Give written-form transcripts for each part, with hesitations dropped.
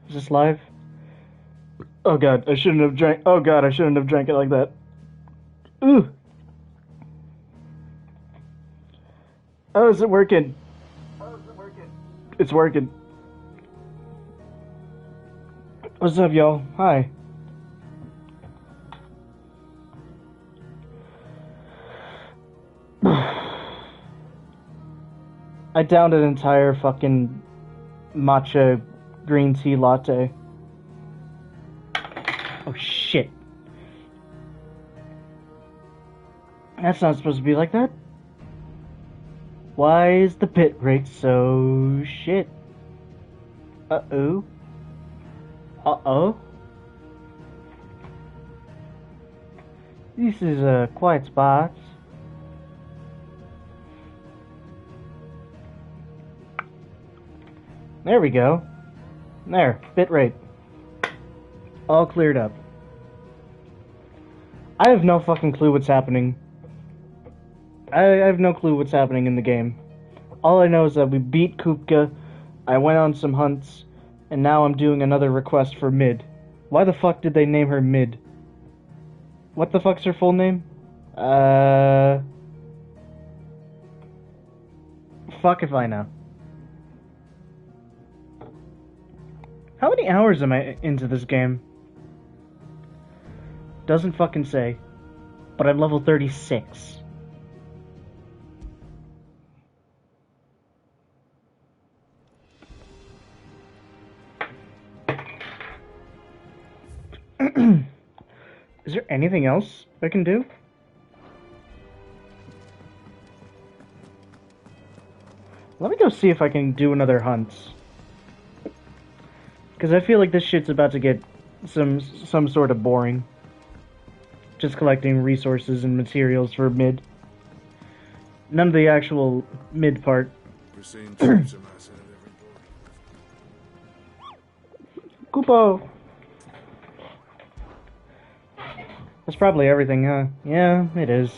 Is this live? Oh god, I shouldn't have drank. Oh god, I shouldn't have drank it like that. Ooh. Oh, is it working? It's working. What's up, y'all? Hi. I downed an entire fucking matcha green tea latte. Oh shit. That's not supposed to be like that. Why is the bit rate so shit? Uh-oh. Uh-oh. This is a quiet spot. There we go. There, bitrate. All cleared up. I have no fucking clue what's happening. I have no clue what's happening in the game. All I know is that we beat Kupka, I went on some hunts, and now I'm doing another request for Mid. Why the fuck did they name her Mid? What the fuck's her full name? Fuck if I know. How many hours am I into this game? Doesn't fucking say. But I'm level 36. Is there anything else I can do? Let me go see if I can do another hunt. Because I feel like this shit's about to get some sort of boring. Just collecting resources and materials for Mid. None of the actual Mid part. Kupo! That's probably everything, huh? Yeah, it is.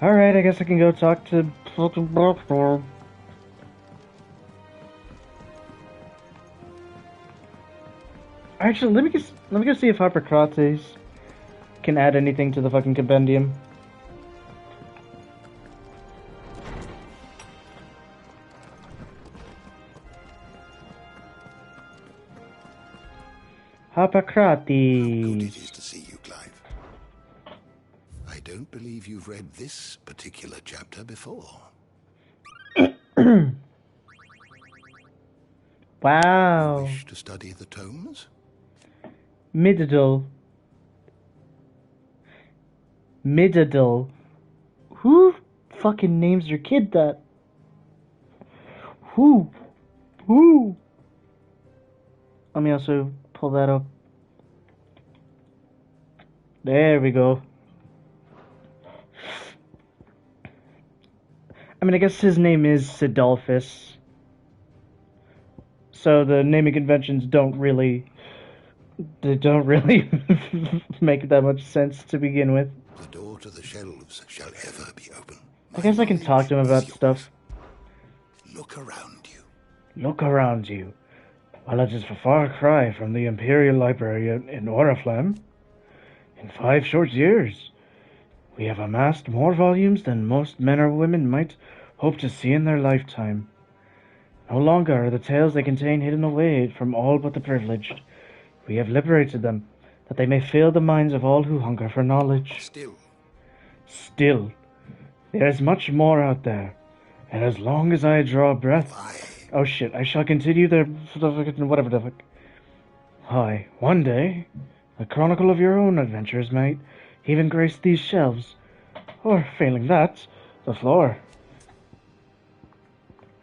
Alright, I guess I can go talk to fucking Buckthorn. Actually, let me go see if Hippocrates can add anything to the fucking compendium. Hippocrates. Good it is to see you, Clive. I don't believe you've read this particular chapter before. Wow. You wish to study the tomes? Midadil. Midadil. Who fucking names your kid that? Who? Let me also pull that up. There we go. I mean, I guess his name is Sidolphus. So the naming conventions don't really make that much sense to begin with. The door to the shelves shall ever be open. I guess I can talk to him about stuff. Look around you. Look around you. Well, it is a far cry from the Imperial Library in Oriflamme. In 5 short years, we have amassed more volumes than most men or women might hope to see in their lifetime. No longer are the tales they contain hidden away from all but the privileged. We have liberated them, that they may fill the minds of all who hunger for knowledge. Still, there is much more out there, and as long as I draw breath... Oh shit, I shall continue whatever the fuck. Hi, one day, a chronicle of your own adventures might even grace these shelves. Or, failing that, the floor.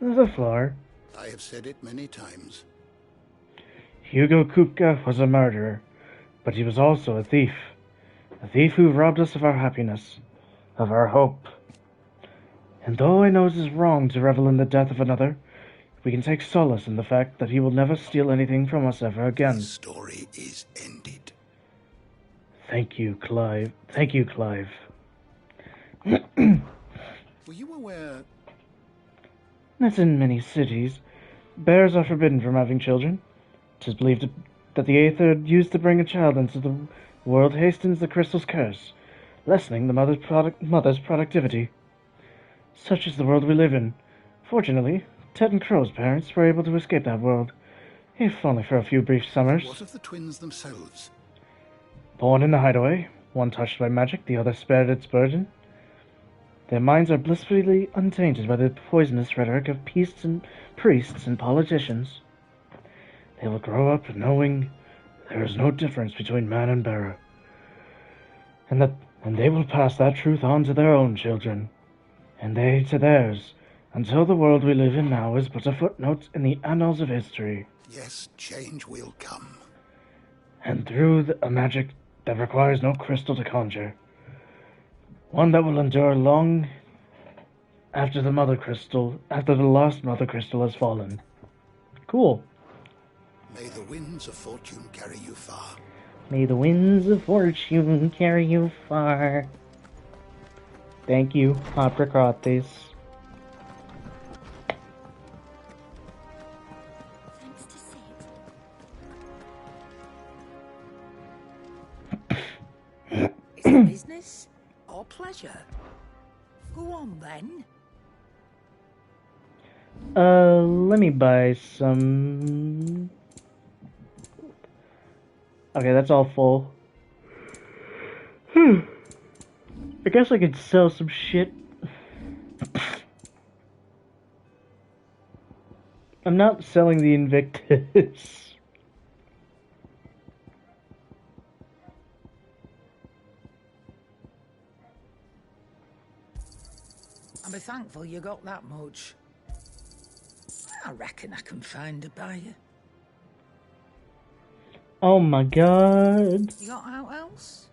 The floor. I have said it many times. Hugo Kupka was a murderer, but he was also a thief. A thief who robbed us of our happiness, of our hope. And though I know it is wrong to revel in the death of another, we can take solace in the fact that he will never steal anything from us ever again. The story is ended. Thank you, Clive. Thank you, Clive. Were you you aware? As in many cities, bears are forbidden from having children. 'Tis believed that the aether used to bring a child into the world hastens the crystal's curse, lessening the mother's productivity. Such is the world we live in. Fortunately, Ted and Crow's parents were able to escape that world, if only for a few brief summers. What of the twins themselves? Born in the hideaway, one touched by magic, the other spared its burden. Their minds are blissfully untainted by the poisonous rhetoric of priests and politicians. They will grow up knowing there is no difference between man and bearer, and they will pass that truth on to their own children, and they to theirs, until the world we live in now is but a footnote in the annals of history. Yes, change will come. And through a magic that requires no crystal to conjure, one that will endure long after the last mother crystal has fallen. Cool. May the winds of fortune carry you far. May the winds of fortune carry you far. Thank you, Hippocrates. Thanks to Sid. Is it business or pleasure? Go on then. Let me buy some. Okay, that's all full. I guess I could sell some shit. I'm not selling the Invictus. I'm thankful you got that much. I reckon I can find a buyer. Oh my god. You got out else?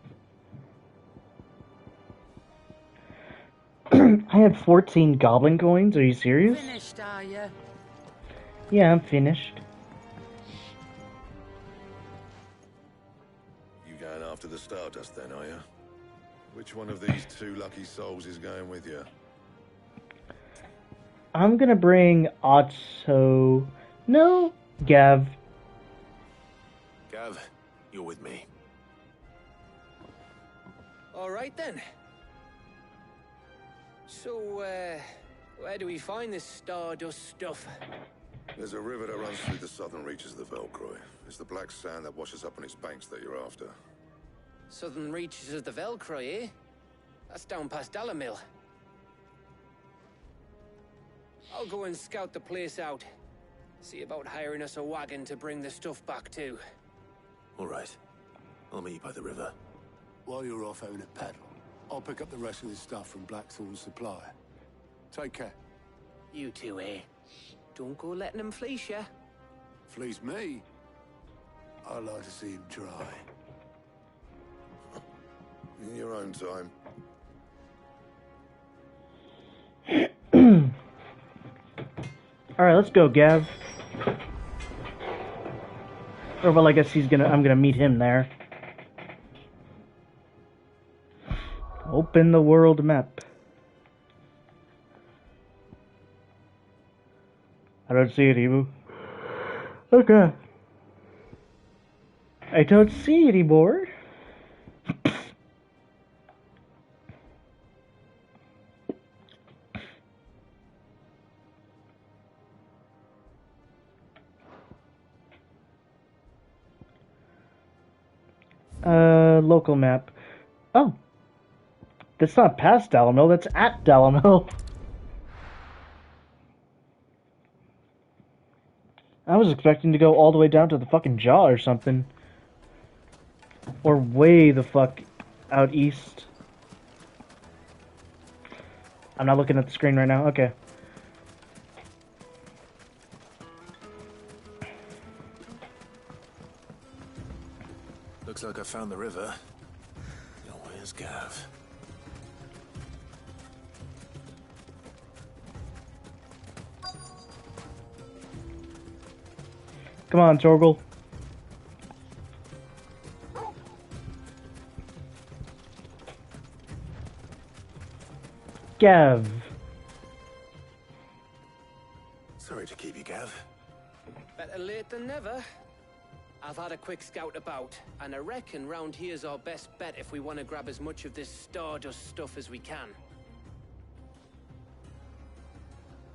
I had 14 goblin coins, are you serious? Finished, are you? Yeah, I'm finished. You going after the Stardust then, are you? Which one of these two lucky souls is going with you? I'm gonna bring Otto. No, Gav. Gav, you're with me. All right then. So, where do we find this Stardust stuff? There's a river that runs through the southern reaches of the Velcroy. It's the black sand that washes up on its banks that you're after. Southern reaches of the Velcroy, eh? That's down past Dalamil. I'll go and scout the place out. See about hiring us a wagon to bring the stuff back to. All right. I'll meet you by the river. While you're off having a paddle, I'll pick up the rest of this stuff from Blackthorn's supply. Take care. You two, eh? Don't go letting them fleece ya. Fleece me? I'd like to see him try. In your own time. Alright, let's go, Gav. Or, well, I guess I'm gonna meet him there. Open the world map. I don't see it, Ebu. Okay. I don't see it anymore. Local map. Oh. That's not past Dalamil, that's at Dalamil. I was expecting to go all the way down to the fucking jaw or something. Or way the fuck out east. I'm not looking at the screen right now, okay. Looks like I found the river. Now where's Gav? Come on, Torgal. Gav. Sorry to keep you, Gav. Better late than never. I've had a quick scout about, and I reckon round here's our best bet if we want to grab as much of this Stardust stuff as we can.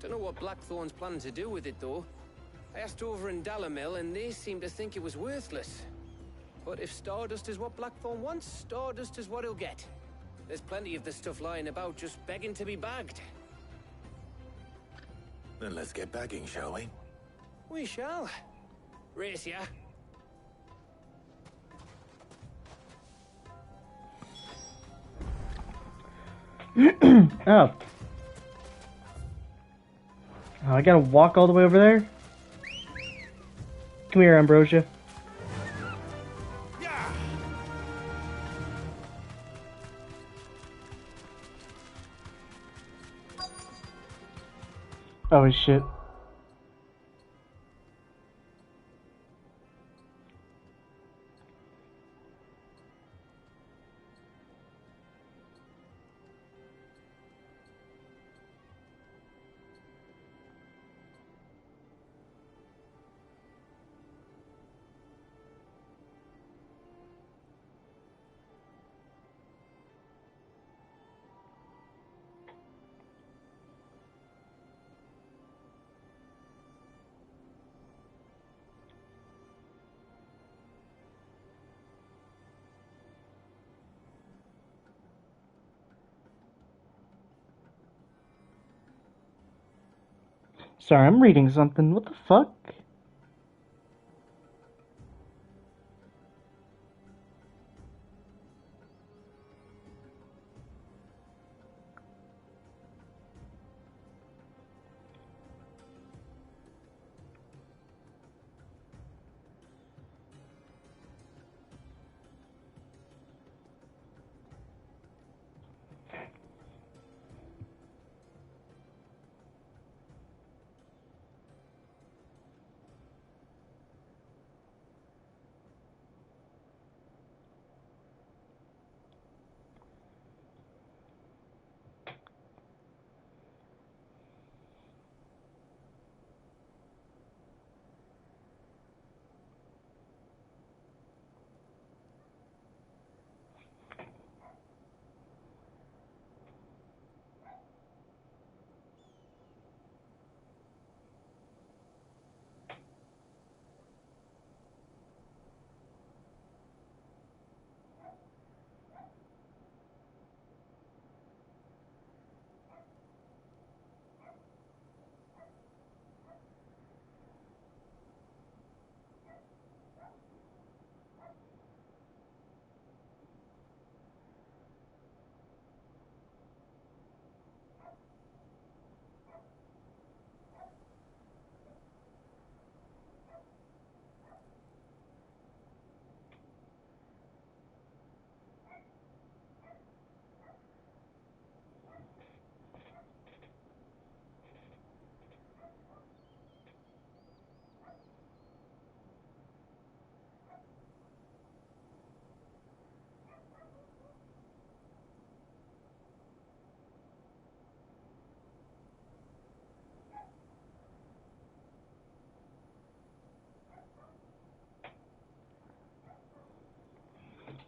Don't know what Blackthorn's planning to do with it, though. I asked over in Dalamil, and they seem to think it was worthless. But if Stardust is what Blackthorn wants, Stardust is what he'll get. There's plenty of this stuff lying about, just begging to be bagged. Then let's get bagging, shall we? We shall. Race ya. Oh. Oh, I gotta walk all the way over there? Come here, Ambrosia. Oh shit. Sorry, I'm reading something. What the fuck?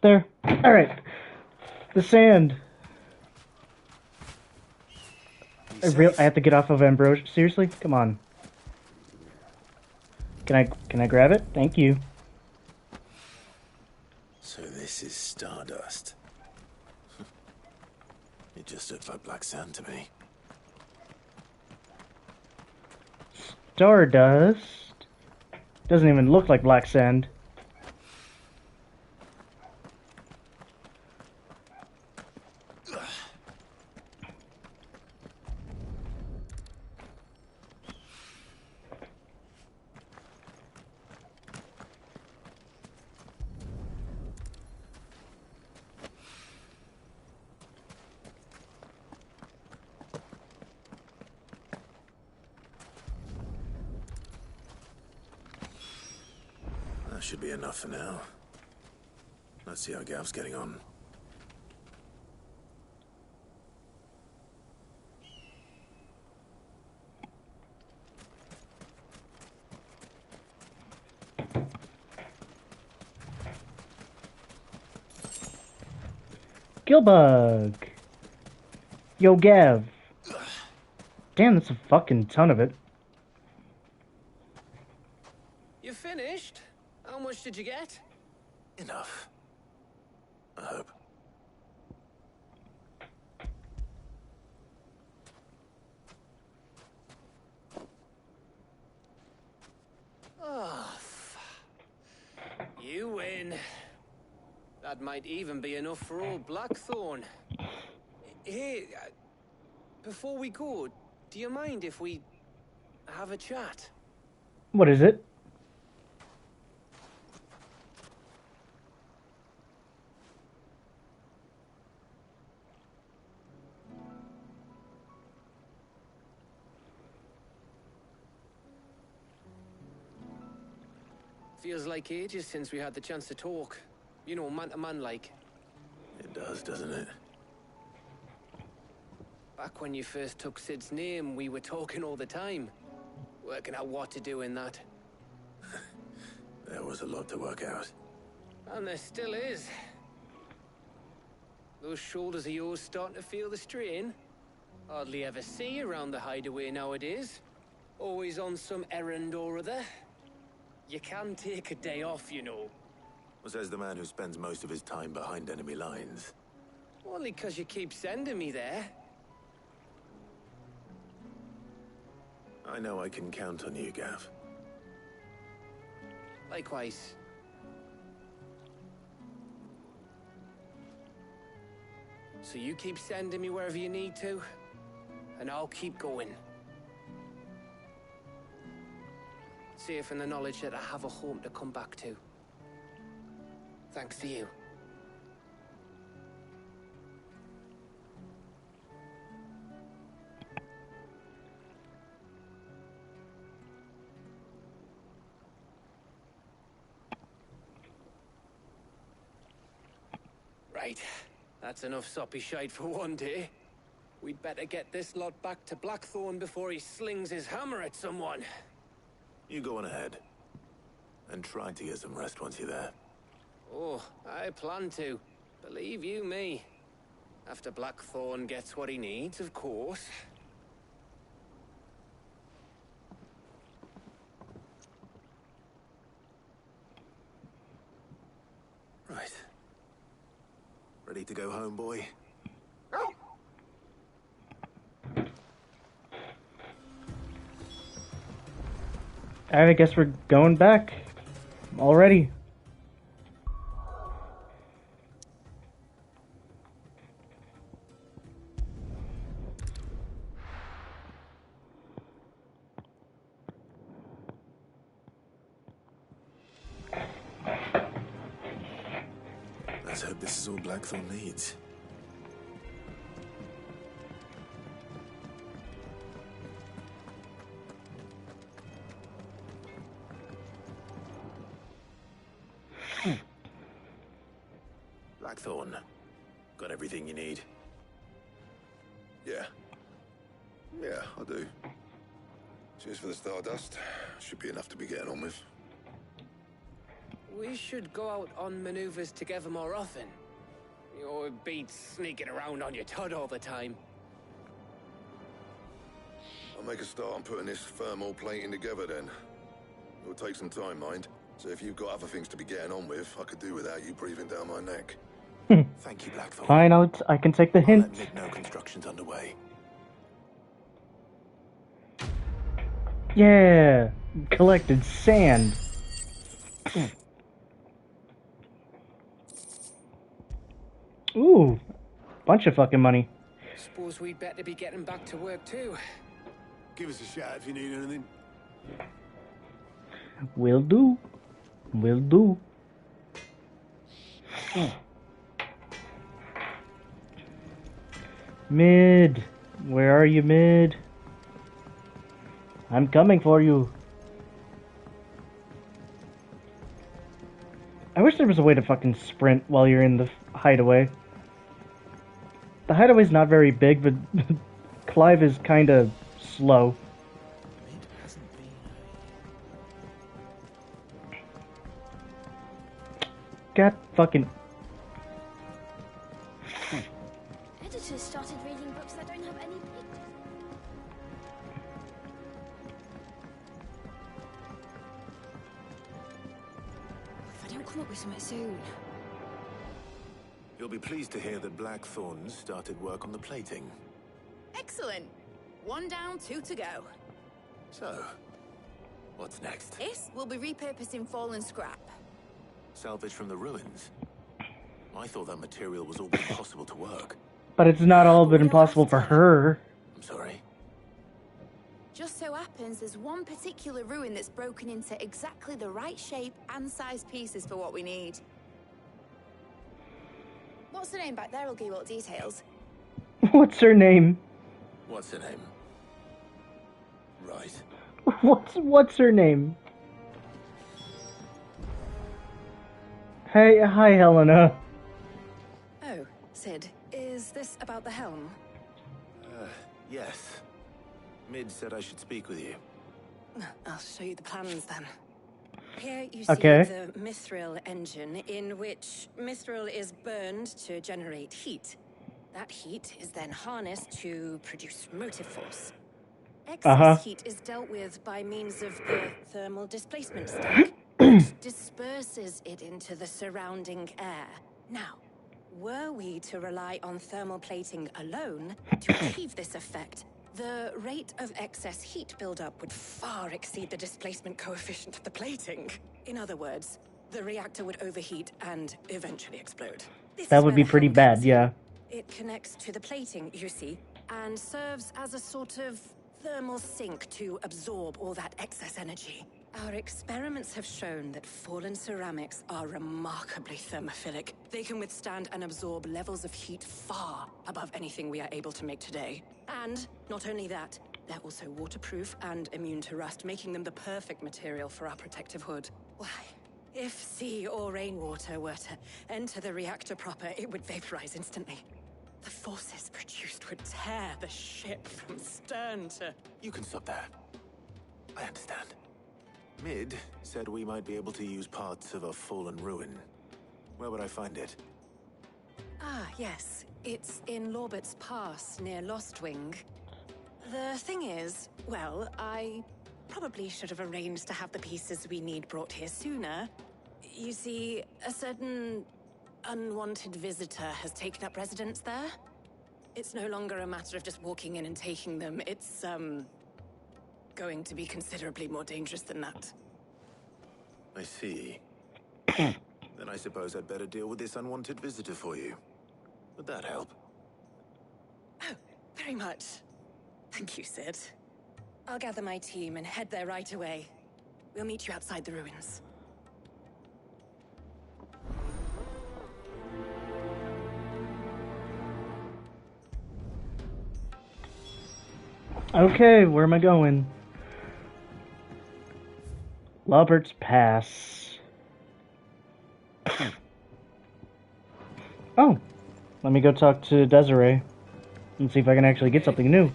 There. Alright. The sand. I have to get off of Ambrosia. Seriously? Come on. Can I grab it? Thank you. So this is Stardust. It just looked like black sand to me. Stardust? Doesn't even look like black sand. That should be enough for now. Let's see how Gav's getting on. skill bug. Yo, Gav. Damn, that's a fucking ton of it. You finished? How much did you get? Enough. I hope. Oh, you win. That might even be enough for old Blackthorn. Hey, before we go, do you mind if we have a chat? What is it? Feels like ages since we had the chance to talk. You know, man to man like. It does, doesn't it? Back when you first took Sid's name, we were talking all the time. Working out what to do in that. There was a lot to work out. And there still is. Those shoulders of yours starting to feel the strain. Hardly ever see you around the hideaway nowadays. Always on some errand or other. You can take a day off, you know. Says the man who spends most of his time behind enemy lines. Only 'cause you keep sending me there. I know I can count on you, Gav. Likewise. So you keep sending me wherever you need to, and I'll keep going. Safe in the knowledge that I have a home to come back to. Thanks to you. Right. That's enough soppy shite for one day. We'd better get this lot back to Blackthorn before he slings his hammer at someone. You go on ahead. And try to get some rest once you're there. Oh, I plan to. Believe you me. After Blackthorn gets what he needs, of course. Right. Ready to go home, boy? I guess we're going back already. Let's hope this is all Blackthorn needs. Blackthorn, got everything you need? Yeah. Yeah, I do. Cheers for the Stardust. Should be enough to be getting on with. We should go out on maneuvers together more often. You know, it beats sneaking around on your tud all the time. I'll make a start on putting this thermal plating together then. It'll take some time, mind. So if you've got other things to be getting on with, I could do without you breathing down my neck. Thank you, Blackthorn. Fine, I can take the I'll hint. let Nick know construction's underway. Yeah, collected sand. Ooh, bunch of fucking money. Suppose we'd better be getting back to work too. Give us a shout if you need anything. Will do. Will do. Mid. Where are you, Mid? I'm coming for you. I wish there was a way to fucking sprint while you're in the hideaway. The hideaway's not very big, but Clive is kind of slow. It hasn't been. God fucking... come up with something soon. You'll be pleased to hear that Blackthorn started work on the plating. Excellent. 1 down, 2 to go. So, what's next? This will be repurposing fallen scrap. Salvage from the ruins? I thought that material was all but impossible to work. But it's not all but impossible for her. I'm sorry. Just so happens there's one particular ruin that's broken into exactly the right shape and size pieces for what we need. What's the name back there? I'll give you all the details. What's her name? What's her name? Right. What's her name? Hey, hi, Helena. Oh, Sid, is this about the helm? Yes. Mid said I should speak with you. I'll show you the plans then. Here you see Okay. the mithril engine, in which mithril is burned to generate heat. That heat is then harnessed to produce motive force. Excess heat is dealt with by means of the thermal displacement stack, which disperses it into the surrounding air. Now, were we to rely on thermal plating alone to achieve this effect, the rate of excess heat buildup would far exceed the displacement coefficient of the plating. In other words, the reactor would overheat and eventually explode. That would be pretty bad, yeah. It connects to the plating, you see, and serves as a sort of thermal sink to absorb all that excess energy. Our experiments have shown that fallen ceramics are remarkably thermophilic. They can withstand and absorb levels of heat far above anything we are able to make today. And not only that, they're also waterproof and immune to rust, making them the perfect material for our protective hood. Why, if sea or rainwater were to enter the reactor proper, it would vaporize instantly. The forces produced would tear the ship from stern to... You can stop there. I understand. Mid said we might be able to use parts of a fallen ruin. Where would I find it? Ah, yes. It's in Lorbert's Pass, near Lostwing. The thing is, well, I probably should have arranged to have the pieces we need brought here sooner. You see, a certain unwanted visitor has taken up residence there. It's no longer a matter of just walking in and taking them. It's, going to be considerably more dangerous than that. I see. Then I suppose I'd better deal with this unwanted visitor for you. Would that help? Oh, very much. Thank you, Sid. I'll gather my team and head there right away. We'll meet you outside the ruins. Okay, where am I going? Robert's Pass. Oh, let me go talk to Desiree and see if I can actually get something new.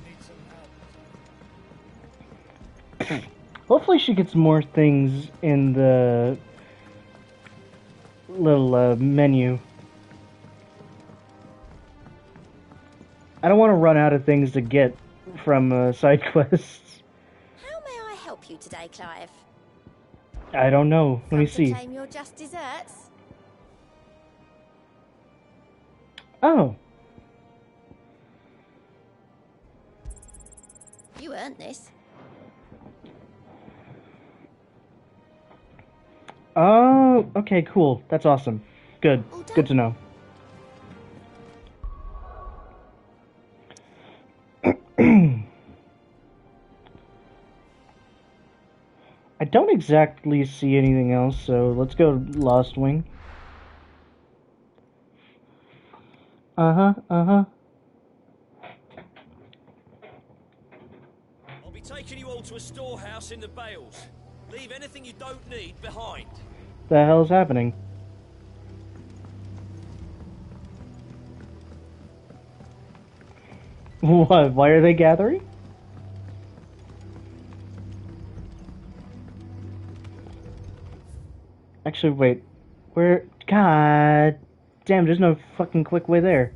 Hopefully she gets more things in the little menu. I don't want to run out of things to get from side quests. How may I help you today, Clive? I don't know. Let me see. Claim your just desserts? Oh. You earned this. Oh, okay, cool. That's awesome. Good. Good to know. I don't exactly see anything else, so let's go Lost Wing. I'll be taking you all to a storehouse in the Bales. Leave anything you don't need behind. The hell's happening? What? Why are they gathering? Actually, wait. Where? God damn, there's no fucking quick way there.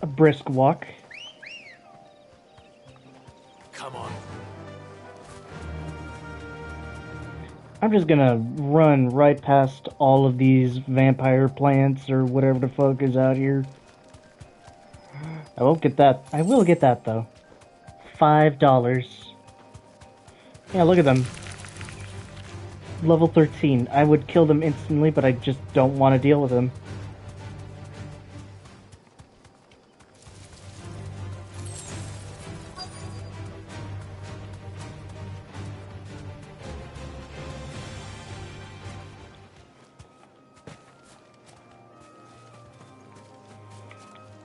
A brisk walk. Come on. I'm just gonna run right past all of these vampire plants or whatever the fuck is out here. I won't get that. I will get that though. $5. Yeah, look at them. Level 13. I would kill them instantly, but I just don't want to deal with them.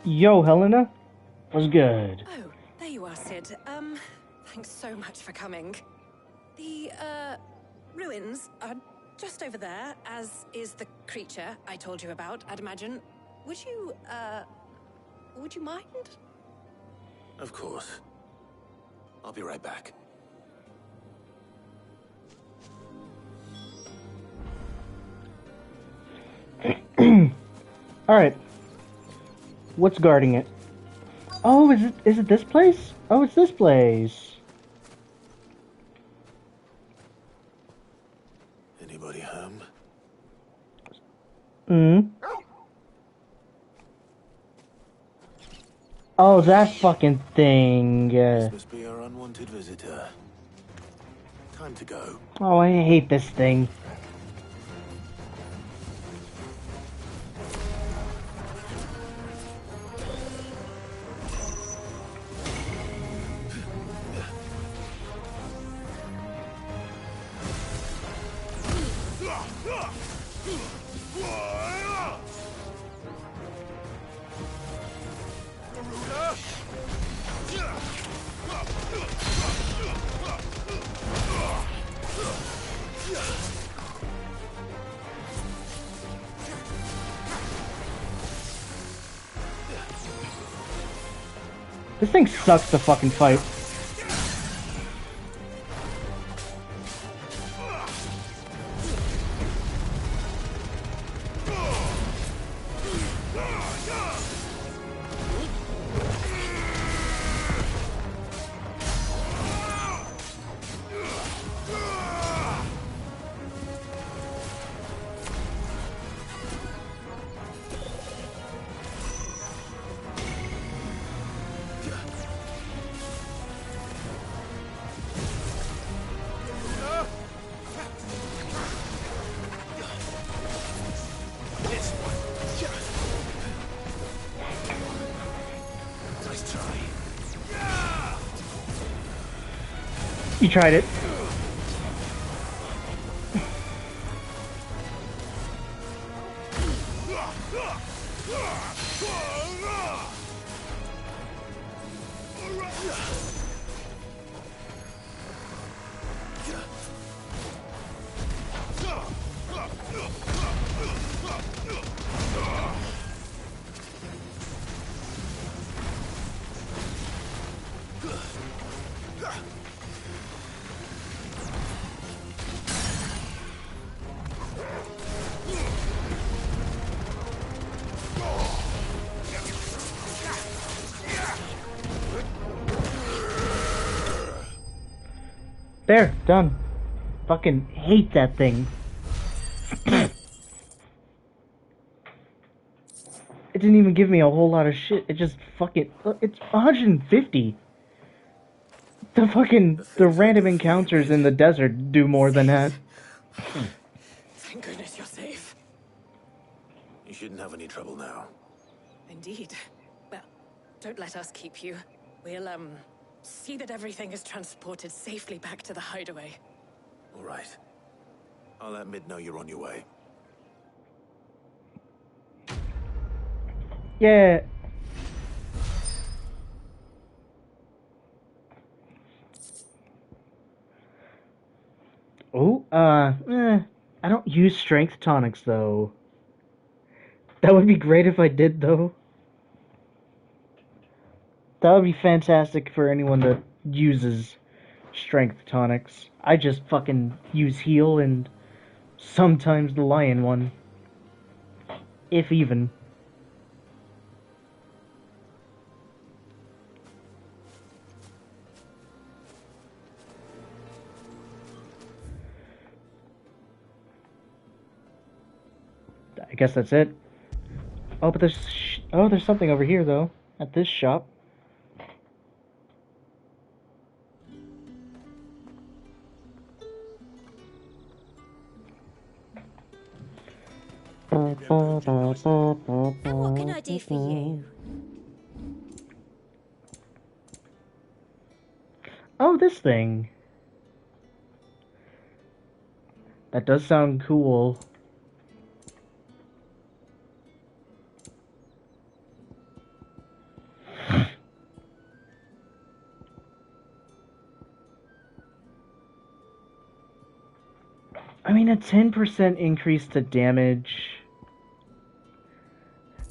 Yo, Helena. What's good? Oh, there you are, Sid. Thanks so much for coming. The, ruins are just over there, as is the creature I told you about, I'd imagine. Would you mind? Of course. I'll be right back. Alright. What's guarding it? Oh, is it this place? Oh, it's this place. Anybody home? Oh, that fucking thing. This must be our unwanted visitor. Time to go. Oh, I hate this thing. This thing sucks to fucking fight. You tried it. There, done. Fucking hate that thing. It didn't even give me a whole lot of shit. It just fucking... It's 150. The random encounters in the desert do more than that. Thank goodness you're safe. You shouldn't have any trouble now. Indeed. Well, don't let us keep you. We'll, see that everything is transported safely back to the hideaway. All right. I'll let Mid know you're on your way. Yeah. Oh, I don't use strength tonics, though. That would be great if I did, though. That would be fantastic for anyone that uses strength tonics. I just fucking use heal and sometimes the lion one. If even. I guess that's it. Oh, but there's something over here though at this shop. And what can I do for you? Oh, this thing. That does sound cool. I mean, a 10% increase to damage.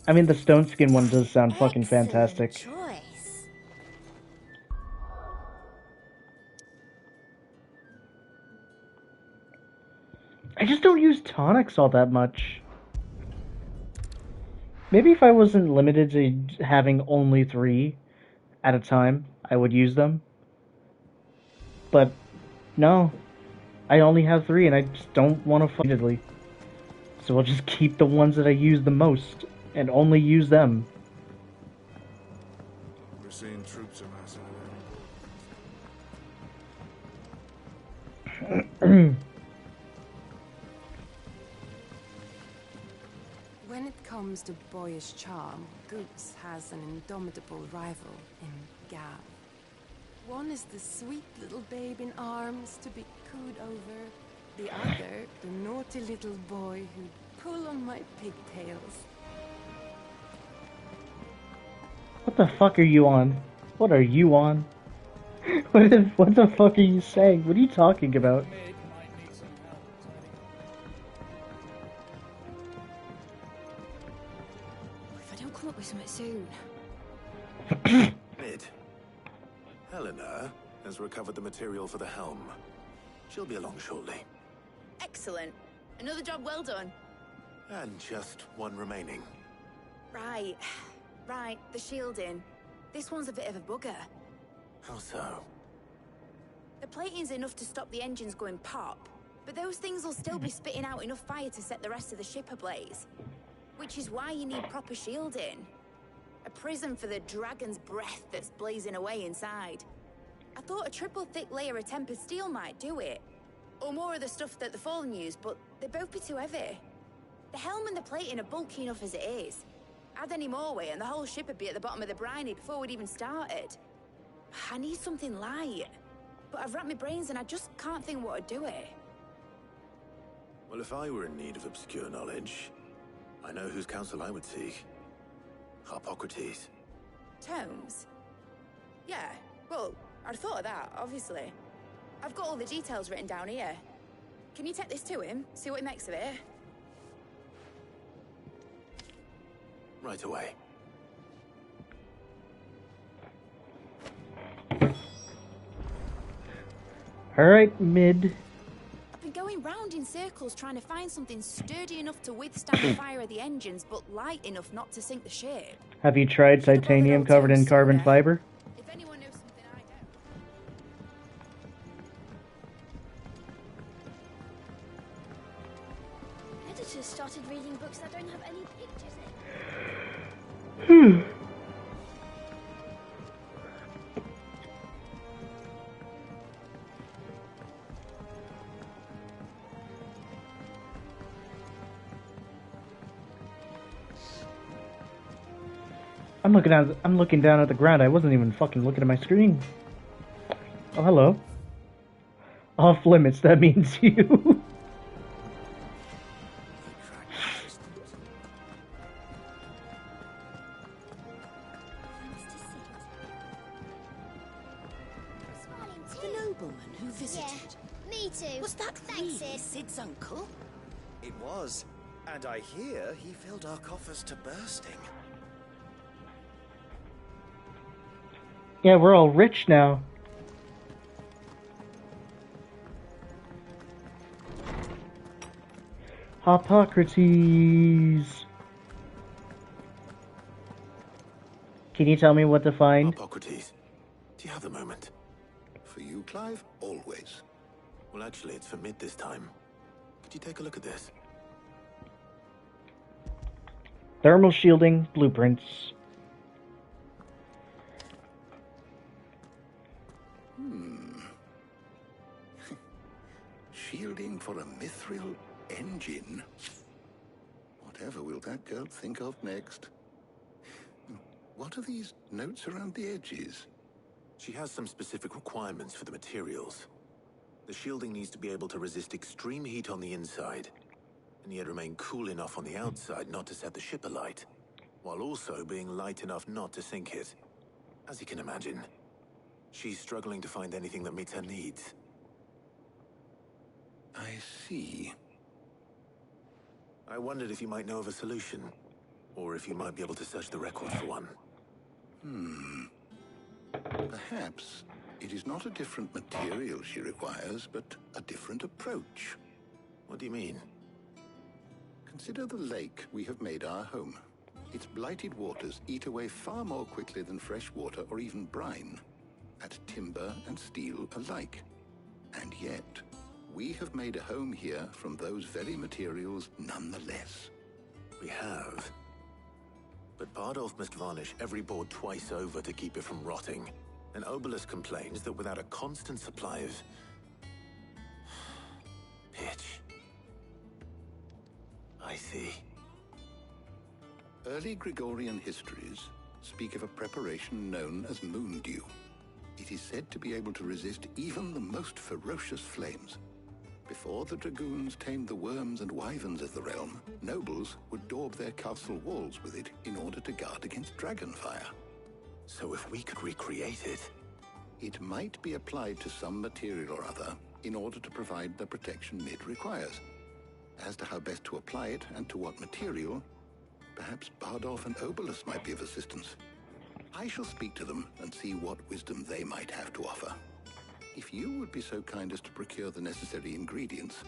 I mean, the stone skin one does sound fucking fantastic. Choice. I just don't use tonics all that much. Maybe if I wasn't limited to having only 3 at a time, I would use them. But no, I only have 3 and I just don't want to repeatedly. So I'll just keep the ones that I use the most and only use them. We're seeing troops amassing around. When it comes to boyish charm, Goose has an indomitable rival in Gav. One is the sweet little babe in arms to be cooed over. The other, the naughty little boy who'd pull on my pigtails. What the fuck are you on? What are you on? What the fuck are you saying? What are you talking about? If I don't come up with something soon. Mid. Helena has recovered the material for the helm. She'll be along shortly. Excellent. Another job well done. And just one remaining. Right. Right, the shielding. This one's a bit of a bugger. How so? The plating's enough to stop the engines going pop, but those things will still be spitting out enough fire to set the rest of the ship ablaze. Which is why you need proper shielding. A prison for the dragon's breath that's blazing away inside. I thought a triple thick layer of tempered steel might do it. Or more of the stuff that the Fallen use, but they'd both be too heavy. The helm and the plating are bulky enough as it is. Add any more weight and the whole ship would be at the bottom of the briny before we'd even started. I need something light. But I've racked my brains and I just can't think what to do it. Well, if I were in need of obscure knowledge, I know whose counsel I would seek. Harpocrates. Tomes? Yeah, well, I'd thought of that, obviously. I've got all the details written down here. Can you take this to him, see what he makes of it? Right away. Alright, Mid. I've been going round in circles trying to find something sturdy enough to withstand the fire of the engines, but light enough not to sink the ship. Have you tried titanium covered in carbon fiber? If anyone knows something I don't. Editors started reading books that don't have any pictures in. I'm looking down at the ground. I wasn't even fucking looking at my screen. Oh, hello. Off limits, that means you. The nobleman who visited. Yeah, me too. Was that really Sid's uncle? It was. And I hear he filled our coffers to bursting. Yeah, we're all rich now. Hippocrates. Can you tell me what to find? Hippocrates, do you have a moment? For you, Clive, always. Well, actually, it's for Mid this time. Could you take a look at this? Thermal shielding blueprints. Shielding for a mithril engine? Whatever will that girl think of next? What are these notes around the edges? She has some specific requirements for the materials. The shielding needs to be able to resist extreme heat on the inside, and yet remain cool enough on the outside not to set the ship alight, while also being light enough not to sink it. As you can imagine, she's struggling to find anything that meets her needs. I see. I wondered if you might know of a solution, or if you might be able to search the records for one. Perhaps it is not a different material she requires, but a different approach. What do you mean? Consider the lake we have made our home. Its blighted waters eat away far more quickly than fresh water or even brine, at timber and steel alike. And yet, we have made a home here from those very materials nonetheless. We have. But Bardolph must varnish every board twice over to keep it from rotting. And Obelisk complains that without a constant supply of pitch. I see. Early Gregorian histories speak of a preparation known as moon dew. It is said to be able to resist even the most ferocious flames. Before the dragoons tamed the worms and wyverns of the realm, nobles would daub their castle walls with it in order to guard against dragonfire. So if we could recreate it... It might be applied to some material or other in order to provide the protection Mid requires. As to how best to apply it and to what material, perhaps Bardolph and Obelisk might be of assistance. I shall speak to them and see what wisdom they might have to offer. If you would be so kind as to procure the necessary ingredients,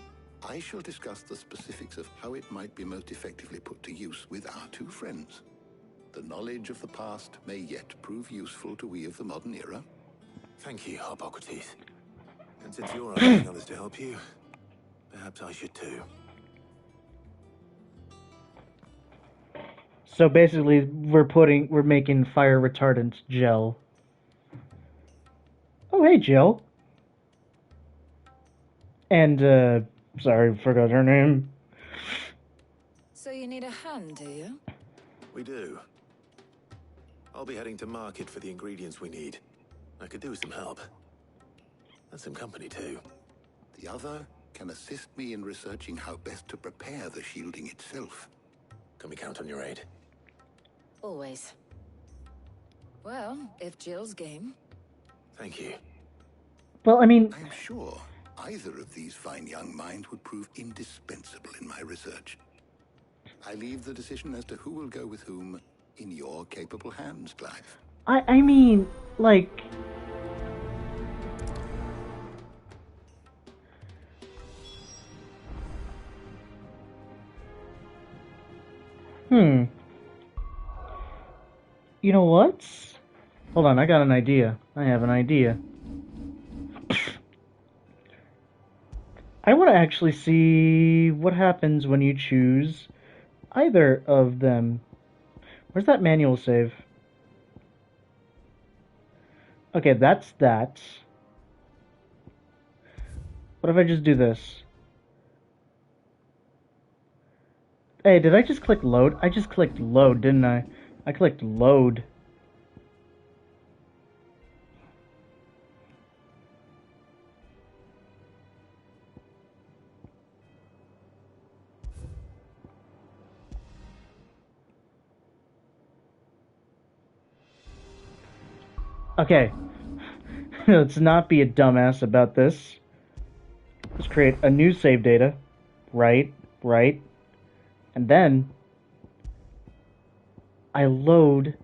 I shall discuss the specifics of how it might be most effectively put to use with our two friends. The knowledge of the past may yet prove useful to we of the modern era. Thank you, Hippocrates. And since you're asking others to help you, perhaps I should too. So basically, we're making fire retardant gel. Oh, hey, Jill. And, sorry, forgot her name. So you need a hand, do you? We do. I'll be heading to market for the ingredients we need. I could do with some help. And some company, too. The other can assist me in researching how best to prepare the shielding itself. Can we count on your aid? Always. Well, if Jill's game. Thank you. Well, I mean... I'm sure either of these fine young minds would prove indispensable in my research. I leave the decision as to who will go with whom in your capable hands, Clive. I mean, like... You know what? Hold on, I got an idea. I have an idea. I want to actually see what happens when you choose either of them. Where's that manual save? Okay, that's that. What if I just do this? Hey, did I just click load? I just clicked load, didn't I? I clicked load. Okay. Let's not be a dumbass about this. Let's create a new save data. Right. And then I load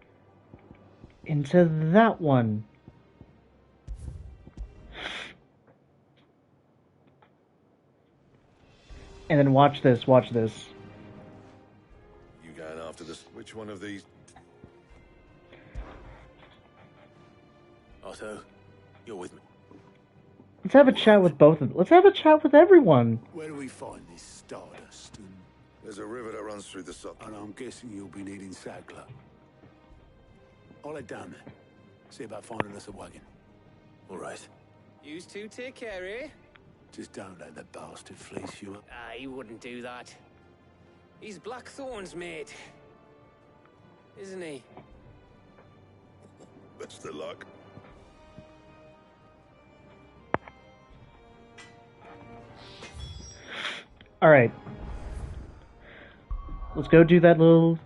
into that one. And then watch this. You going after this? Which one of these? Otto. You're with me. Let's have a chat with both of them. Let's have a chat with everyone. Where do we find this Stardust? And There's a river that runs through the sub. And I'm guessing you'll be needing Sackler. I'll head down there. See about finding us a wagon. All right. Yous two take care, eh? Just don't let the bastard fleece you. He wouldn't do that. He's Blackthorn's mate. Isn't he? Best of luck. Alright. Let's go do that little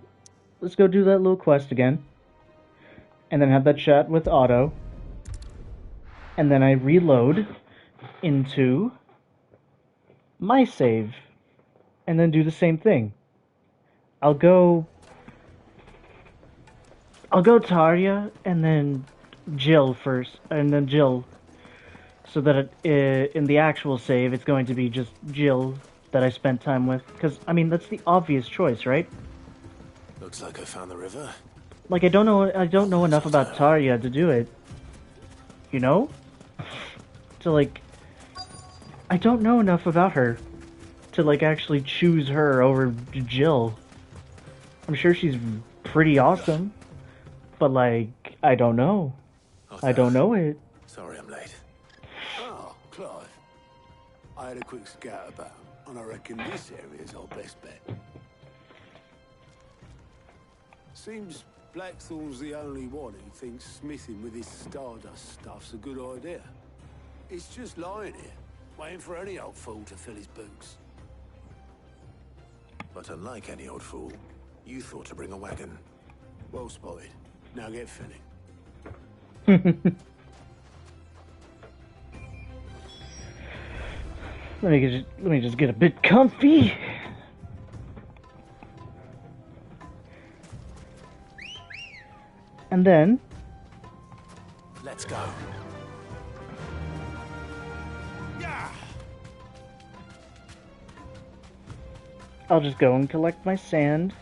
quest again. And then have that chat with Otto. And then I reload into my save. And then do the same thing. I'll go Tarja and then Jill first, and then Jill, so that in the actual save it's going to be just Jill that I spent time with, because I mean that's the obvious choice, right? Looks like I found the river. Like I don't know enough about Tarja to do it, you know? To like, I don't know enough about her to like actually choose her over Jill. I'm sure she's pretty awesome. But, like, I don't know. I don't know it. Sorry I'm late. Oh, Clive. I had a quick scout about, and I reckon this area's our best bet. Seems Blackthorn's the only one who thinks smithing with this Stardust stuff's a good idea. It's just lying here, waiting for any old fool to fill his boots. But unlike any old fool, you thought to bring a wagon. Well spotted. Now get filling. Let me just get a bit comfy. And then let's go. Yeah. I'll just go and collect my sand.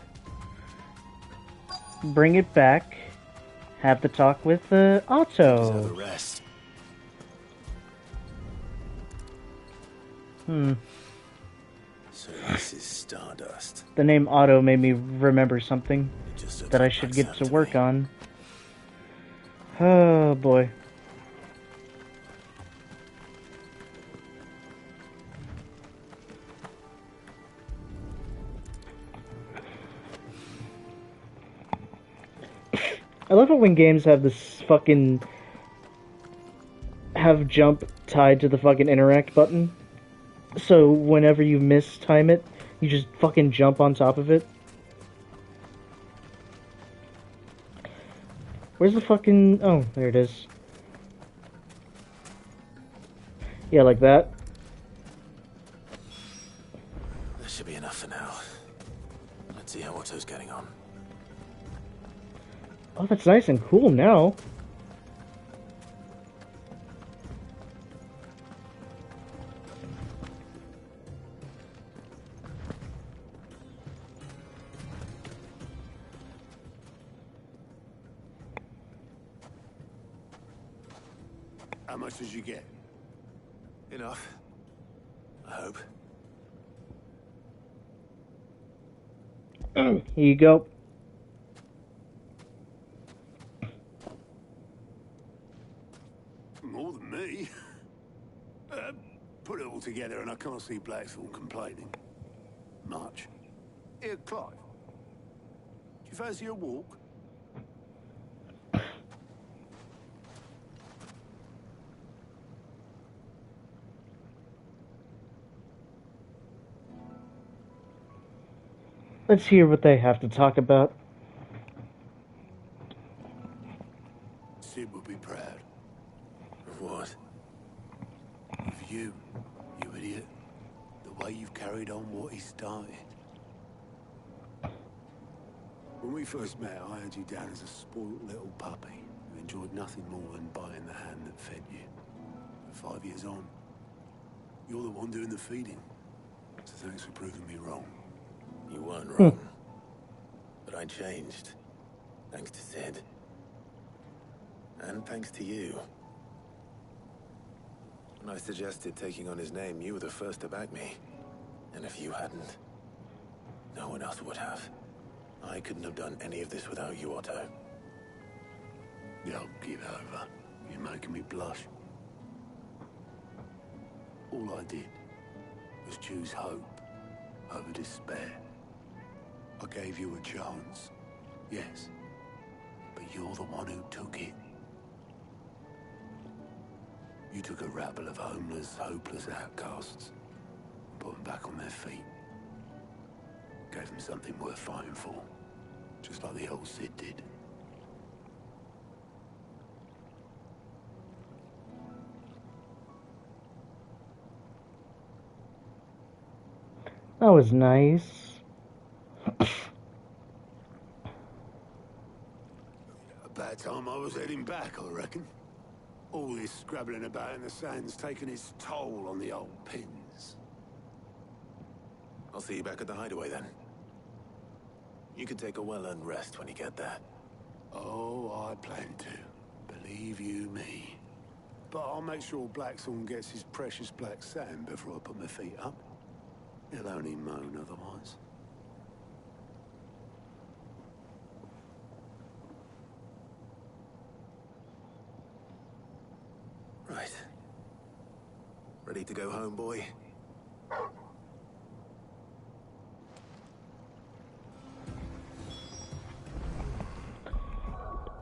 Bring it back. Have the talk with Otto. Deserve a rest. So this is Stardust. The name Otto made me remember something that I should get to work on. Oh boy. I love it when games have this fucking... have jump tied to the fucking interact button. So whenever you mistime it, you just fucking jump on top of it. Where's the fucking... oh, there it is. Yeah, like that. That should be enough for now. Let's see how Otto's getting on. Oh, that's nice and cool now. How much did you get? Enough. I hope. Here you go. More than me. Put it all together and I can't see Blackthorn complaining. Much. Here, Clive. Do you fancy a walk? Let's hear what they have to talk about. Sid would be proud. Of what? Of you, you idiot. The way you've carried on what he started. When we first met, I had you down as a spoiled little puppy who enjoyed nothing more than biting the hand that fed you. But 5 years on, you're the one doing the feeding. So thanks for proving me wrong. You weren't wrong. But I changed. Thanks to Sid. And thanks to you. When I suggested taking on his name, you were the first to back me. And if you hadn't, no one else would have. I couldn't have done any of this without you, Otto. Yo, give over. You're making me blush. All I did was choose hope over despair. I gave you a chance, yes, but you're the one who took it. You took a rabble of homeless, hopeless outcasts, put them back on their feet. Gave them something worth fighting for, just like the old Cid did. That was nice. About time I was heading back, I reckon. All this scrabbling about in the sand's taken its toll on the old pins. I'll see you back at the hideaway then. You can take a well-earned rest when you get there. Oh, I plan to. Believe you me. But I'll make sure Blackthorn gets his precious black sand before I put my feet up. He'll only moan otherwise. Right. Ready to go home, boy?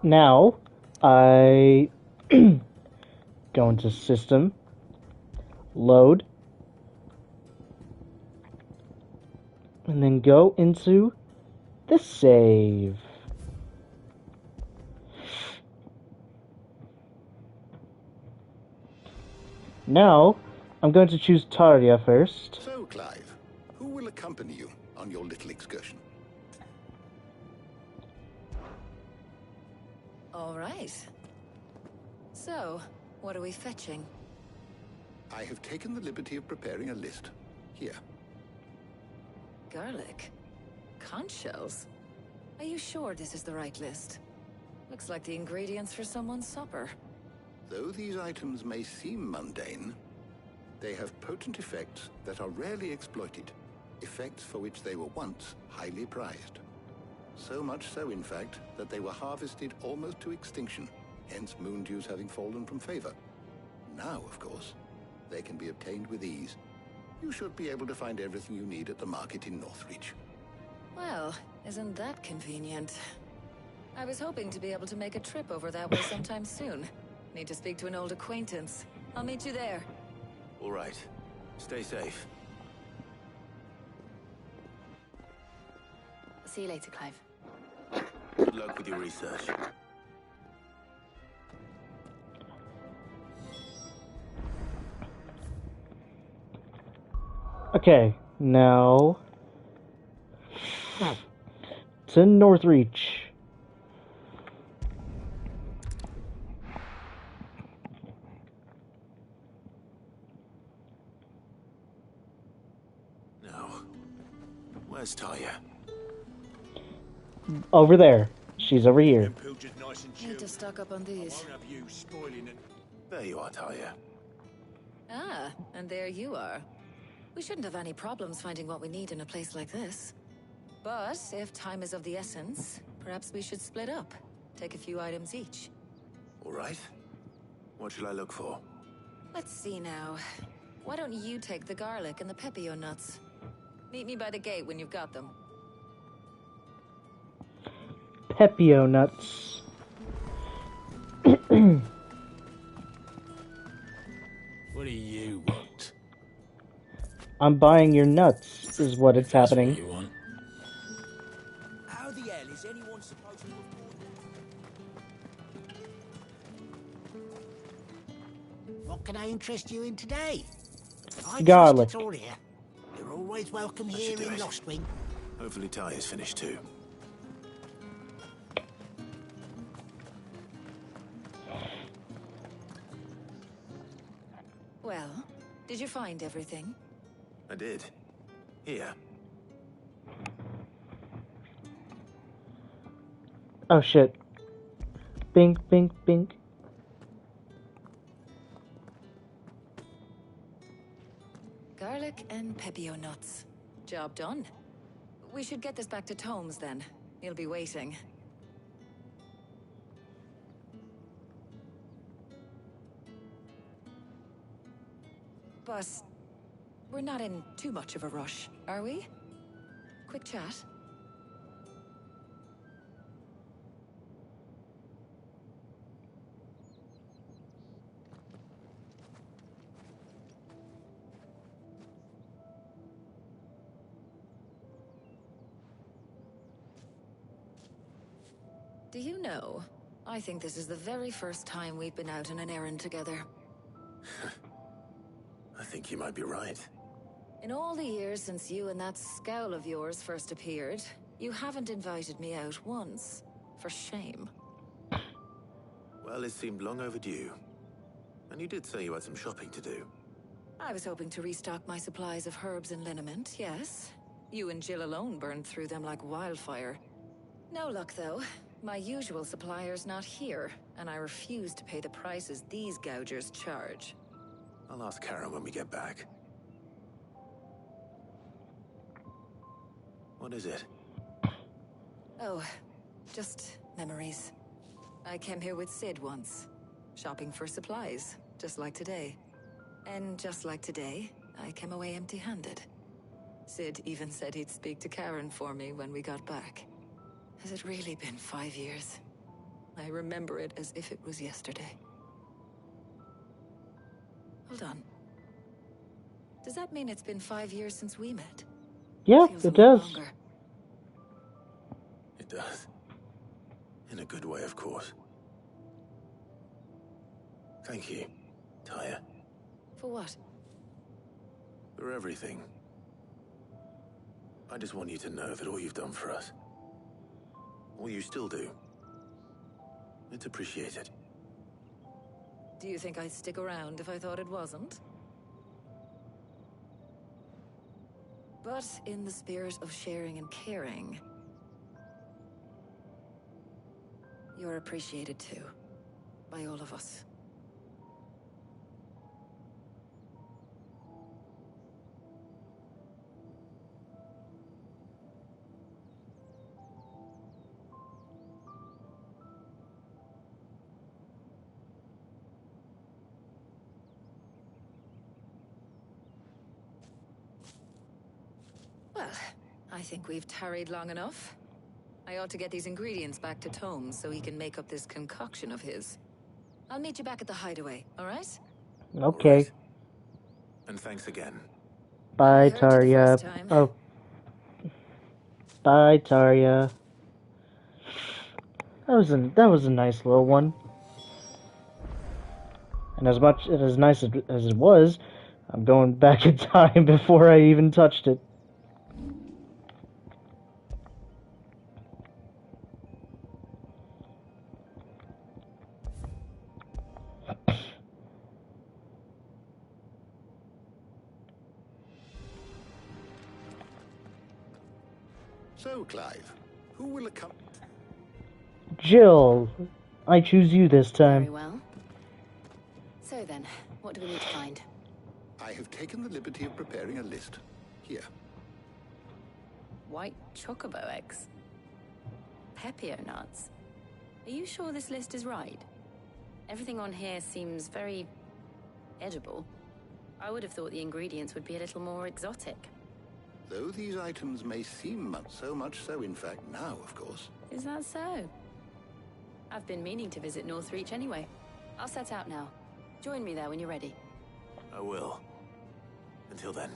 Now, I go into System, Load, and then go into the Save. Now, I'm going to choose Tarja first. So, Clive, who will accompany you on your little excursion? All right. So, what are we fetching? I have taken the liberty of preparing a list. Here. Garlic? Conch shells? Are you sure this is the right list? Looks like the ingredients for someone's supper. Though these items may seem mundane, they have potent effects that are rarely exploited, effects for which they were once highly prized. So much so, in fact, that they were harvested almost to extinction, hence moon dews having fallen from favor. Now, of course, they can be obtained with ease. You should be able to find everything you need at the market in Northreach. Well, isn't that convenient? I was hoping to be able to make a trip over that way sometime soon. Need to speak to an old acquaintance. I'll meet you there. All right. Stay safe. See you later, Clive. Good luck with your research. Okay, now to Northreach. Now, where's Tarja? Over there. She's over here. Need to stock up on these. There you are, Tarja. Ah, and there you are. We shouldn't have any problems finding what we need in a place like this. But if time is of the essence, perhaps we should split up. Take a few items each. All right. What shall I look for? Let's see now. Why don't you take the garlic and the pepio nuts? Meet me by the gate when you've got them. Pepio nuts. What do you want? I'm buying your nuts, is what it's happening. What you want. How the hell is anyone supposed to What can I interest you in today? I Garlic. trust it's all here. You're always welcome That here should do in it. Lostwing. Hopefully Tarja's finished too. Well, did you find everything? I did. Here. Oh shit. Bink, bink, bink. Garlic and pepio nuts. Job done. We should get this back to Tomes then. He'll be waiting. But we're not in too much of a rush, are we? Quick chat. Do you know, I think this is the very first time we've been out on an errand together. I think you might be right. In all the years since you and that scowl of yours first appeared, you haven't invited me out once. For shame. Well, it seemed long overdue. And you did say you had some shopping to do. I was hoping to restock my supplies of herbs and liniment, yes. You and Jill alone burned through them like wildfire. No luck, though. My usual supplier's not here, and I refuse to pay the prices these gougers charge. I'll ask Karen when we get back. What is it? Oh, just memories. I came here with Sid once, shopping for supplies, just like today. And just like today, I came away empty-handed. Sid even said he'd speak to Karen for me when we got back. Has it really been 5 years? I remember it as if it was yesterday. Hold on. Does that mean it's been 5 years since we met? Yeah, Feels it a lot does. longer. It does. In a good way, of course. Thank you, Tyre. For what? For everything. I just want you to know that all you've done for us, all you still do, it's appreciated. Do you think I'd stick around if I thought it wasn't? But in the spirit of sharing and caring, you're appreciated too, by all of us. Well, I think we've tarried long enough. I ought to get these ingredients back to Tomes so he can make up this concoction of his. I'll meet you back at the hideaway, all right? Okay. Right. And thanks again. Bye, I heard you the Tarya. first time. Oh. Bye, Tarya. That was a nice little one. And as nice as it was, I'm going back in time before I even touched it. So, Clive, who will accompany... Jill, I choose you this Very time. well. So then, what do we need to find? I have taken the liberty of preparing a list. Here. White chocobo eggs. Pepio nuts. Are you sure this list is right? Everything on here seems very edible. I would have thought the ingredients would be a little more exotic. Though these items may seem so much so, in fact, now, of course. Is that so? I've been meaning to visit Northreach anyway. I'll set out now. Join me there when you're ready. I will. Until then.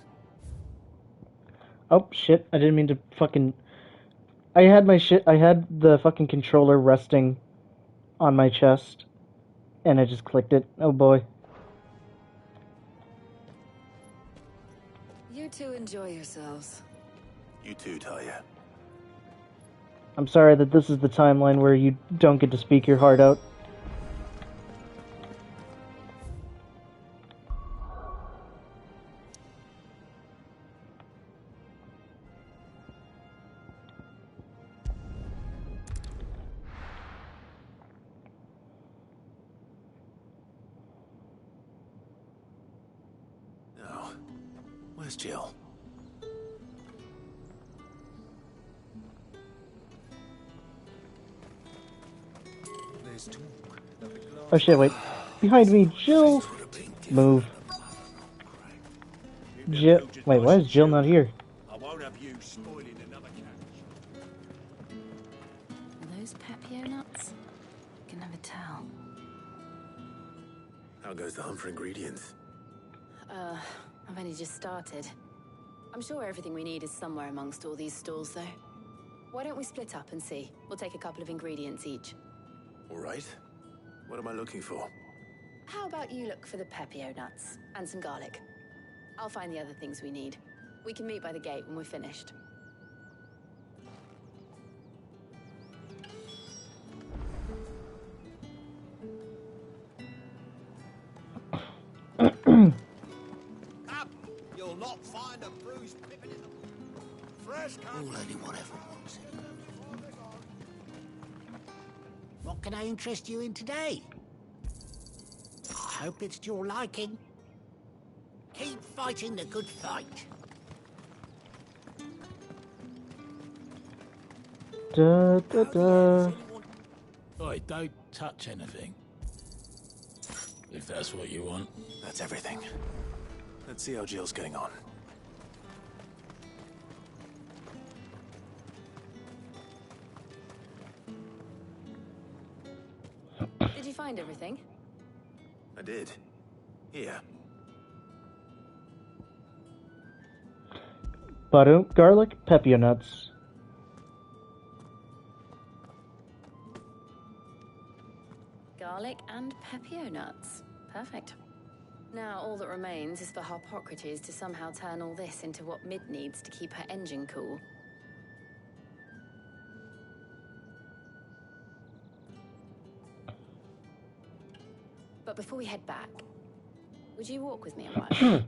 Oh, shit. I didn't mean to fucking... I had the fucking controller resting on my chest. And I just clicked it. Oh, boy. You two enjoy yourselves. You too, Talia. I'm sorry that this is the timeline where you don't get to speak your heart out. Where's Jill? There's talk. Oh shit, wait. Behind me, Jill! Move. Jill. Wait, why is Jill not here? I won't have you spoiling another catch. Are those Pepio nuts? I can never tell. How goes the hunt for ingredients? I've only just started. I'm sure everything we need is somewhere amongst all these stalls, though. Why don't we split up and see? We'll take a couple of ingredients each. All right. What am I looking for? How about you look for the Pepio nuts and some garlic? I'll find the other things we need. We can meet by the gate when we're finished. You'll not find a bruised pippin in the wood. Fresh cut. All anyone ever wants. What can I interest you in today? I hope it's to your liking. Keep fighting the good fight. Da da da. Oi, don't touch anything. If that's what you want. That's everything. Let's see how Jill's getting on. Did you find everything? I did. Here. Butter, garlic, Pepio nuts. Garlic and Pepio nuts. Perfect. Now all that remains is for Harpocrates to somehow turn all this into what Mid needs to keep her engine cool. But before we head back, would you walk with me a while?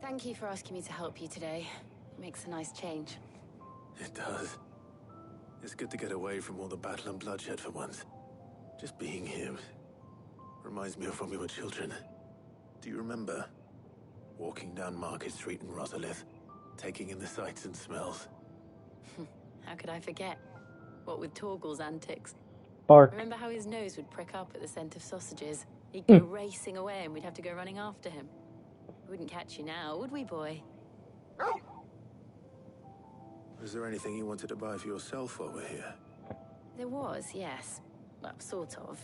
Thank you for asking me to help you today. It makes a nice change. It does. It's good to get away from all the battle and bloodshed for once. Just being here reminds me of when we were children. Do you remember? Walking down Market Street in Rosalith, taking in the sights and smells. How could I forget? What with Torgal's antics. Bark. Remember how his nose would prick up at the scent of sausages? He'd go racing away and we'd have to go running after him. We wouldn't catch you now, would we, boy? Was there anything you wanted to buy for yourself while we're here? There was, yes. Well, sort of.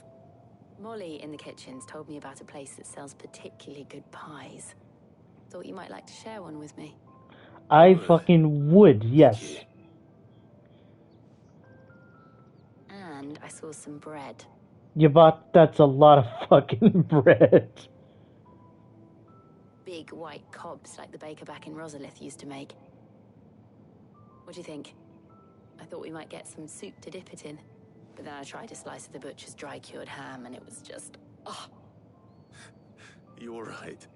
Molly in the kitchens told me about a place that sells particularly good pies. Thought you might like to share one with me. I fucking would, yes. And I saw some bread. You bought, that's a lot of fucking bread. Big white cobs like the baker back in Rosalith used to make. What do you think? I thought we might get some soup to dip it in. But then I tried a slice of the butcher's dry-cured ham and it was just... oh. You all right?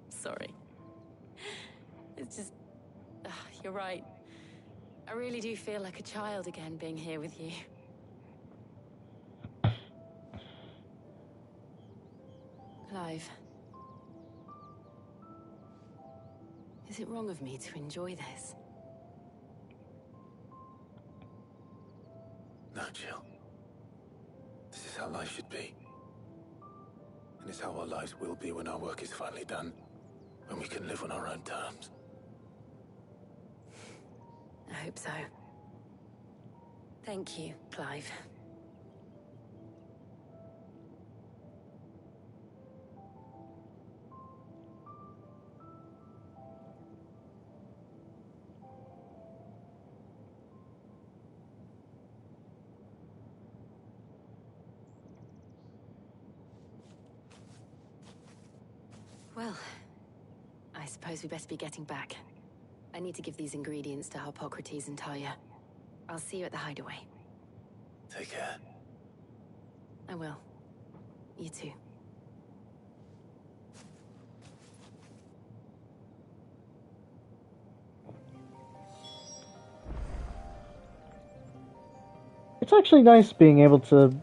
Sorry. It's just... you're right. I really do feel like a child again being here with you. Clive. Is it wrong of me to enjoy this? No, Jill. This is how life should be. And it's how our lives will be when our work is finally done. When we can live on our own terms. I hope so. Thank you, Clive. Well, I suppose we best be getting back. I need to give these ingredients to Harpocrates and Talia. I'll see you at the hideaway. Take care. I will. You too. It's actually nice being able to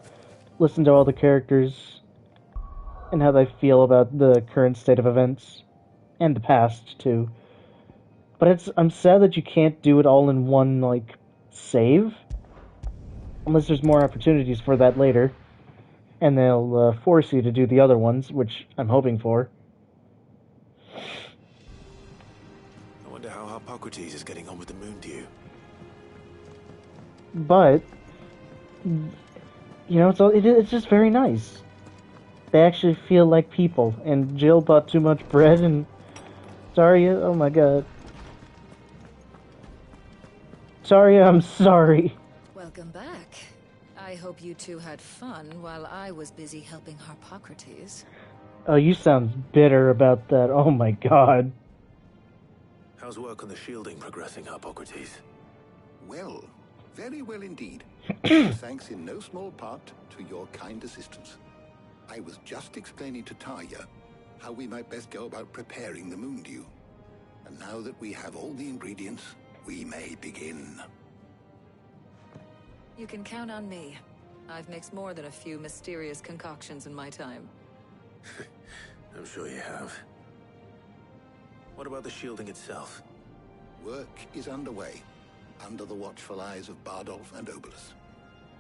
listen to all the characters and how they feel about the current state of events and the past too. But I'm sad that you can't do it all in one like save, unless there's more opportunities for that later, and they'll force you to do the other ones, which I'm hoping for. I wonder how Hippocrates is getting on with the moon dew. But it's just very nice. They actually feel like people. And Jill bought too much bread, and Zarya, oh my god. Zarya, I'm sorry. Welcome back. I hope you two had fun while I was busy helping Hippocrates. Oh, you sound bitter about that. Oh my god. How's work on the shielding progressing, Hippocrates? Well, very well indeed. Thanks in no small part to your kind assistance. I was just explaining to Tarja how we might best go about preparing the moon dew. And now that we have all the ingredients, we may begin. You can count on me. I've mixed more than a few mysterious concoctions in my time. I'm sure you have. What about the shielding itself? Work is underway, under the watchful eyes of Bardolph and Obolus.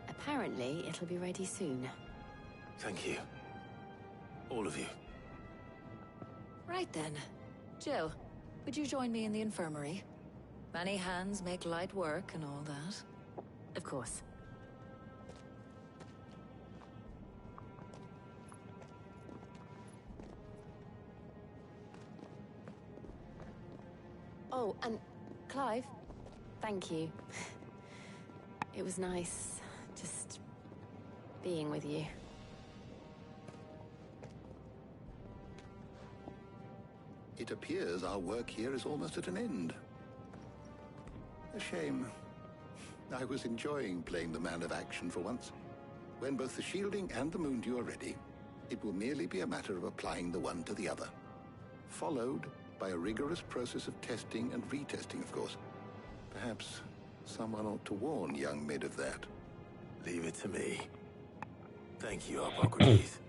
Apparently, it'll be ready soon. Thank you. All of you. Right then. Jill, would you join me in the infirmary? Many hands make light work and all that. Of course. Oh, and Clive, thank you. It was nice just being with you. It appears our work here is almost at an end. A shame. I was enjoying playing the man of action for once. When both the shielding and the moon dew are ready, it will merely be a matter of applying the one to the other. Followed by a rigorous process of testing and retesting, of course. Perhaps someone ought to warn young Mid of that. Leave it to me. Thank you, Hippocrates.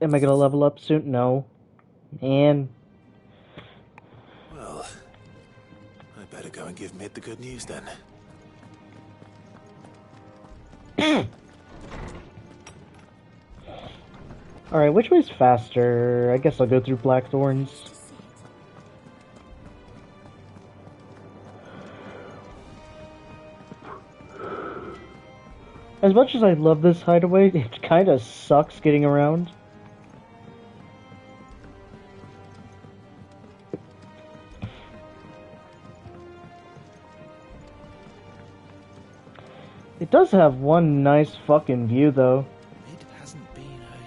Am I gonna level up soon? No. Man. Well, I better go and give Mid the good news then. Alright, which way's faster? I guess I'll go through Blackthorns. As much as I love this hideaway, it kinda sucks getting around. It does have one nice fucking view, though. It hasn't been her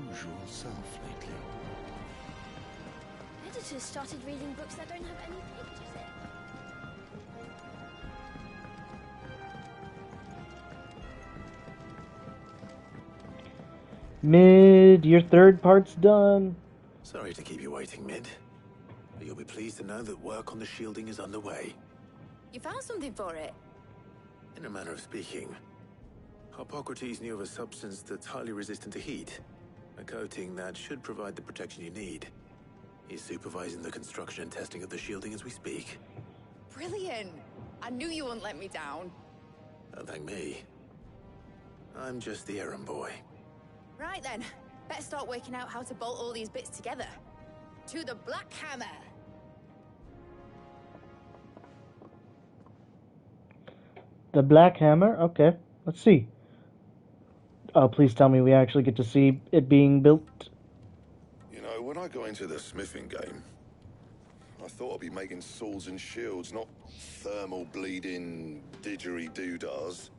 usual self lately. Editors started reading books that don't have any pictures in. Mid, your third part's done. Sorry to keep you waiting, Mid. But you'll be pleased to know that work on the shielding is underway. You found something for it? In a manner of speaking, Hippocrates knew of a substance that's highly resistant to heat. A coating that should provide the protection you need. He's supervising the construction and testing of the shielding as we speak. Brilliant! I knew you wouldn't let me down. Don't thank me. I'm just the errand boy. Right then, better start working out how to bolt all these bits together. To the Black Hammer! The Black Hammer? Okay, let's see. Oh, please tell me we actually get to see it being built. You know, when I got into the smithing game, I thought I'd be making swords and shields, not thermal bleeding didgeridoo-dahs.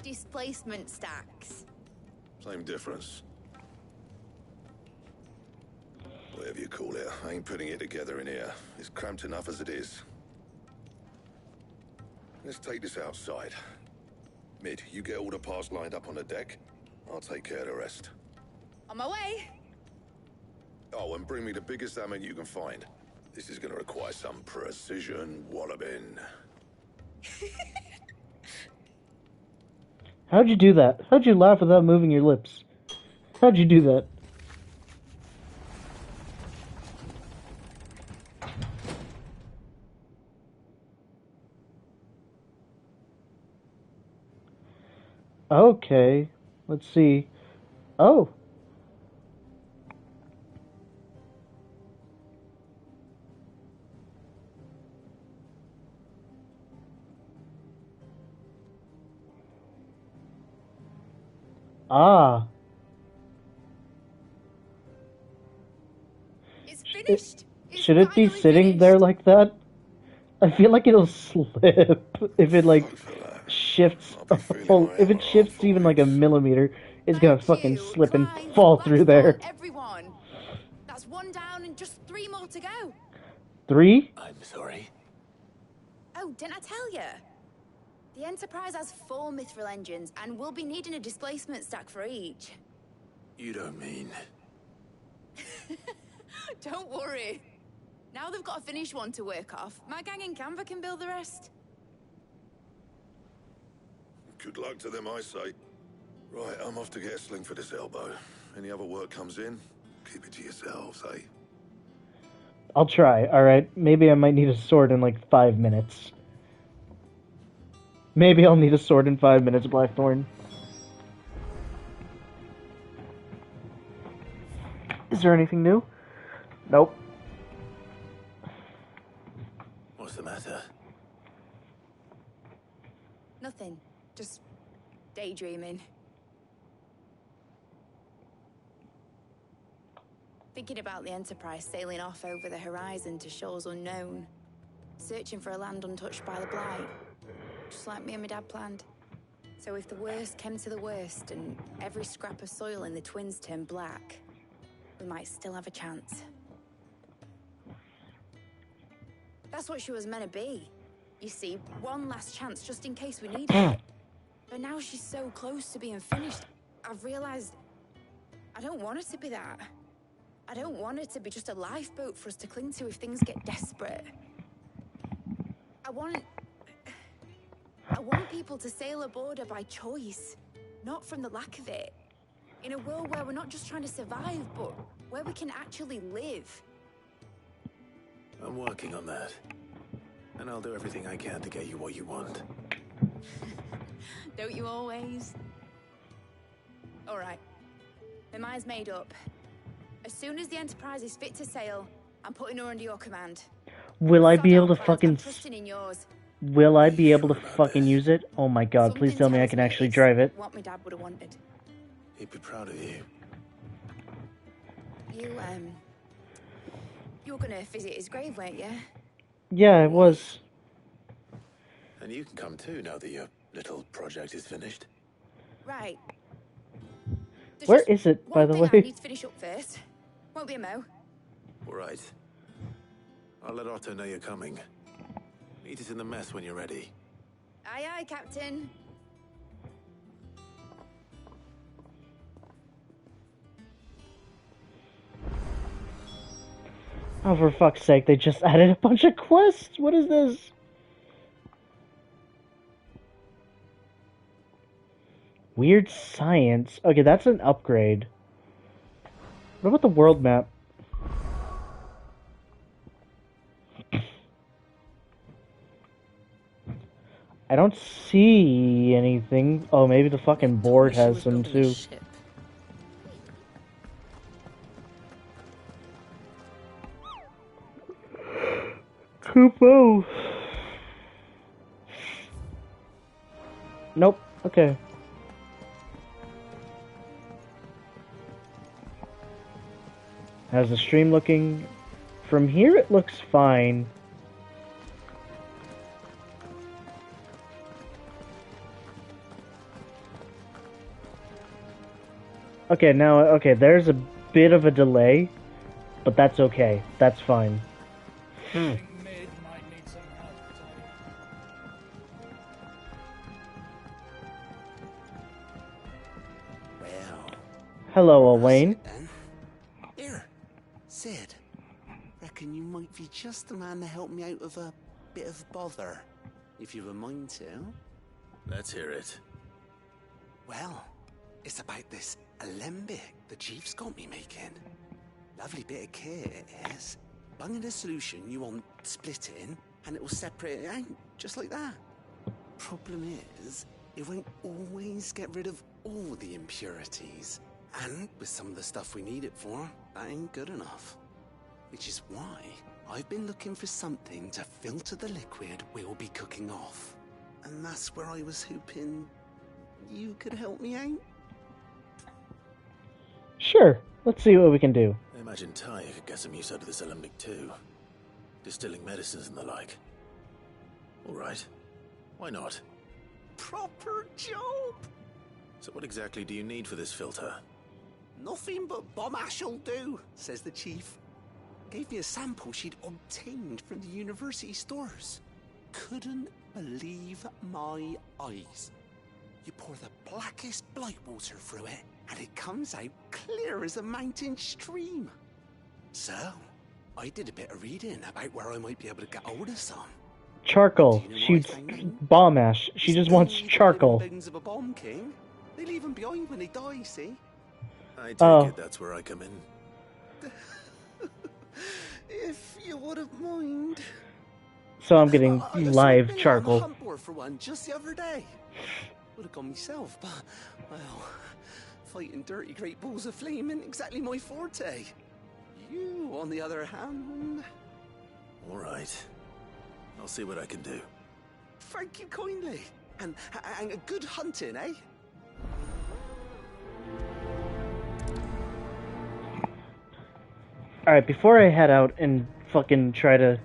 Displacement stacks. Same difference. Whatever you call it, I ain't putting it together in here. It's cramped enough as it is. Let's take this outside. Mid, you get all the parts lined up on the deck. I'll take care of the rest. On my way! Oh, and bring me the biggest hammer you can find. This is going to require some precision walloping. How'd you do that? How'd you laugh without moving your lips? How'd you do that? Okay, let's see. Oh. Ah. It's finished. Should it be sitting there like that? I feel like it'll slip if it like shifts if it shifts even like a millimeter, it's gonna fucking slip and fall through there. Everyone. That's one down and just 3 more to go. 3? I'm sorry. Oh, didn't I tell you? The Enterprise has 4 mithril engines, and we'll be needing a displacement stack for each. You don't mean... Don't worry. Now they've got a finished one to work off. My gang in Canva can build the rest. Good luck to them, I say. Right, I'm off to get a sling for this elbow. Any other work comes in, keep it to yourselves, eh? I'll try, alright? Maybe I might need a sword in like 5 minutes. Maybe I'll need a sword in 5 minutes, Blackthorn. Is there anything new? Nope. What's the matter? Nothing. Just daydreaming. Thinking about the Enterprise sailing off over the horizon to shores unknown. Searching for a land untouched by the Blight. Just like me and my dad planned. So if the worst came to the worst and every scrap of soil in the Twins turned black, we might still have a chance. That's what she was meant to be. You see, one last chance just in case we needed it. But now she's so close to being finished, I've realized I don't want her to be that. I don't want her to be just a lifeboat for us to cling to if things get desperate. I want people to sail aboard her by choice, not from the lack of it. In a world where we're not just trying to survive, but where we can actually live. I'm working on that. And I'll do everything I can to get you what you want. Don't you always? All right. My mind's made up. As soon as the Enterprise is fit to sail, I'm putting her under your command. Will I be able to fucking... Trusting in yours. Will I be able to fucking use it? Oh my god, please tell me I can actually drive it. What my dad would have wanted. He'd be proud of you. You were gonna visit his grave, weren't you? Yeah, I was. And you can come too now that your little project is finished. Right. Where is it, by the way? I need to finish up first. Won't be a mo. All right. I'll let Otto know you're coming. Meet us in the mess when you're ready. Aye, aye, Captain. Oh, for fuck's sake, they just added a bunch of quests! What is this? Weird science. Okay, that's an upgrade. What about the world map? I don't see anything. Oh, maybe the fucking board has some too. Kupo. Nope. Okay. How's the stream looking? From here it looks fine. Okay, now, okay, there's a bit of a delay, but that's okay. That's fine. Hello, Elaine. Here. might be just the man to help me out of a bit of bother, if you've a mind to. Let's hear it. Well, it's about this alembic the chief's got me making. Lovely bit of kit it is. Bung in a solution you want splitting, and it will separate it out, just like that. Problem is, it won't always get rid of all the impurities. And with some of the stuff we need it for, that ain't good enough. Which is why I've been looking for something to filter the liquid we'll be cooking off. And that's where I was hoping you could help me out. Sure, let's see what we can do. I imagine Ty could get some use out of this alembic too. Distilling medicines and the like. Alright. Why not? Proper job! So what exactly do you need for this filter? Nothing but bomb ash'll do, says the chief. Gave me a sample she'd obtained from the university stores. Couldn't believe my eyes. You pour the blackest blight water through it, and it comes out clear as a mountain stream. So, I did a bit of reading about where I might be able to get hold of some. Charcoal. She's bomb ash. She just wants charcoal. Bones of a bomb king. They leave them behind when they die, see? I take it that's where I come in. If you wouldn't mind. So I'm getting live charcoal. I was for one just the other day. Would have gone myself, but, well, fighting dirty great balls of flame ain't exactly my forte. You, on the other hand... Alright. I'll see what I can do. Thank you kindly. And a good hunting, eh? Alright, before I head out and fucking try to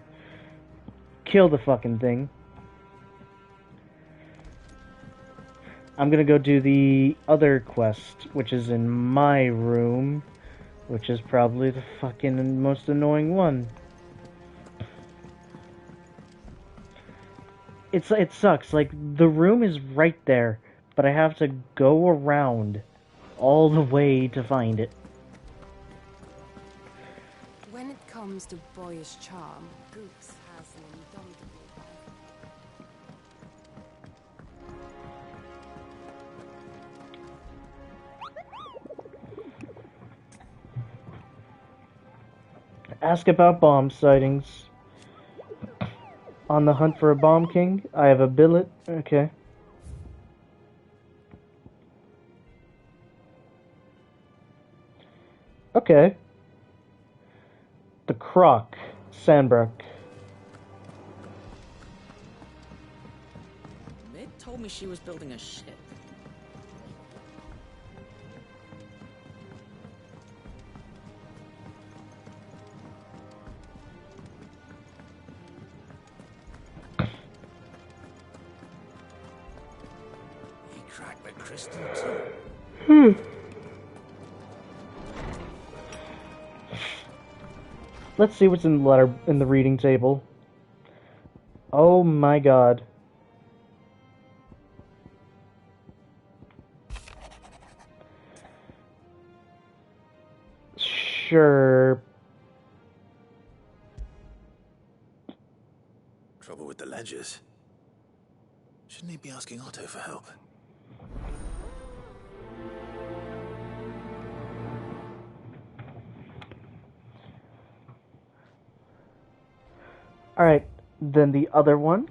kill the fucking thing, I'm gonna go do the other quest, which is in my room, which is probably the fucking most annoying one. It sucks, like, the room is right there, but I have to go around all the way to find it. When it comes to boyish charm, Goose has an indomitable Ask about bomb sightings. On the hunt for a bomb king. I have a billet. Okay. Okay. The Croc. Sandbrook. Mid told me she was building a ship. Crack the crystal too. Let's see what's in the reading table. Oh my god. Sure. Trouble with the ledgers. Shouldn't he be asking Otto for help? Alright, then the other one.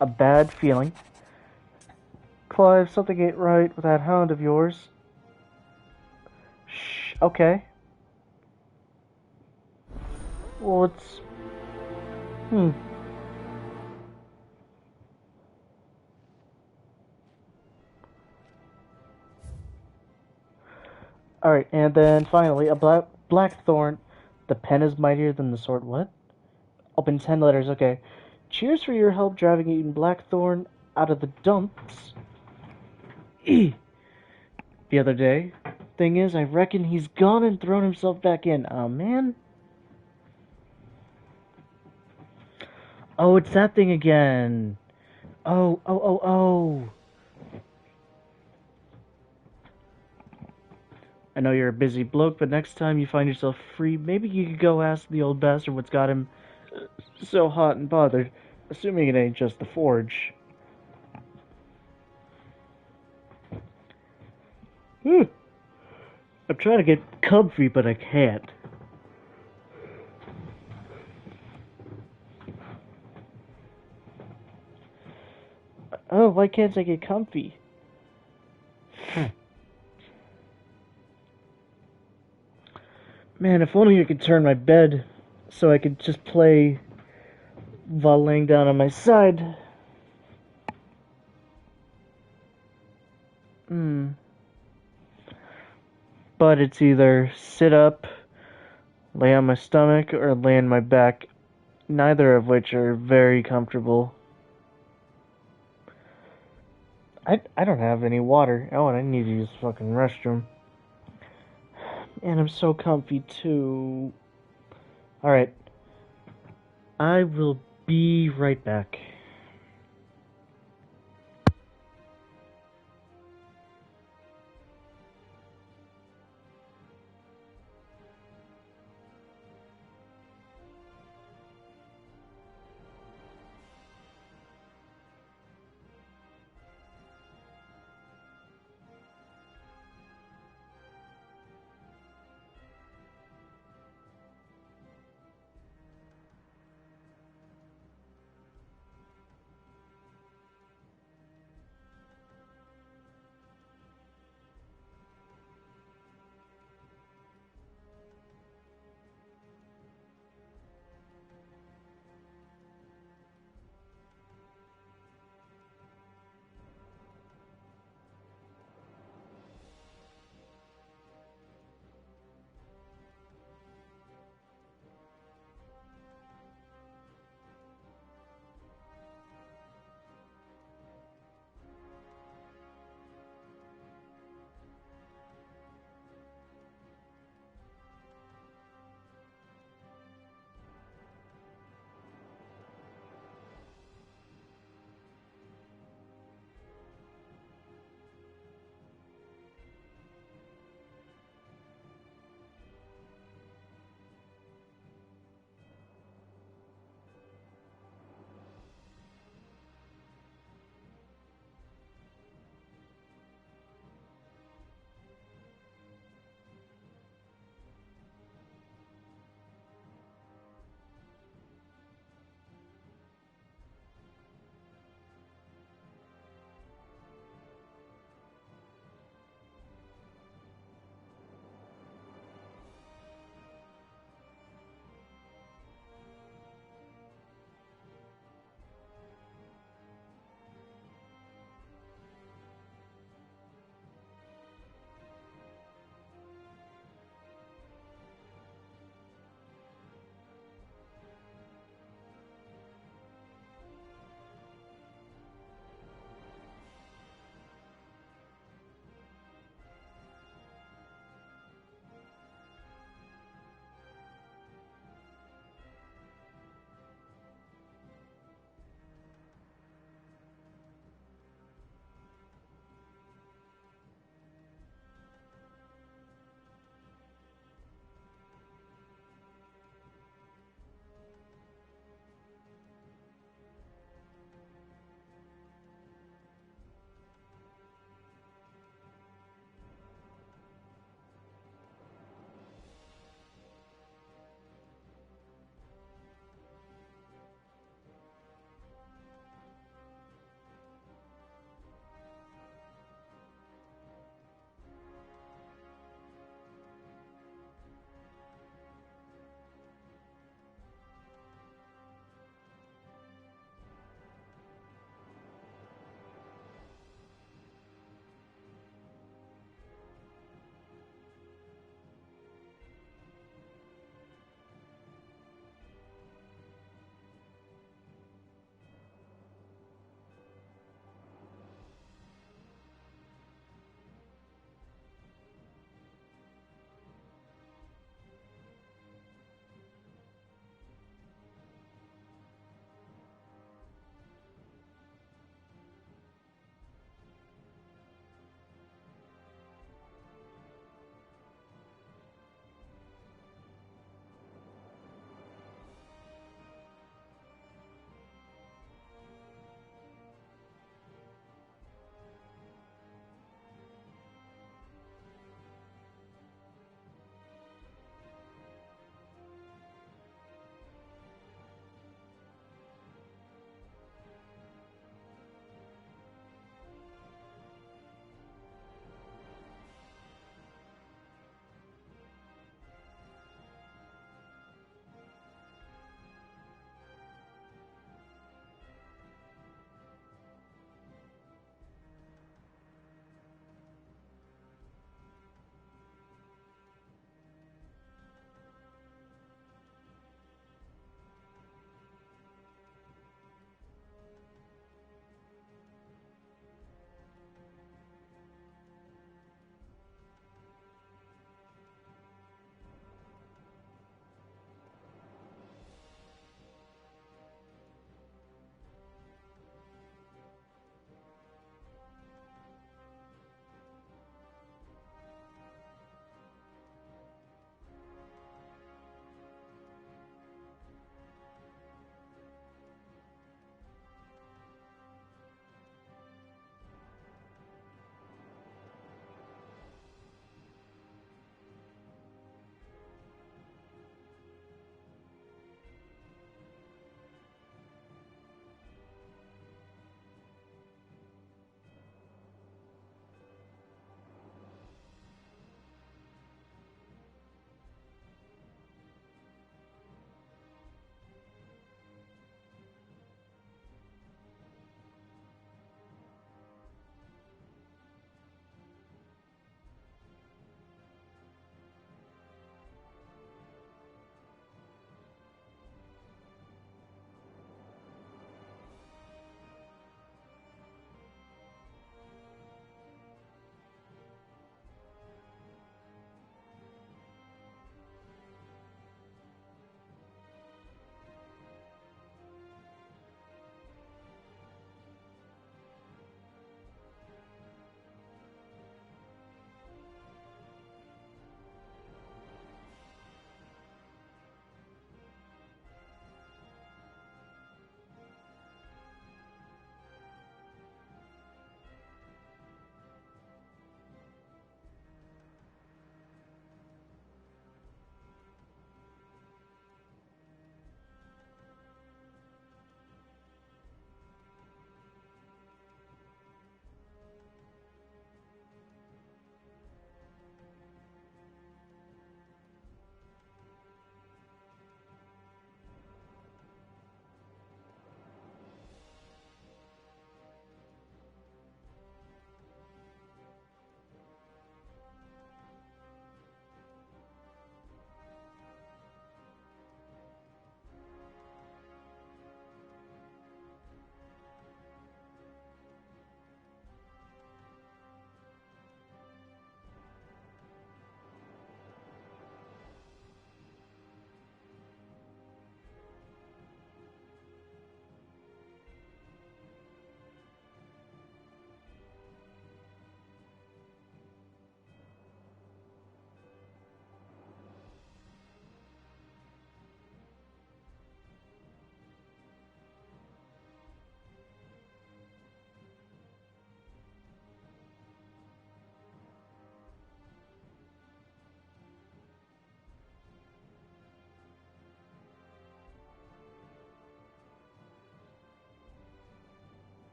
A bad feeling. Clive, something ain't right with that hound of yours. Shh, okay. Well, it's... Alright, and then finally, a blackthorn. The pen is mightier than the sword. What? Open 10 letters, okay. Cheers for your help driving Eaton Blackthorn out of the dumps the other day. Thing is, I reckon he's gone and thrown himself back in. Oh, man. Oh, it's that thing again. Oh. I know you're a busy bloke, but next time you find yourself free, maybe you could go ask the old bastard what's got him so hot and bothered, assuming it ain't just the forge. I'm trying to get comfy, but I can't. Oh, why can't I get comfy? Man, if only I could turn my bed so I could just play while laying down on my side. But it's either sit up, lay on my stomach, or lay on my back, neither of which are very comfortable. I don't have any water. Oh, and I need to use the fucking restroom. And I'm so comfy too. Alright. I will be right back.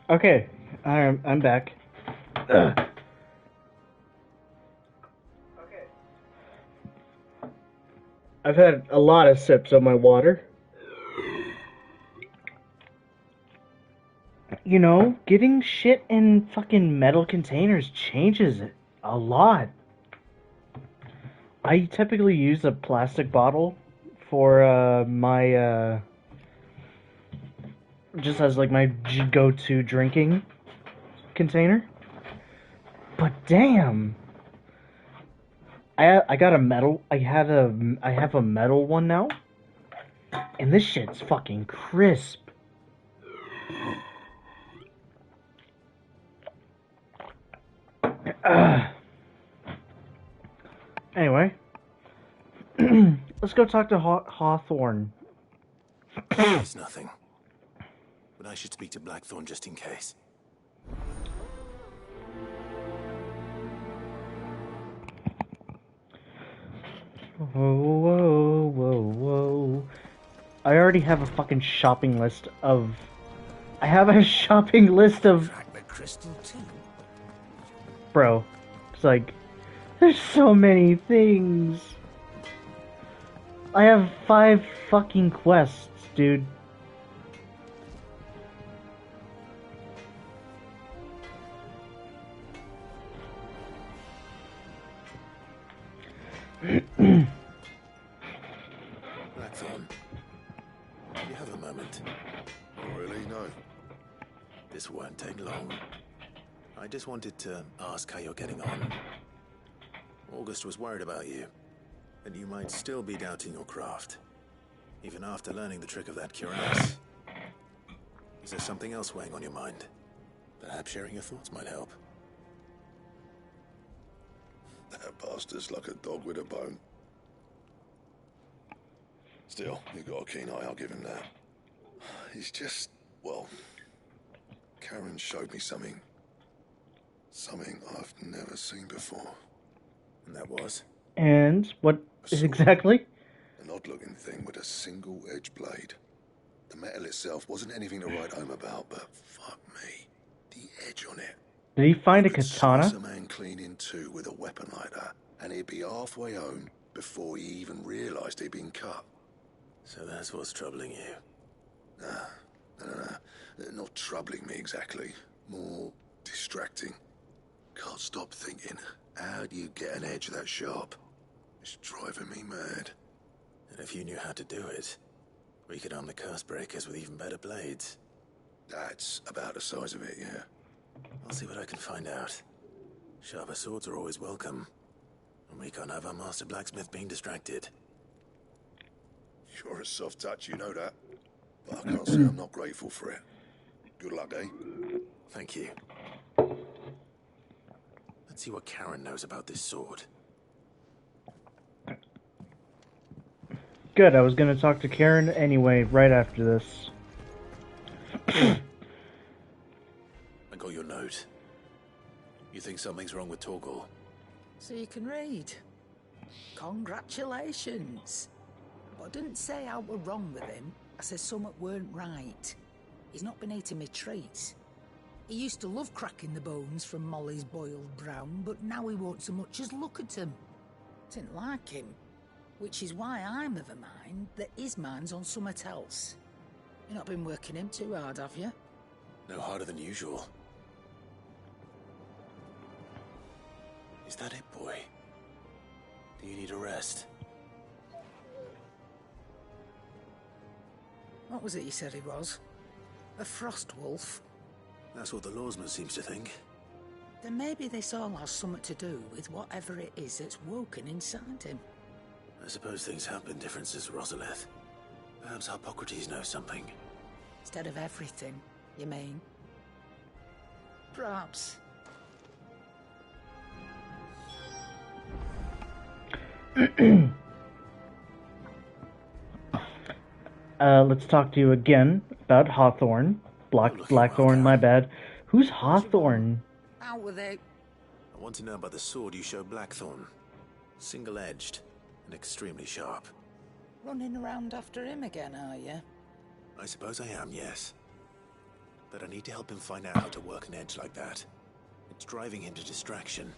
Okay, I'm back. Ugh. I've had a lot of sips of my water. You know, getting shit in fucking metal containers changes it a lot. I typically use a plastic bottle for my just as like my go-to drinking container. But damn, I got a metal. I have a metal one now, and this shit's fucking crisp. Anyway, let's go talk to Hawthorne. There's nothing. But I should speak to Blackthorn just in case. Whoa. I already have a fucking shopping list of... I have a shopping list of... Crystal too. Bro, it's like... There's so many things. I have 5 fucking quests, dude. Blackthorn, do you have a moment? Not really, no. This won't take long. I just wanted to ask how you're getting on. August was worried about you, that you might still be doubting your craft, even after learning the trick of that cuirass. Is there something else weighing on your mind? Perhaps sharing your thoughts might help. That bastard's like a dog with a bone. Still, you've got a keen eye, I'll give him that. He's just, well... Karen showed me something. Something I've never seen before. And that was? And what is exactly? An odd-looking thing with a single-edged blade. The metal itself wasn't anything to write home about, but fuck me, the edge on it. Did he find a Slice katana? a man clean in two with a weapon like that, and he'd be halfway home before he even realised he'd been cut. So that's what's troubling you? No. Not troubling me exactly. More distracting. Can't stop thinking, how do you get an edge that sharp? It's driving me mad. And if you knew how to do it, we could arm the curse breakers with even better blades. That's about the size of it, yeah. I'll see what I can find out. Sharper swords are always welcome. And we can't have our master blacksmith being distracted. You're a soft touch, you know that. But I can't say I'm not grateful for it. Good luck, eh? Thank you. Let's see what Karen knows about this sword. Good, I was gonna talk to Karen anyway, right after this. I got your note. You think something's wrong with Torgal? So you can read. Congratulations. But I didn't say how we're wrong with him. I said something weren't right. He's not been eating me treats. He used to love cracking the bones from Molly's boiled brown, but now he won't so much as look at them. Didn't like him. Which is why I'm of a mind that his mind's on something else. You've not been working him too hard, have you? No harder than usual. Is that it, boy? Do you need a rest? What was it you said he was? A frost wolf? That's what the lawsman seems to think. Then maybe this all has something to do with whatever it is that's woken inside him. I suppose things have been different since Rosalith. Perhaps Hippocrates knows something. Instead of everything, you mean? Perhaps. Let's talk to you again about Hawthorne. Blackthorn, my bad. Who's Hawthorne? Out with it. I want to know about the sword you showed Blackthorn. Single-edged and extremely sharp. Running around after him again, are you? I suppose I am, yes. but I need to help him find out how to work an edge like that. It's driving him to distraction.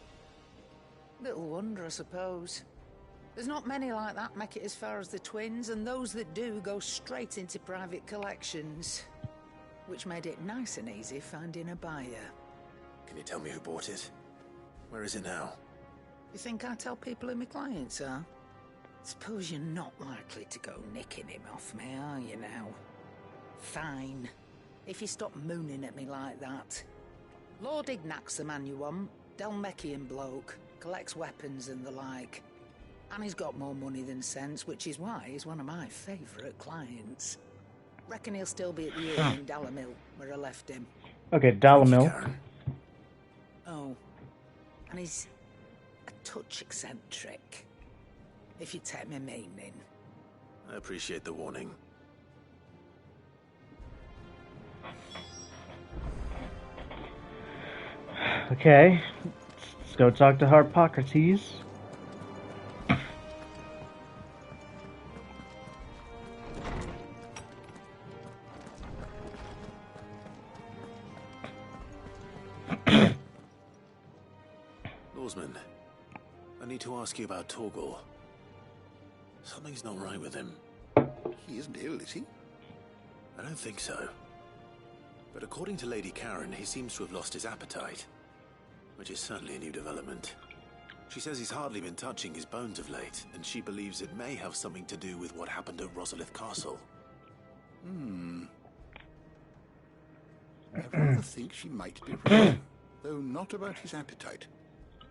Little wonder, I suppose. There's not many like that make it as far as the twins, and those that do go straight into private collections. Which made it nice and easy finding a buyer. Can you tell me who bought it? Where is it now? You think I tell people who my clients are? Suppose you're not likely to go nicking him off me, are you now? Fine. If you stop mooning at me like that. Lord Ignac's the man you want. Delmechian bloke. Collects weapons and the like. And he's got more money than sense, which is why he's one of my favourite clients. Reckon he'll still be at the inn in Dalamil, where I left him. Okay, Dalamil. Oh. And he's a touch eccentric. If you take my meaning. I appreciate the warning. Okay, let's go talk to Harpocrates. Lawsman, I need to ask you about Torgal. Something's not right with him. He isn't ill, is he? I don't think so. But according to Lady Karen, he seems to have lost his appetite. Which is certainly a new development. She says he's hardly been touching his bones of late, and she believes it may have something to do with what happened at Rosalith Castle. I rather think she might be right, though not about his appetite.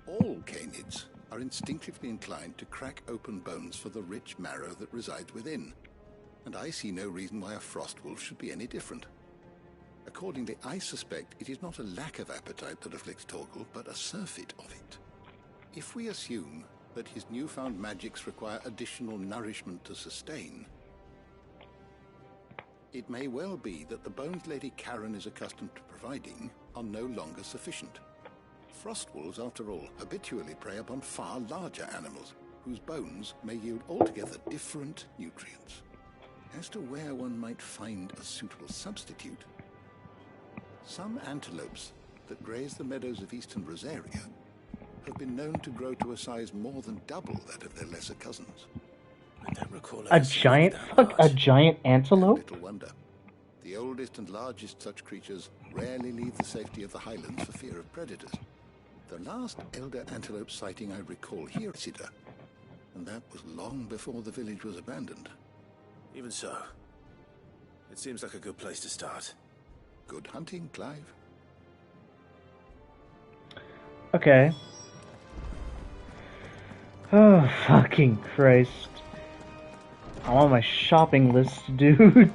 All canids are instinctively inclined to crack open bones for the rich marrow that resides within, and I see no reason why a frostwolf should be any different. Accordingly, I suspect it is not a lack of appetite that afflicts Torgal, but a surfeit of it. If we assume that his newfound magics require additional nourishment to sustain, it may well be that the bones Lady Karen is accustomed to providing are no longer sufficient. Frostwolves, after all, habitually prey upon far larger animals, whose bones may yield altogether different nutrients. As to where one might find a suitable substitute, some antelopes that graze the meadows of eastern Rosaria have been known to grow to a size more than double that of their lesser cousins. I don't recall A giant, a giant antelope? Little wonder. The oldest and largest such creatures rarely leave the safety of the highlands for fear of predators. The last elder antelope sighting I recall here is Sida, and that was long before the village was abandoned. Even so, it seems like a good place to start. Good hunting, Clive. Okay. Oh, fucking Christ. I'm on my shopping list, dude.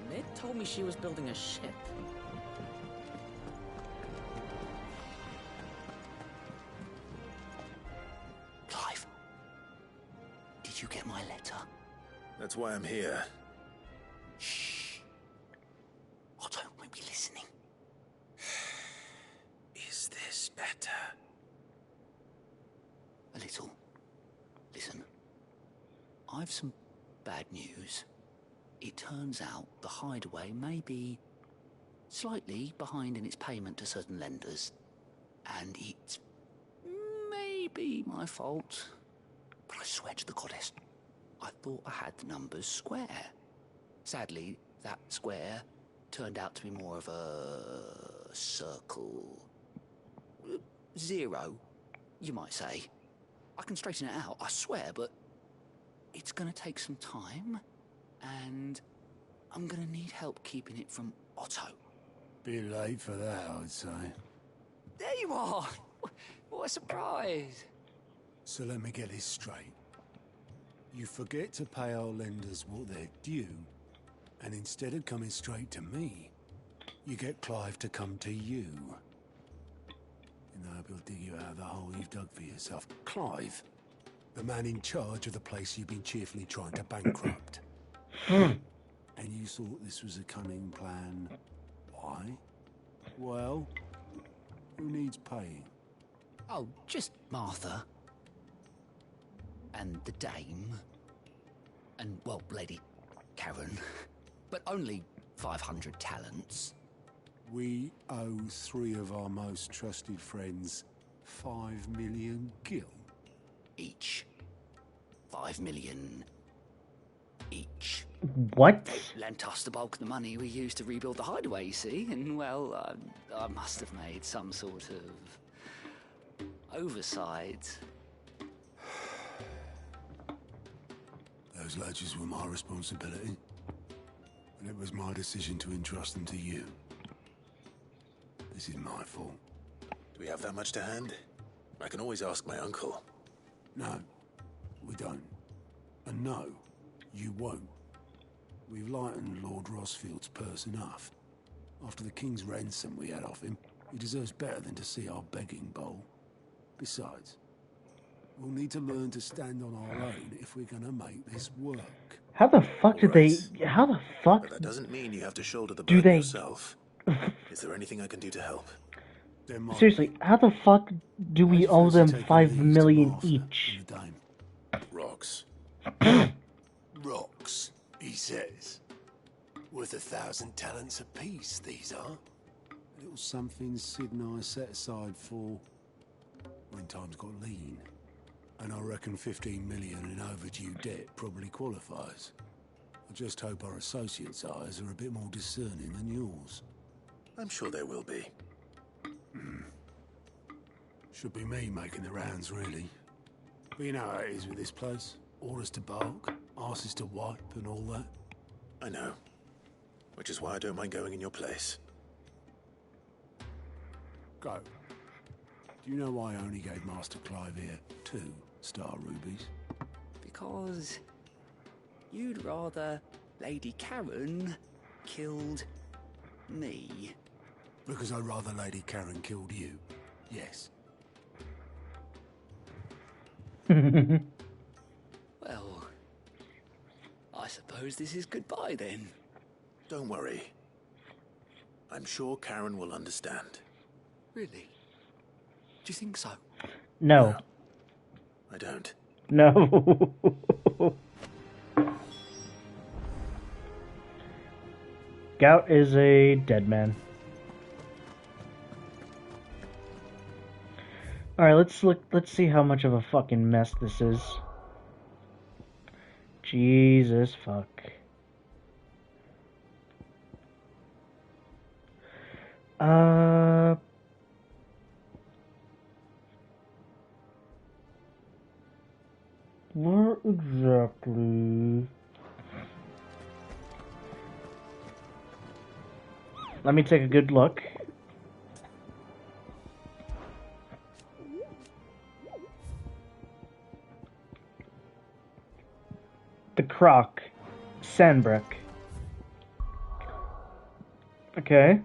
Ned told me she was building a ship. Clive, did you get my letter? That's why I'm here. Shh. Otto won't be listening. Is this better? A little. Listen, I've some bad news. It turns out the hideaway may be slightly behind in its payment to certain lenders, and it may be my fault, but I swear to the goddess, I thought I had the numbers square. Sadly, that square turned out to be more of a circle. Zero, you might say. I can straighten it out, I swear, but it's gonna take some time, and I'm gonna need help keeping it from Otto. Bit late for that, I'd say. There you are! What a surprise! So let me get this straight. You forget to pay our lenders what they're due, and instead of coming straight to me, you get Clive to come to you. And I hope he'll dig you out of the hole you've dug for yourself. Clive, the man in charge of the place you've been cheerfully trying to bankrupt. And you thought this was a cunning plan? Aye. Well, who needs paying? Oh, just Martha. And the dame. And, well, Lady Karen. But only 500 talents. We owe 3 of our most trusted friends 5 million gil. Each. 5 million each. What? They lent us the bulk of the money we used to rebuild the hideaway, you see, and, well, I must have made some sort of oversight. Those ledgers were my responsibility, and it was my decision to entrust them to you. This is my fault. Do we have that much to hand? I can always ask my uncle. No, we don't. And no, you won't. We've lightened Lord Rosfield's purse enough. After the king's ransom we had off him, he deserves better than to see our begging bowl. Besides, we'll need to learn to stand on our own if we're gonna make this work. How the fuck did they... How the fuck... But that doesn't mean you have to shoulder the do burden they... yourself. Is there anything I can do to help? Seriously, how the fuck do we owe them 5 million each? Rocks. Rocks, he says. Worth 1,000 talents apiece, these are. A little something Sid and I set aside for when times got lean. And I reckon 15 million in overdue debt probably qualifies. I just hope our associates' eyes are a bit more discerning than yours. I'm sure there will be. Should be me making the rounds, really. But you know how it is with this place. Orders to bark, asses to wipe, and all that. I know. Which is why I don't mind going in your place. Go. Do you know why I only gave Master Clive here 2 star rubies? Because you'd rather Lady Karen killed me. Because I'd rather Lady Karen killed you. Yes. Well, I suppose this is goodbye then. Don't worry. I'm sure Karen will understand. Really? Do you think so? No. I don't. No. Gout is a dead man. Alright, let's see how much of a fucking mess this is. Jesus fuck. Where exactly? Let me take a good look. The Croc. Sandbrook. Okay.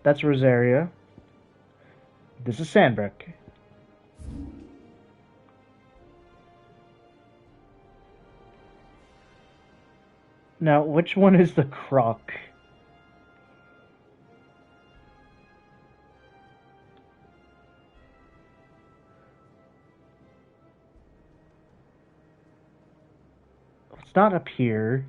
That's Rosaria. This is Sandbrook. Now, which one is the Croc? It's not up here.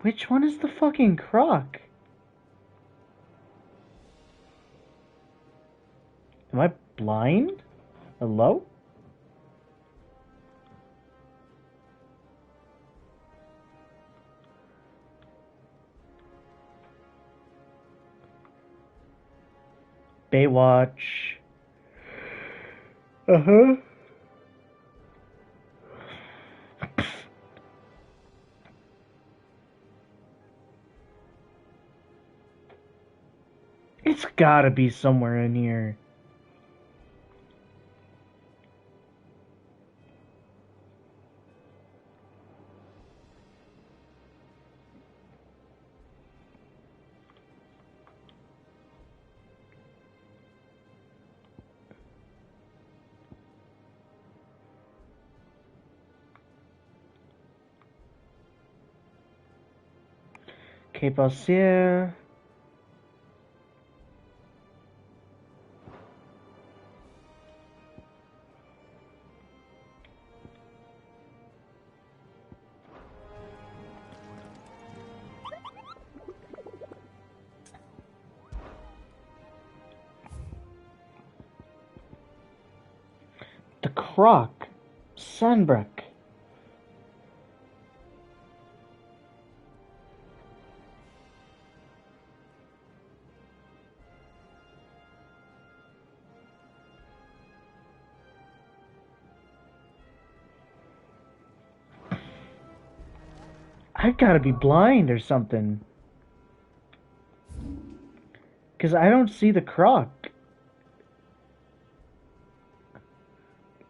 Which one is the fucking Croc? Am I blind? Hello? Baywatch. Uh-huh. It's gotta be somewhere in here. Que Passier. The Croc. Sandbrook. I've got to be blind or something. Because I don't see the Croc.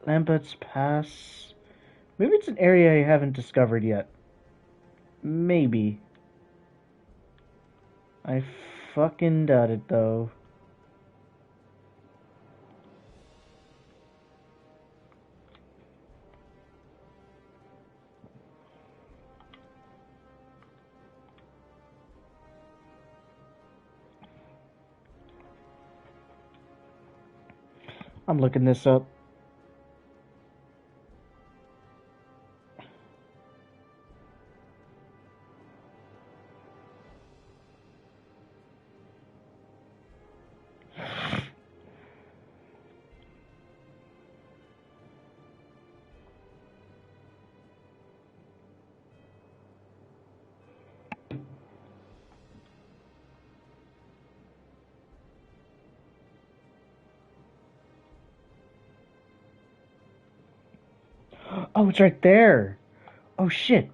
Lambert's Pass. Maybe it's an area I haven't discovered yet. Maybe. I fucking doubt it, though. I'm looking this up. Oh, it's right there. Oh, shit.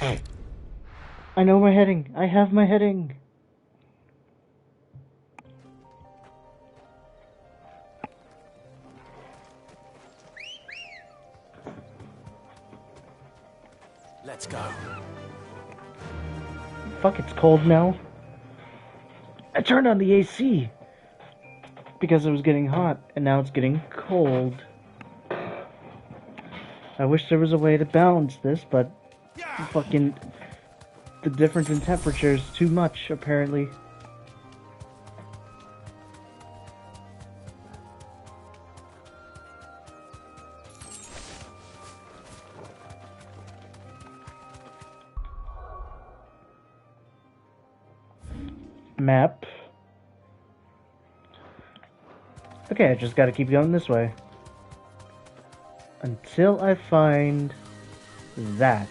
I know my heading. I have my heading. Let's go. Fuck, it's cold now. I turned on the AC because it was getting hot, and now it's getting cold. I wish there was a way to balance this, but fucking the difference in temperature is too much, apparently. Map. Okay, I just gotta keep going this way. Until I find that.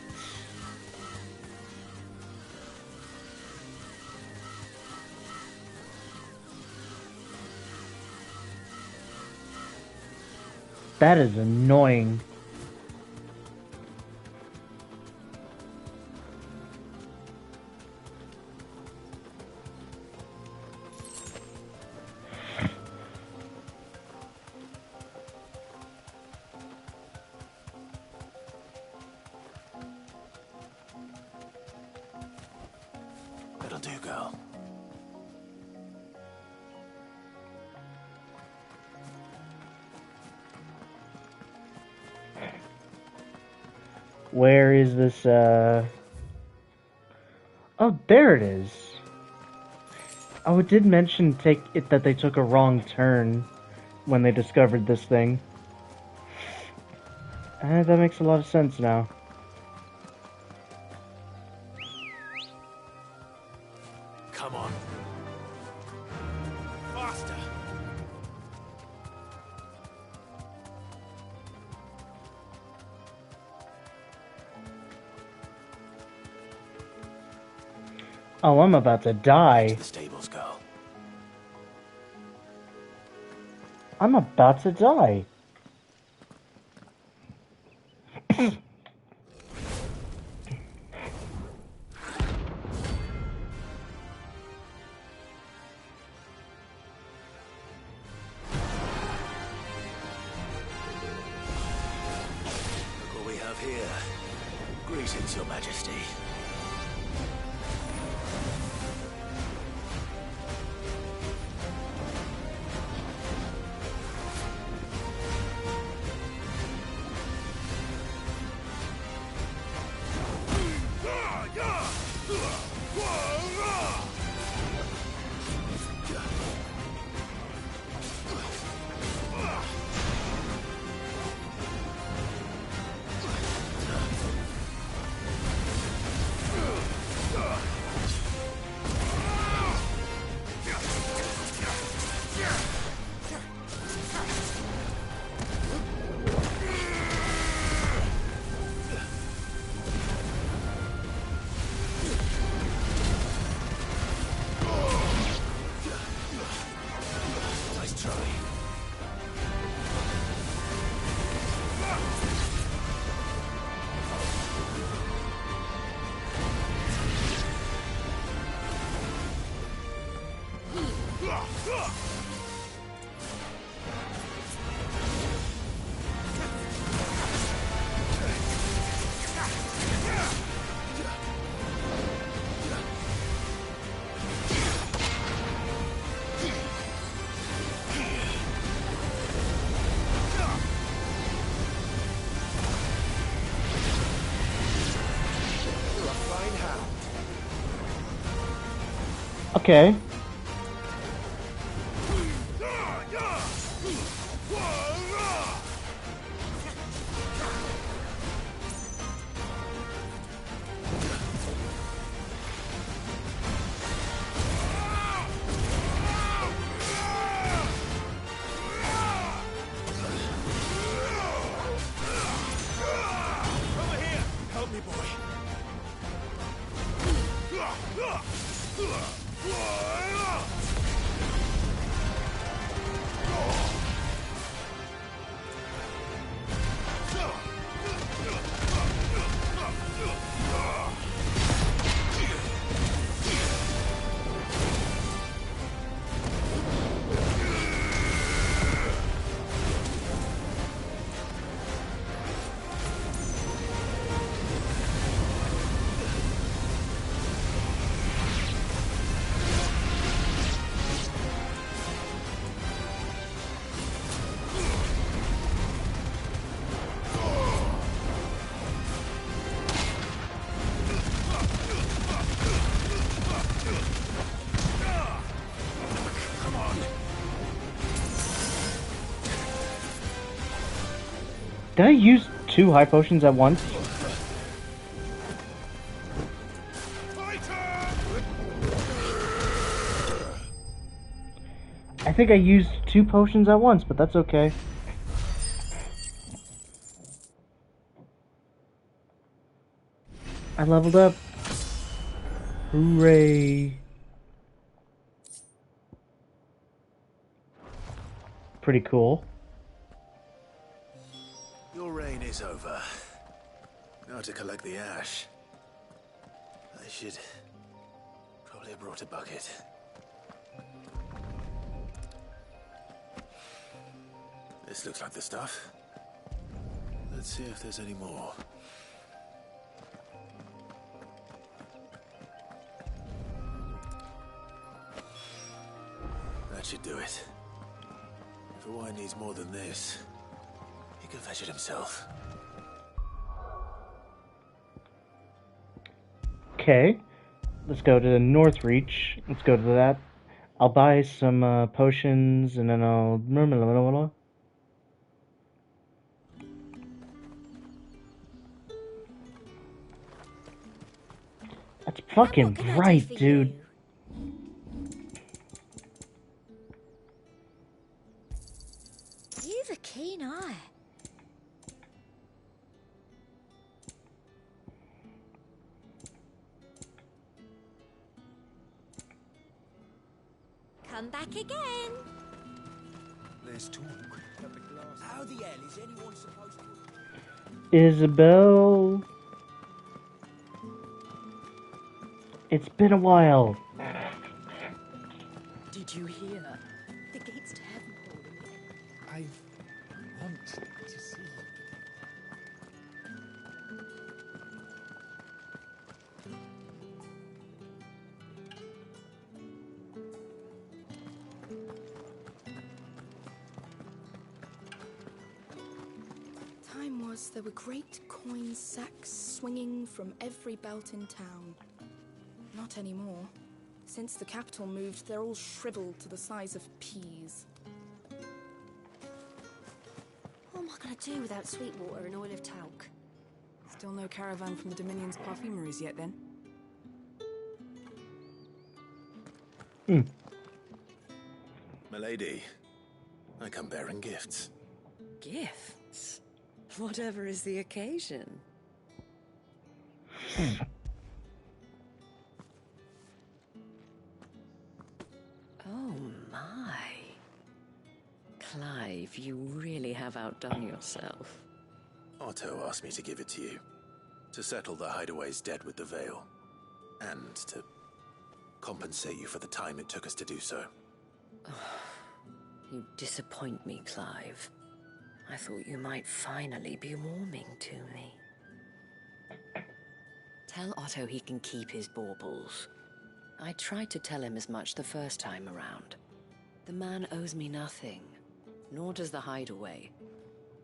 That is annoying. That'll do, girl. Where is this, Oh, there it is. Oh, it did mention that they took a wrong turn when they discovered this thing. That makes a lot of sense now. Come on. Faster. Oh, I'm about to die. To the stables, girl. I'm about to die. Look what we have here. Greetings, Your Majesty. Okay. Over here! Help me, boy. Did I use 2 high potions at once? I think I used 2 potions at once, but that's okay. I leveled up. Hooray. Pretty cool. Your reign is over. Now to collect the ash. I should probably have brought a bucket. This looks like the stuff. Let's see if there's any more. That should do it. If a wine needs more than this, he can fetch it himself. Okay. Let's go to the North Reach. Let's go to that. I'll buy some potions and then I'll... That's fucking right, dude. You've a keen eye. Come back again. Let's talk. How the hell is anyone supposed to... Isabel. It's been a while. Did you hear? The gates to heaven, Paul. I want to see. Time was there were great coin sacks swinging from every belt in town. Not anymore. Since the capital moved, they're all shriveled to the size of peas. What am I gonna do without sweet water and oil of talc? Still no caravan from the Dominion's perfumeries yet, then? Milady, I come bearing gifts. Gifts? Whatever is the occasion. Oh my. Clive, you really have outdone yourself. Otto asked me to give it to you. To settle the Hideaway's debt with the Veil. And to compensate you for the time it took us to do so. You disappoint me, Clive. I thought you might finally be warming to me. Tell Otto he can keep his baubles. I tried to tell him as much the first time around. The man owes me nothing, nor does the Hideaway.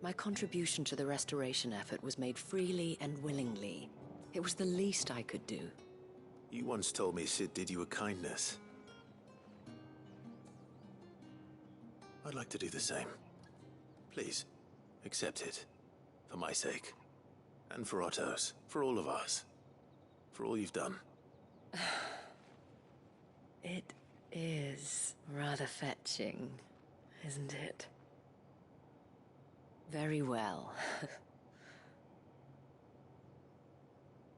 My contribution to the restoration effort was made freely and willingly. It was the least I could do. You once told me Sid did you a kindness. I'd like to do the same. Please, accept it. For my sake. And for Otto's. For all of us. For all you've done. It is rather fetching, isn't it? Very well.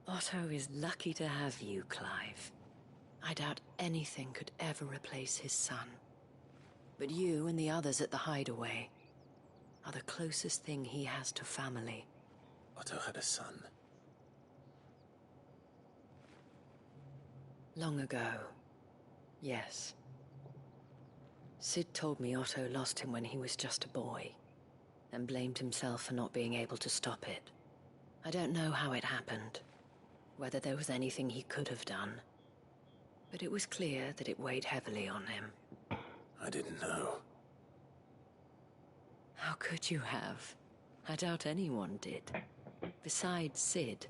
Otto is lucky to have you, Clive. I doubt anything could ever replace his son. But you and the others at the hideaway are the closest thing he has to family. Otto had a son. Long ago, yes. Sid told me Otto lost him when he was just a boy, and blamed himself for not being able to stop it. I don't know how it happened, whether there was anything he could have done, but it was clear that it weighed heavily on him. I didn't know. How could you have? I doubt anyone did. Besides Sid,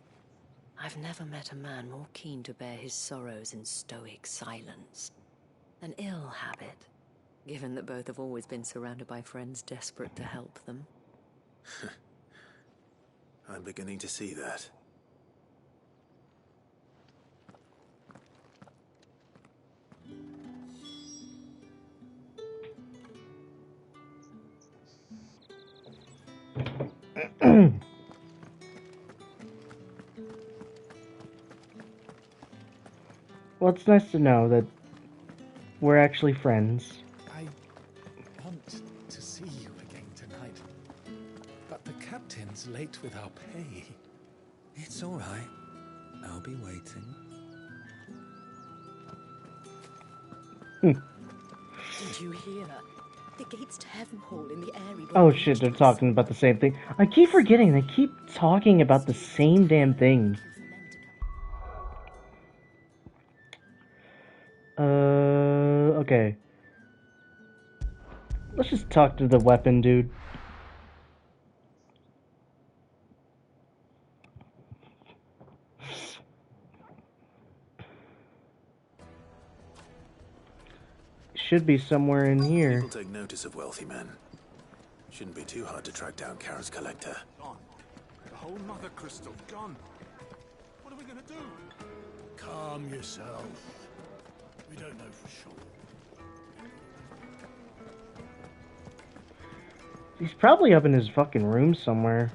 I've never met a man more keen to bear his sorrows in stoic silence. An ill habit, given that both have always been surrounded by friends desperate to help them. I'm beginning to see that. Well, it's nice to know that we're actually friends. I want to see you again tonight, but the captain's late with our pay. It's all right. I'll be waiting. Did you hear? The gates to Heaven Hall in the airy... Oh shit, they're talking about the same thing. I keep forgetting, they keep talking about the same damn thing. Okay. Let's just talk to the weapon dude. Should be somewhere in here. People take notice of wealthy men. Shouldn't be too hard to track down Kara's collector. Gone. The whole mother crystal gone. What are we gonna do? Calm yourself. We don't know for sure. He's probably up in his fucking room somewhere.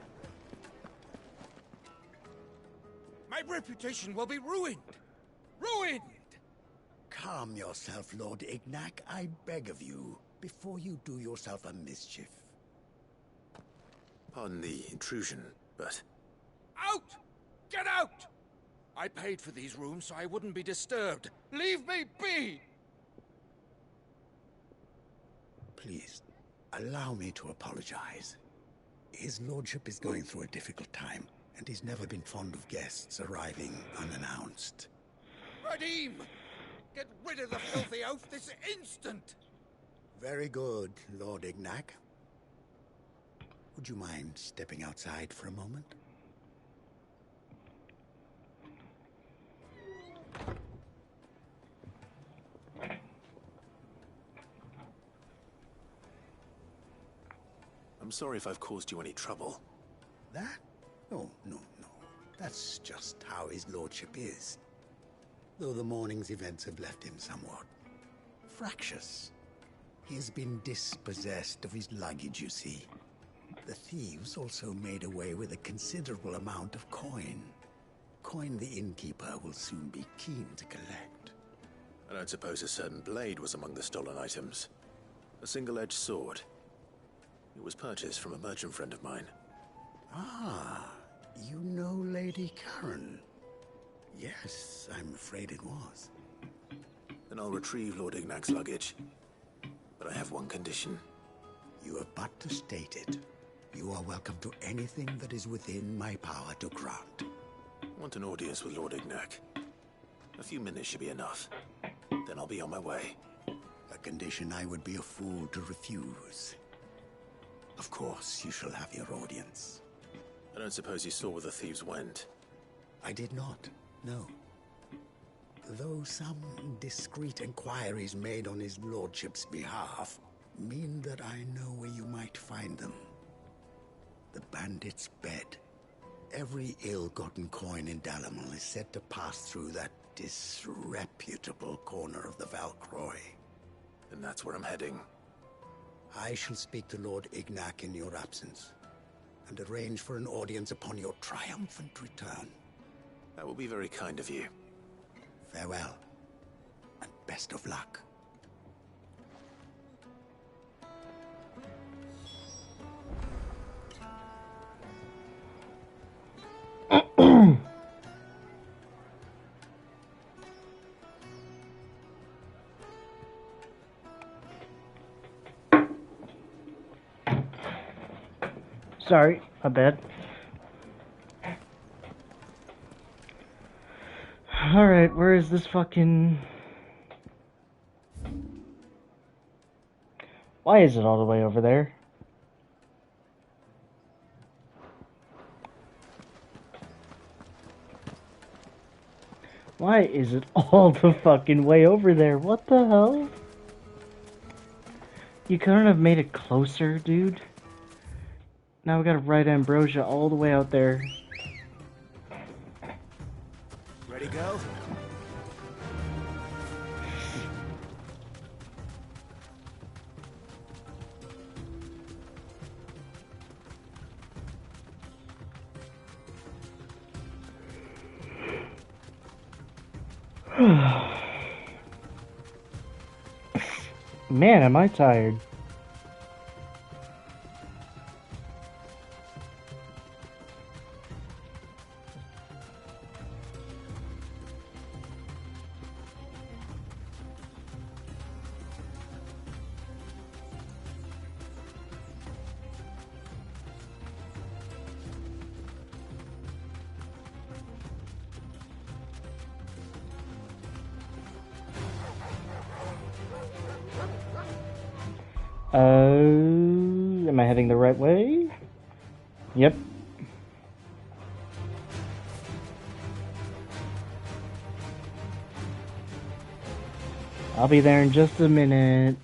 My reputation will be ruined. Ruined! Calm yourself, Lord Ignac, I beg of you, before you do yourself a mischief. Pardon the intrusion, but... Out! Get out! I paid for these rooms so I wouldn't be disturbed. Leave me be! Please, allow me to apologize. His lordship is going through a difficult time, and he's never been fond of guests arriving unannounced. Radim! Get rid of the filthy oaf this instant! Very good, Lord Ignac. Would you mind stepping outside for a moment? I'm sorry if I've caused you any trouble. That? Oh, no. That's just how his lordship is. Though the morning's events have left him somewhat fractious. He has been dispossessed of his luggage, you see. The thieves also made away with a considerable amount of coin. Coin the innkeeper will soon be keen to collect. I don't suppose a certain blade was among the stolen items. A single-edged sword. It was purchased from a merchant friend of mine. Ah, you know Lady Karen. Yes, I'm afraid it was. Then I'll retrieve Lord Ignac's luggage. But I have one condition. You have but to state it. You are welcome to anything that is within my power to grant. I want an audience with Lord Ignac. A few minutes should be enough. Then I'll be on my way. A condition I would be a fool to refuse. Of course, you shall have your audience. I don't suppose you saw where the thieves went. I did not, no. Though some discreet inquiries made on his lordship's behalf, mean that I know where you might find them. The bandit's bed. Every ill-gotten coin in Dalamil is said to pass through that disreputable corner of the Valcroy. And that's where I'm heading. I shall speak to Lord Ignac in your absence, and arrange for an audience upon your triumphant return. That will be very kind of you. Farewell, and best of luck. Sorry, my bad. Alright, where is this fucking... Why is it all the way over there? Why is it all the fucking way over there? What the hell? You couldn't have made it closer, dude? Now we gotta ride Ambrosia all the way out there. Ready, go? Man, am I tired. Am I heading the right way? Yep. I'll be there in just a minute.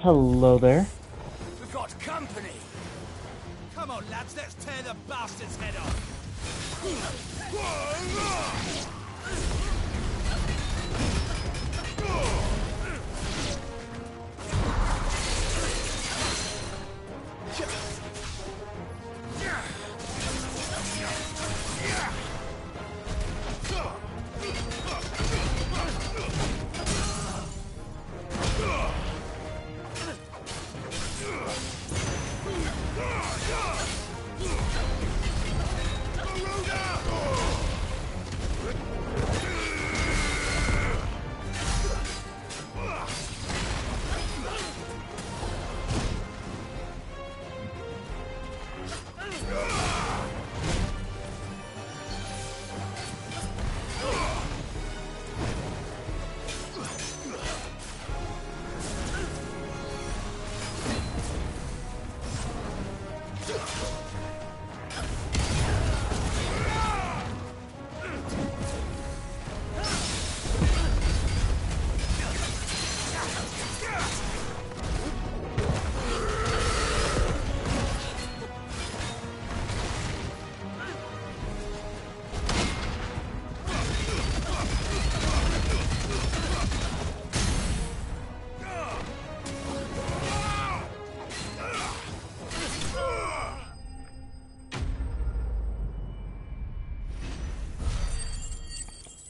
Hello there. We've got company! Come on, lads, let's tear the bastard's head off!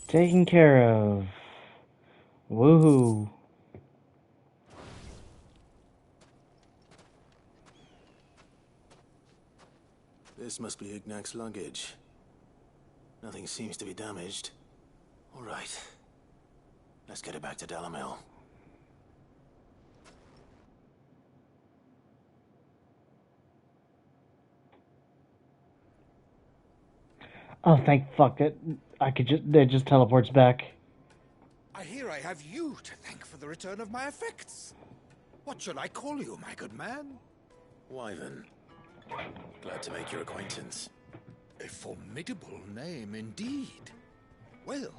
Taken care of. Woohoo. This must be Ignac's luggage. Nothing seems to be damaged. All right. Let's get it back to Dalamil. Oh, thank fuck it. I could just... It just teleports back. I hear I have you to thank for the return of my effects. What should I call you, my good man? Wyvern. Glad to make your acquaintance. A formidable name indeed. Well,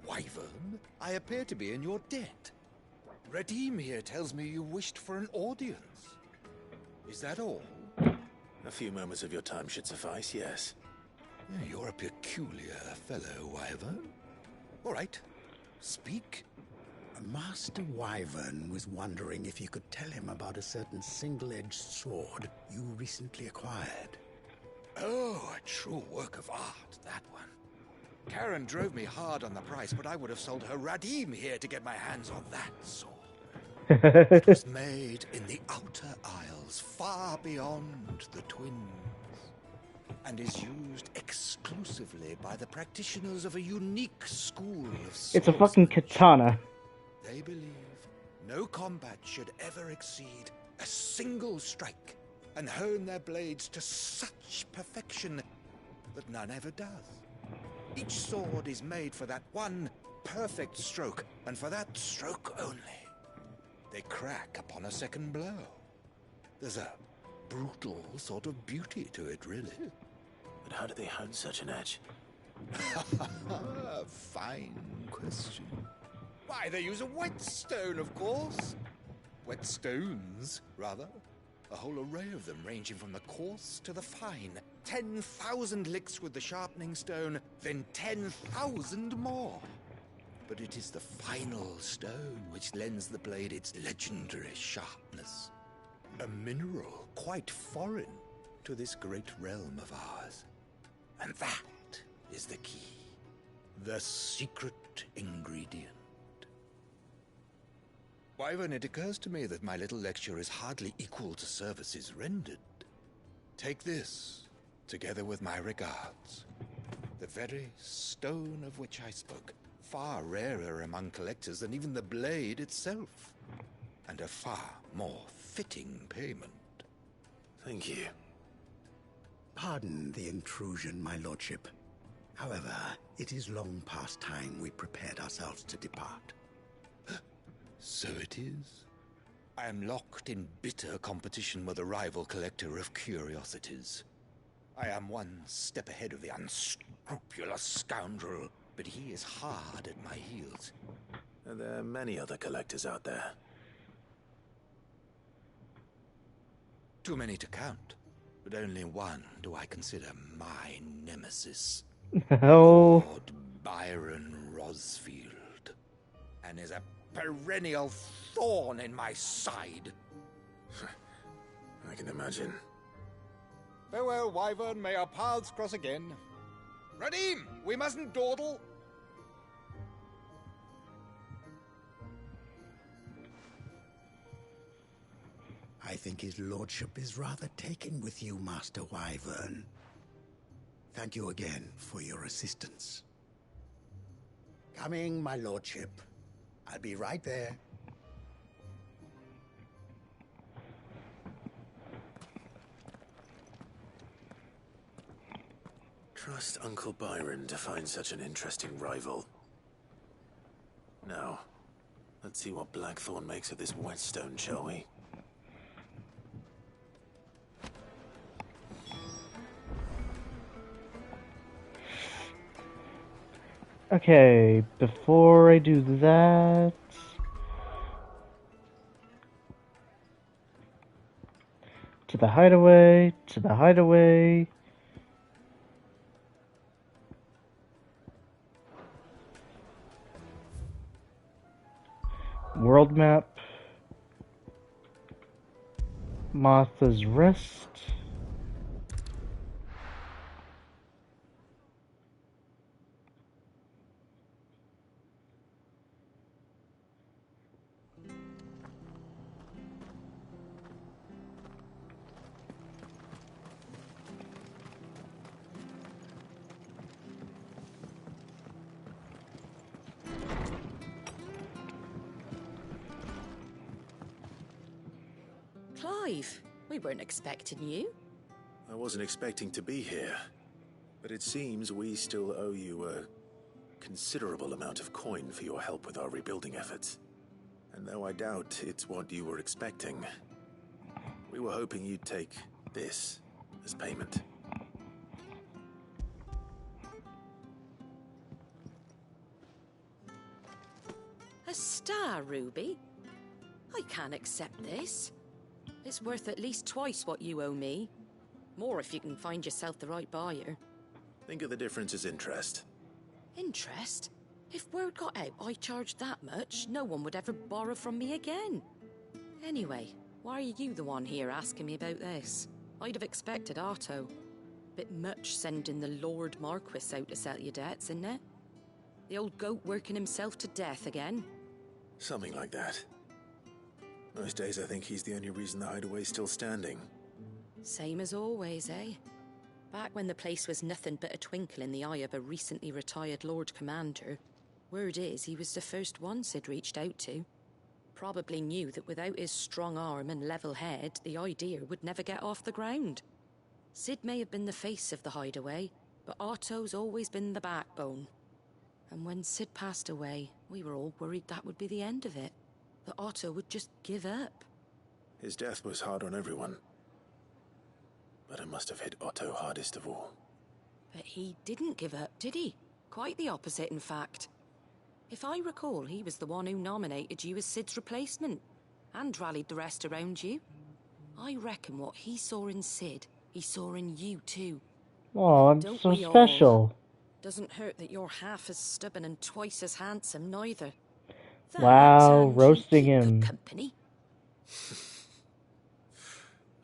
Wyvern, I appear to be in your debt. Redeem here tells me you wished for an audience. Is that all? A few moments of your time should suffice, yes. You're a peculiar fellow, Wyvern. All right, speak. Master Wyvern was wondering if you could tell him about a certain single-edged sword you recently acquired. Oh, a true work of art, that one. Karen drove me hard on the price, but I would have sold her Radim here to get my hands on that sword. It was made in the Outer Isles, far beyond the Twins, and is used exclusively by the practitioners of a unique school of swordsmanship. It's a fucking katana. They believe no combat should ever exceed a single strike, and hone their blades to such perfection that none ever does. Each sword is made for that one perfect stroke, and for that stroke only. They crack upon a second blow. There's a brutal sort of beauty to it, really. But how do they hone such an edge? Fine question. Why, they use a whetstone, of course. Whetstones, rather. A whole array of them, ranging from the coarse to the fine. 10,000 licks with the sharpening stone, then 10,000 more. But it is the final stone which lends the blade its legendary sharpness. A mineral quite foreign to this great realm of ours. And that is the key. The secret ingredient. Wyvern, it occurs to me that my little lecture is hardly equal to services rendered. Take this, together with my regards. The very stone of which I spoke, far rarer among collectors than even the blade itself, and a far more fitting payment. Thank you. Pardon the intrusion, my lordship. However, it is long past time we prepared ourselves to depart. So it is. I am locked in bitter competition with a rival collector of curiosities. I am one step ahead of the unscrupulous scoundrel, but he is hard at my heels. Are there many other collectors out there? Too many to count, but only one do I consider my nemesis. Oh. Lord Byron Rosfield, and is a perennial thorn in my side. I can imagine. Farewell, Wyvern. May our paths cross again. Radim, we mustn't dawdle. I think his lordship is rather taken with you, Master Wyvern. Thank you again for your assistance. Coming, my lordship. I'll be right there. Trust Uncle Byron to find such an interesting rival. Now, let's see what Blackthorn makes of this whetstone, shall we? Okay, before I do that... To the hideaway, to the hideaway... World map... Martha's Rest... Clive, we weren't expecting you. I wasn't expecting to be here, but it seems we still owe you a considerable amount of coin for your help with our rebuilding efforts. And though I doubt it's what you were expecting, we were hoping you'd take this as payment. A star ruby? I can't accept this. It's worth at least twice what you owe me. More if you can find yourself the right buyer. Think of the difference as interest. Interest? If word got out I charged that much, no one would ever borrow from me again. Anyway, why are you the one here asking me about this? I'd have expected Otto. Bit much sending the Lord Marquis out to settle your debts, isn't it? The old goat working himself to death again? Something like that. Most days I think he's the only reason the hideaway's still standing. Same as always, eh? Back when the place was nothing but a twinkle in the eye of a recently retired Lord Commander, word is he was the first one Sid reached out to. Probably knew that without his strong arm and level head, the idea would never get off the ground. Sid may have been the face of the hideaway, but Otto's always been the backbone. And when Sid passed away, we were all worried that would be the end of it. That Otto would just give up. His death was hard on everyone. But it must have hit Otto hardest of all. But he didn't give up, did he? Quite the opposite, in fact. If I recall, he was the one who nominated you as Sid's replacement, and rallied the rest around you. I reckon what he saw in Sid, he saw in you too. Oh, I'm Don't so we all? special. Doesn't hurt that you're half as stubborn and twice as handsome, neither. Wow, roasting him. Company.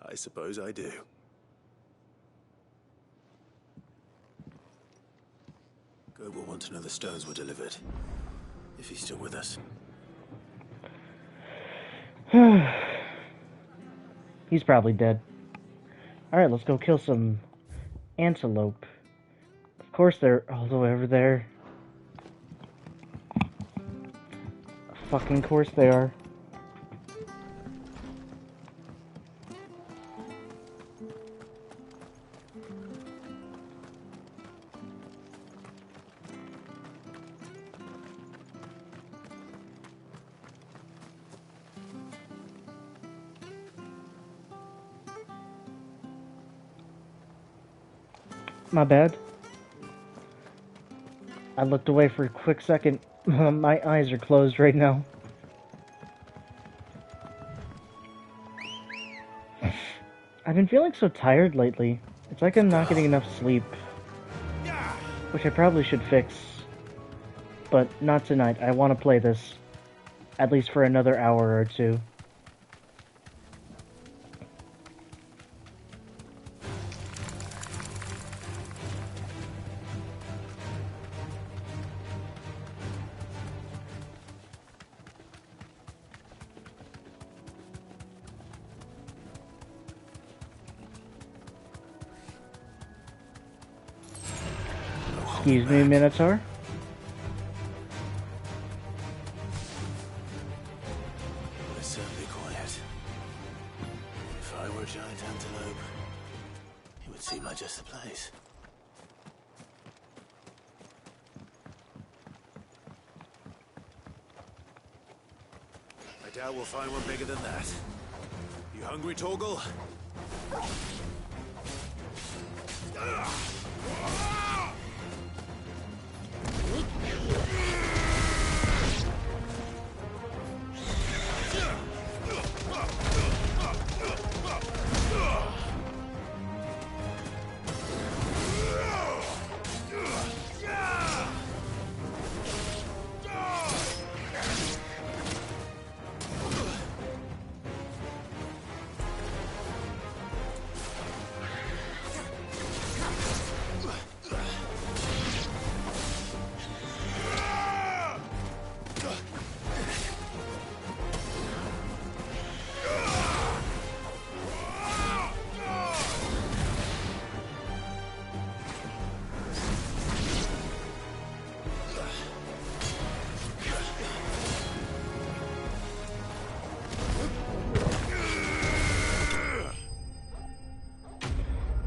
I suppose I do. Goat will want to know the stones were delivered. If he's still with us. He's probably dead. Alright, let's go kill some antelope. Of course they're all the way over there. Fucking course they are. My bad. I looked away for a quick second. My eyes are closed right now. I've been feeling so tired lately. It's like I'm not getting enough sleep. Which I probably should fix. But not tonight. I want to play this. At least for another hour or two. Excuse me, Minotaur? It's certainly quiet. If I were a giant antelope, it would seem like just the place. I doubt we'll find one bigger than that. You hungry, Torgal?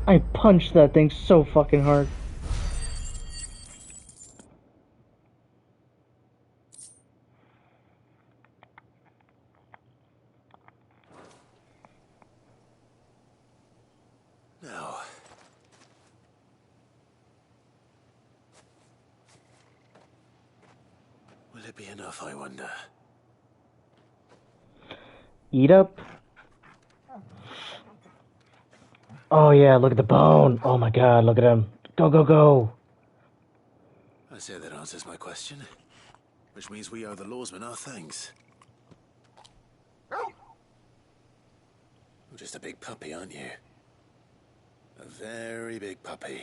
I punched that thing so fucking hard. it be enough, I wonder? Eat up. Oh yeah, look at the bone. Oh my god, look at him. Go, go, go. I say that answers my question. Which means we owe the lawsman our thanks. You're just a big puppy, aren't you? A very big puppy.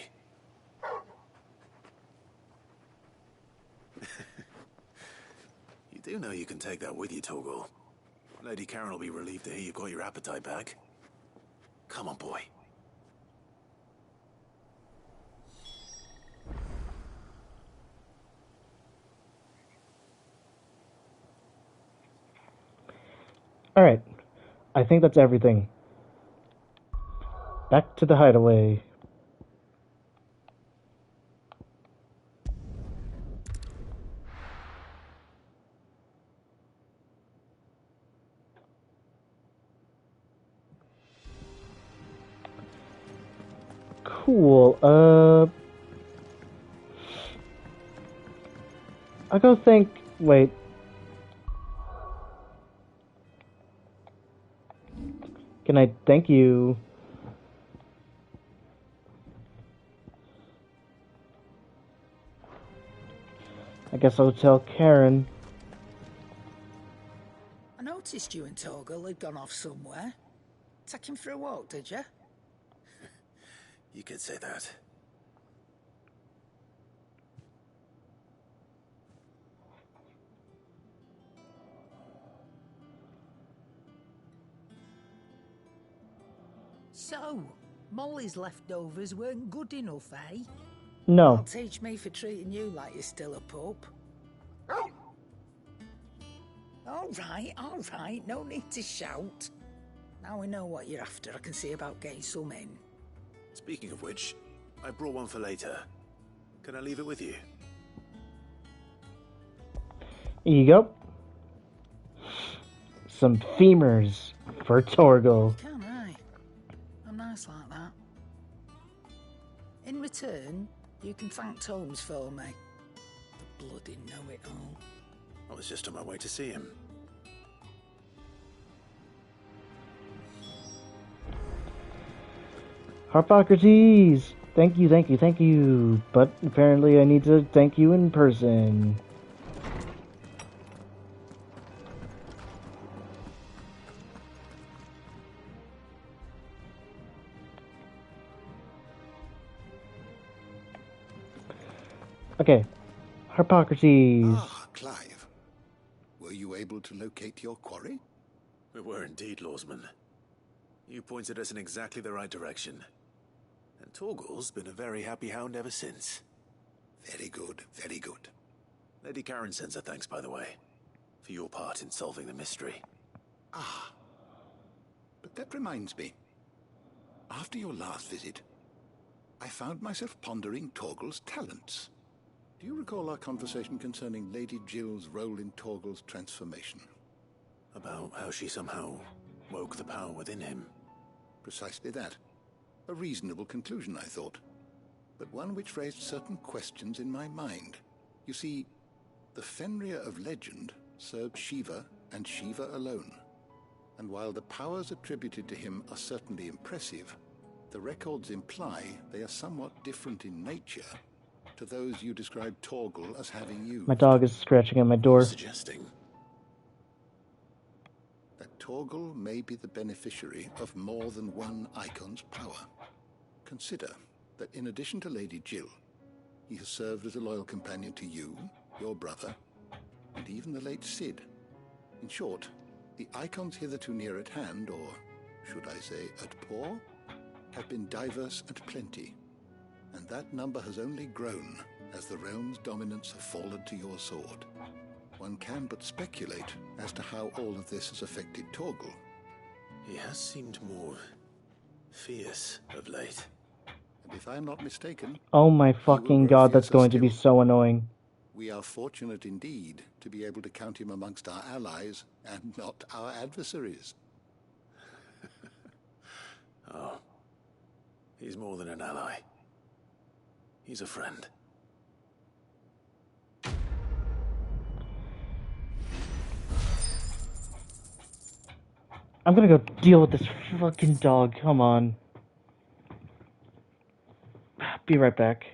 You do know you can take that with you, Torgal. Lady Karen will be relieved to hear you've got your appetite back. Come on, boy. Alright. I think that's everything. Back to the hideaway. Cool. I'll go think. Wait. Can I thank you? I guess I'll tell Karen. I noticed you and Torgal had gone off somewhere. Take him for a walk, did you? You could say that. So, Molly's leftovers weren't good enough, eh? No. I'll teach me for treating you like you're still a pup. All right, no need to shout. Now we know what you're after, I can see about getting some in. Speaking of which, I brought one for later. Can I leave it with you? Here you go. Some femurs for Torgal. Can I? I'm nice like that. In return, you can thank Tomes for me. The bloody know-it-all. I was just on my way to see him. Harpocrates! Thank you, thank you, thank you. But apparently I need to thank you in person. Okay. Harpocrates. Ah, Clive. Were you able to locate your quarry? We were indeed, Lawsman. You pointed us in exactly the right direction. And Torgal's been a very happy hound ever since. Very good, very good. Lady Karen sends her thanks, by the way, for your part in solving the mystery. Ah. But that reminds me. After your last visit, I found myself pondering Torgal's talents. Do you recall our conversation concerning Lady Jill's role in Torgal's transformation? About how she somehow woke the power within him. Precisely that. A reasonable conclusion, I thought, but one which raised certain questions in my mind. You see, the Fenrir of legend served Shiva and Shiva alone. And while the powers attributed to him are certainly impressive, the records imply they are somewhat different in nature to those you described Torgal as having used. My dog is scratching at my door. Suggesting that Torgal may be the beneficiary of more than one icon's power. Consider that in addition to Lady Jill, he has served as a loyal companion to you, your brother, and even the late Cid. In short, the icons hitherto near at hand, or should I say at paw, have been diverse and plenty, and that number has only grown as the realm's dominance have fallen to your sword. One can but speculate as to how all of this has affected Torgal. he has seemed more fierce of late. And if I'm not mistaken... Oh my fucking god, that's going to be so annoying. We are fortunate indeed to be able to count him amongst our allies and not our adversaries. Oh, he's more than an ally. He's a friend. I'm gonna go deal with this fucking dog. Come on. Be right back.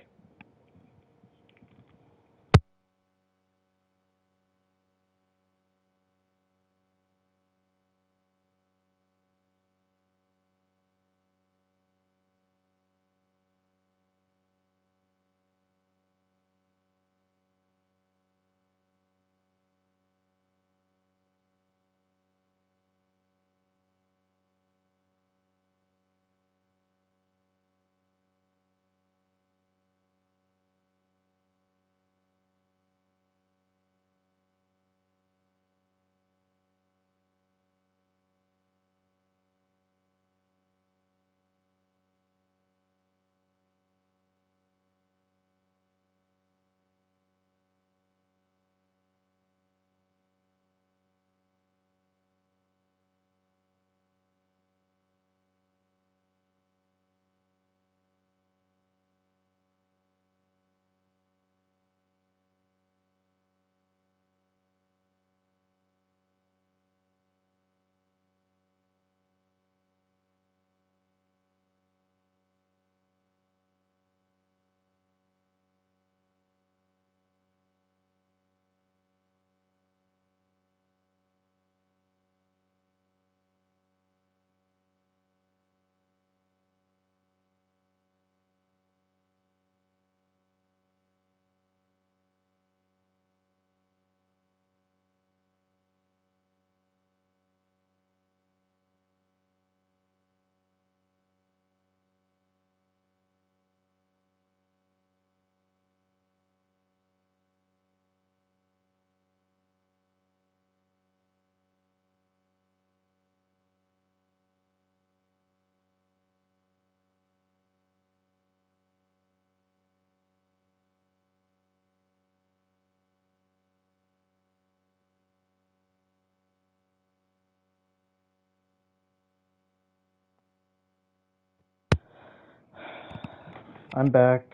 I'm back.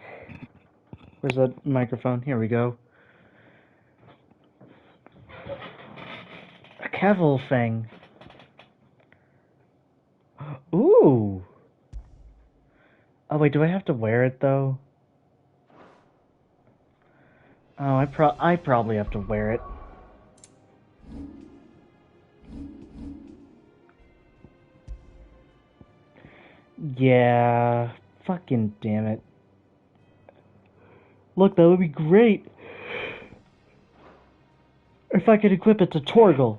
Where's that microphone? Here we go. A cavil thing. Ooh. Oh wait, do I have to wear it though? Oh, I probably have to wear it. Yeah. Fucking damn it. Look, that would be great if I could equip it to Torgal.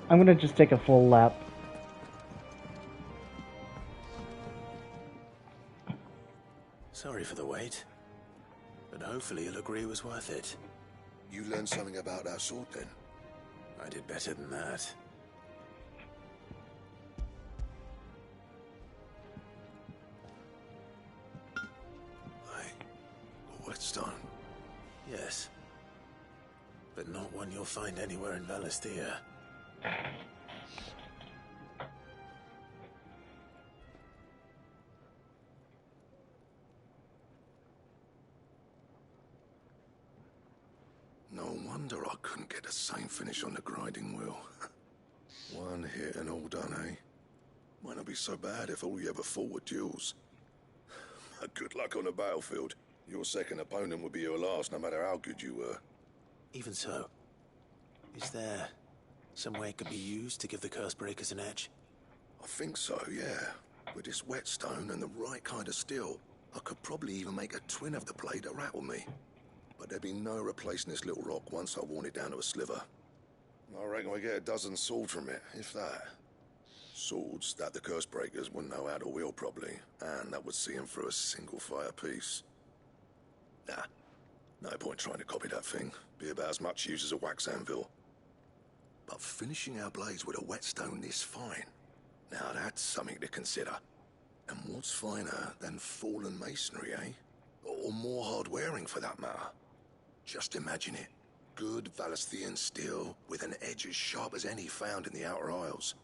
I'm gonna just take a full lap. Sorry for the wait, but hopefully you'll agree it was worth it. You learned something about that sword then? I did better than that. A whetstone? Yes. But not one you'll find anywhere in Valisthea. No wonder I couldn't get the same finish on the grinding wheel. One hit and all done, eh? Might not be so bad if all you ever fought were duels. Good luck on the battlefield. Your second opponent would be your last, no matter how good you were. Even so, is there some way it could be used to give the curse breakers an edge? I think so, yeah. With this whetstone and the right kind of steel, I could probably even make a twin of the blade to rattle me. But there'd be no replacing this little rock once I worn it down to a sliver. I reckon we get a dozen swords from it, if that. Swords that the curse breakers wouldn't know how to wield properly, and that would see them through a single fire piece. Nah, no point trying to copy that thing. Be about as much use as a wax anvil. But finishing our blades with a whetstone this fine, now that's something to consider. And what's finer than fallen masonry, eh? Or more hard wearing for that matter. Just imagine it. Good Valisthian steel with an edge as sharp as any found in the Outer Isles.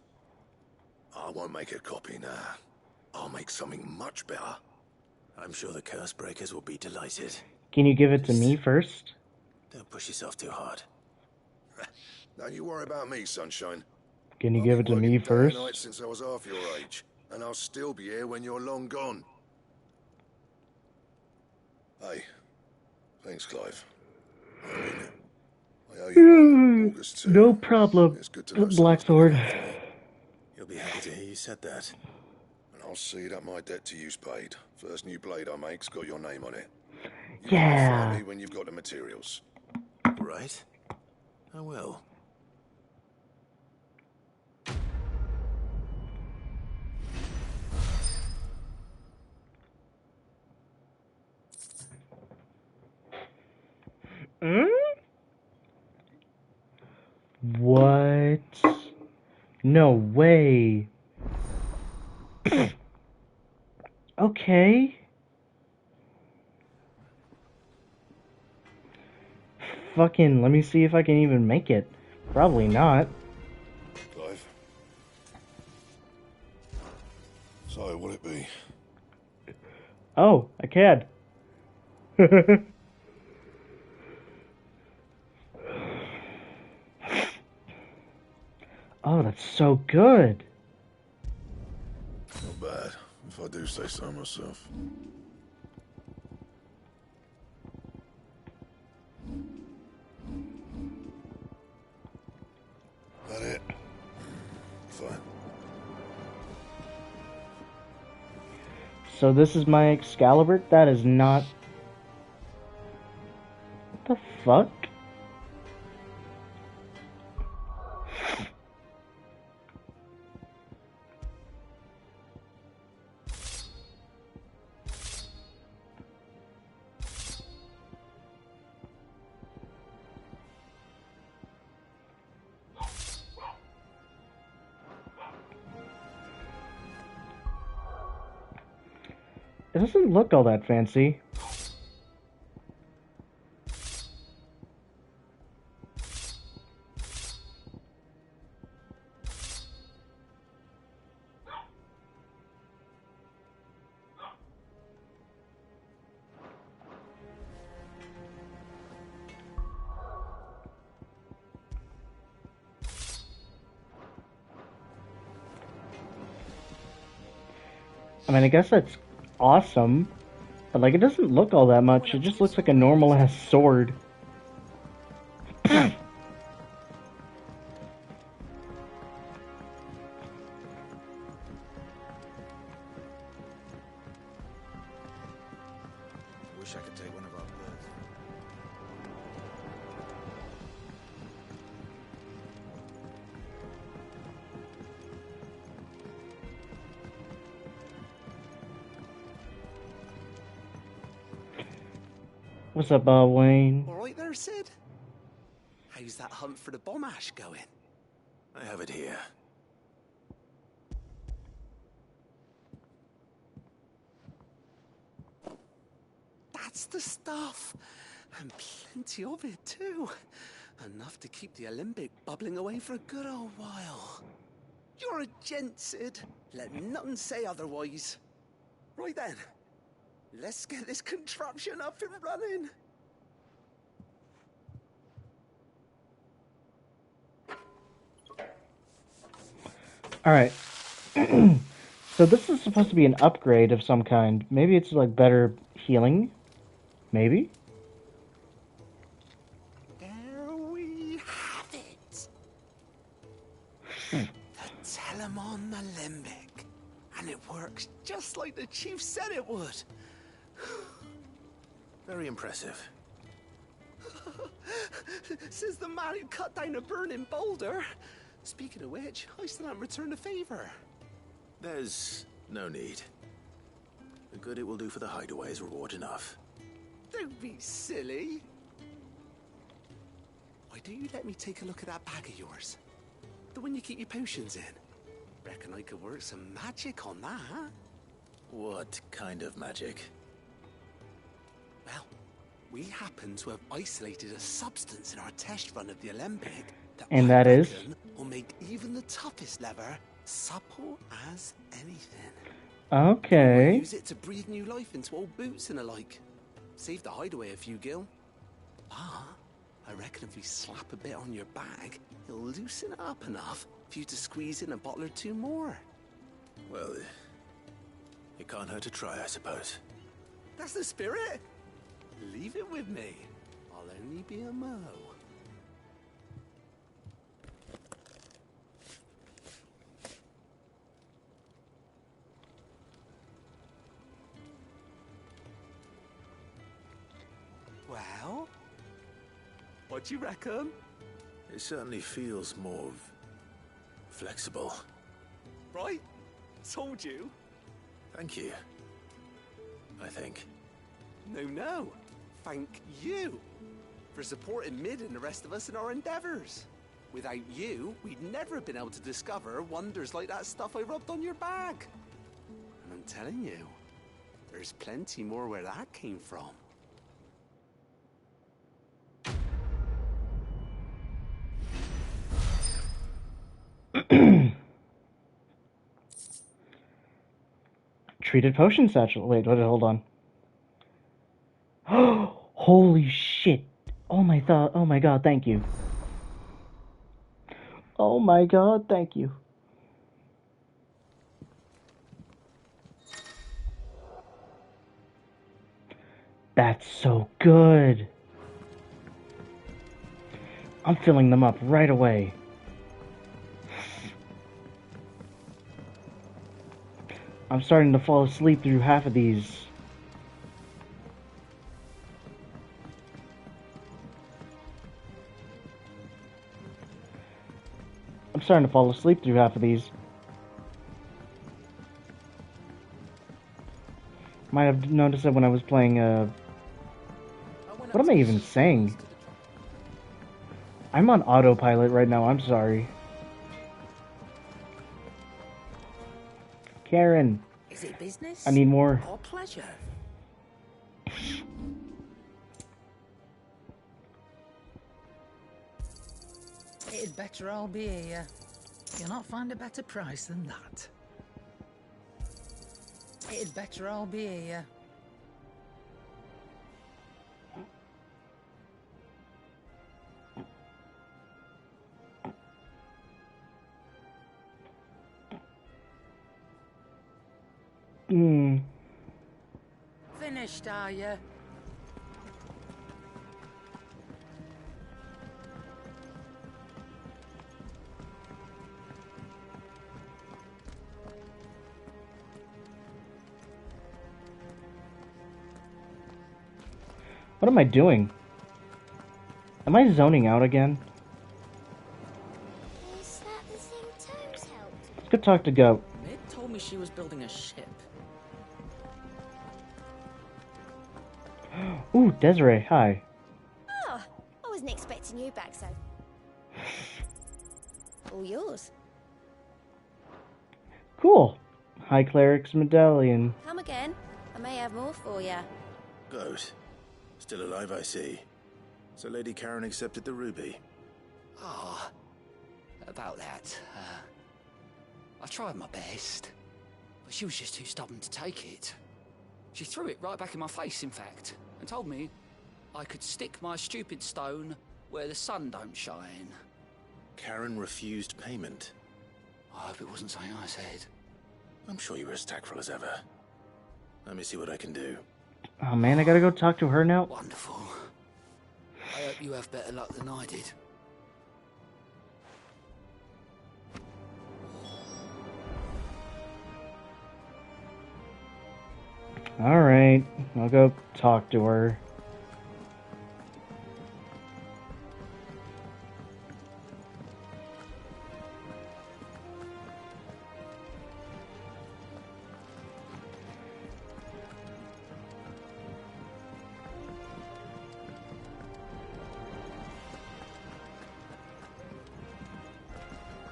I won't make a copy now. I'll make something much better. I'm sure the curse breakers will be delighted. Can you give it to me first? Don't push yourself too hard. Don't you worry about me, sunshine. Can you I've give it been to me working day and first? night since I was half your age, and I'll still be here when you're long gone. Hey, thanks, Clive. I mean it. I owe you one, August too. No problem, It's good to know Blackthorn. You'll be happy to hear you said that. And I'll see that my debt to you's paid. First new blade I make's got your name on it. You Yeah. can find me when you've got the materials. Right. I will. What? No way. Okay. Fucking, let me see if I can even make it. Probably not. Clive. So, will it be? Oh, I can. Oh, that's so good. Not bad, if I do say so myself. That it? Fine. So this is my Excalibur? That is not... What the fuck? It doesn't look all that fancy. I mean, I guess that's awesome, but like, it doesn't look all that much. It just looks like a normal ass sword. Wish I could take one of our birds. What's up, Wayne? All right there, Sid? How's that hunt for the bomb ash going? I have it here. That's the stuff. And plenty of it, too. Enough to keep the Olympic bubbling away for a good old while. You're a gent, Sid. Let nothing say otherwise. Right then. Let's get this contraption up and running. Alright. So this is supposed to be an upgrade of some kind. Maybe it's like better healing? Maybe? There we have it. The Telemon Alembic. And it works just like the chief said it would. Very impressive. Says the man who cut down a burning boulder. Speaking of which, I still haven't returned the favor. There's no need. The good it will do for the hideaway is reward enough. Don't be silly. Why don't you let me take a look at that bag of yours? The one you keep your potions in. Reckon I could work some magic on that. What kind of magic? Well, We happen to have isolated a substance in our test run of the Olympic that And I that is? reckon will make even the toughest lever supple as anything. Okay. We'll use it to breathe new life into old boots and the like. Save the hideaway a few gil. Ah, I reckon if we slap a bit on your bag, it'll loosen it up enough for you to squeeze in a bottle or two more. Well, it can't hurt to try, I suppose. That's the spirit. Leave it with me. I'll only be a mo. Well, what do you reckon? It certainly feels more flexible. Right? Told you. Thank you. I think. No. Thank you for supporting Mid and the rest of us in our endeavors. Without you, we'd never have been able to discover wonders like that stuff I rubbed on your bag. And I'm telling you, there's plenty more where that came from. Treated potion satchel. Wait, hold on. Holy shit. Oh my god, thank you. Oh my god, thank you. That's so good. I'm filling them up right away. I'm starting to fall asleep through half of these. Might have noticed it when I was playing, what am I even saying? I'm on autopilot right now, I'm sorry. Karen. Is it business? I need more. Or pleasure? It'd better all be here. You'll not find a better price than that. It'd better all be here. Finished, are you? What am I doing? Am I zoning out again? Is that the thing Tomes helped? Let's go talk to Goat. Mid told me she was building a ship. Ooh, Desiree, hi. Oh, I wasn't expecting you back so. All yours. Cool. High Cleric's medallion. Come again. I may have more for you. Goat. Still alive, I see. So Lady Karen accepted the ruby. Ah, about that. I tried my best, but she was just too stubborn to take it. She threw it right back in my face, in fact, and told me I could stick my stupid stone where the sun don't shine. Karen refused payment. I hope it wasn't something I said. I'm sure you were as tactful as ever. Let me see what I can do. Oh man, I gotta go talk to her now. Wonderful. I hope you have better luck than I did. Alright, I'll go talk to her.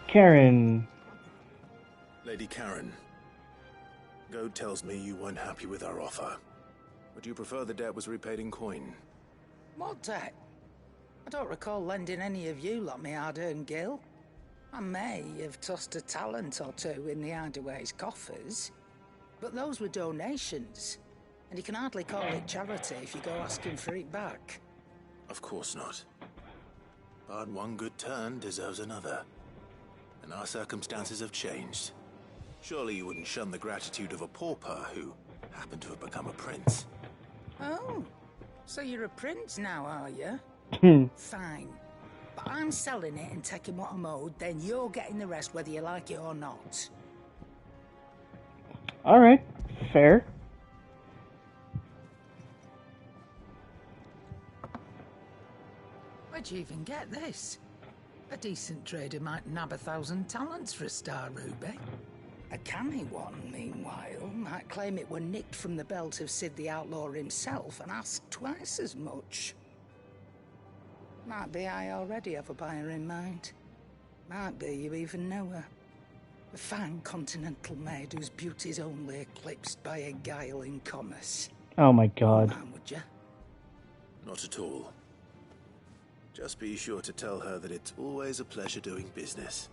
Karen. Lady Karen. Goad tells me you weren't happy with our offer. Would you prefer the debt was repaid in coin? What debt? I don't recall lending any of you lot me hard-earned gil. I may have tossed a talent or two in the Hideaway's coffers, but those were donations, and you can hardly call it charity if you go asking for it back. Of course not. But one good turn deserves another. And our circumstances have changed. Surely you wouldn't shun the gratitude of a pauper who happened to have become a prince. Oh, so you're a prince now, are you? Fine. But I'm selling it and taking what I'm owed, then you're getting the rest whether you like it or not. Alright, fair. Where'd you even get this? A decent trader might nab 1,000 talents for a star ruby. A canny one, meanwhile, might claim it were nicked from the belt of Sid the Outlaw himself and ask twice as much. Might be I already have a buyer in mind. Might be you even know her. A fine continental maid whose beauty's only eclipsed by a guile in commerce. Oh my god. Man, would you? Not at all. Just be sure to tell her that it's always a pleasure doing business.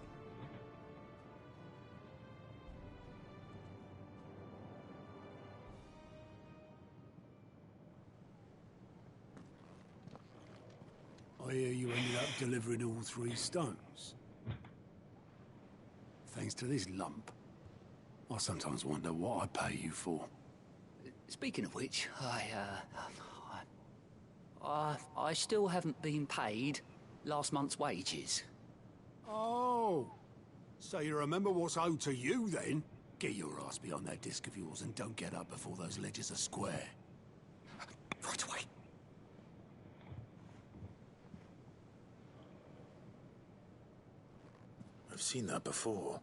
I hear you ended up delivering all 3 stones. Thanks to this lump. I sometimes wonder what I pay you for. Speaking of which, I still haven't been paid last month's wages. Oh, so you remember what's owed to you then? Get your ass behind that disc of yours and don't get up before those ledgers are square. Right away. I've seen that before.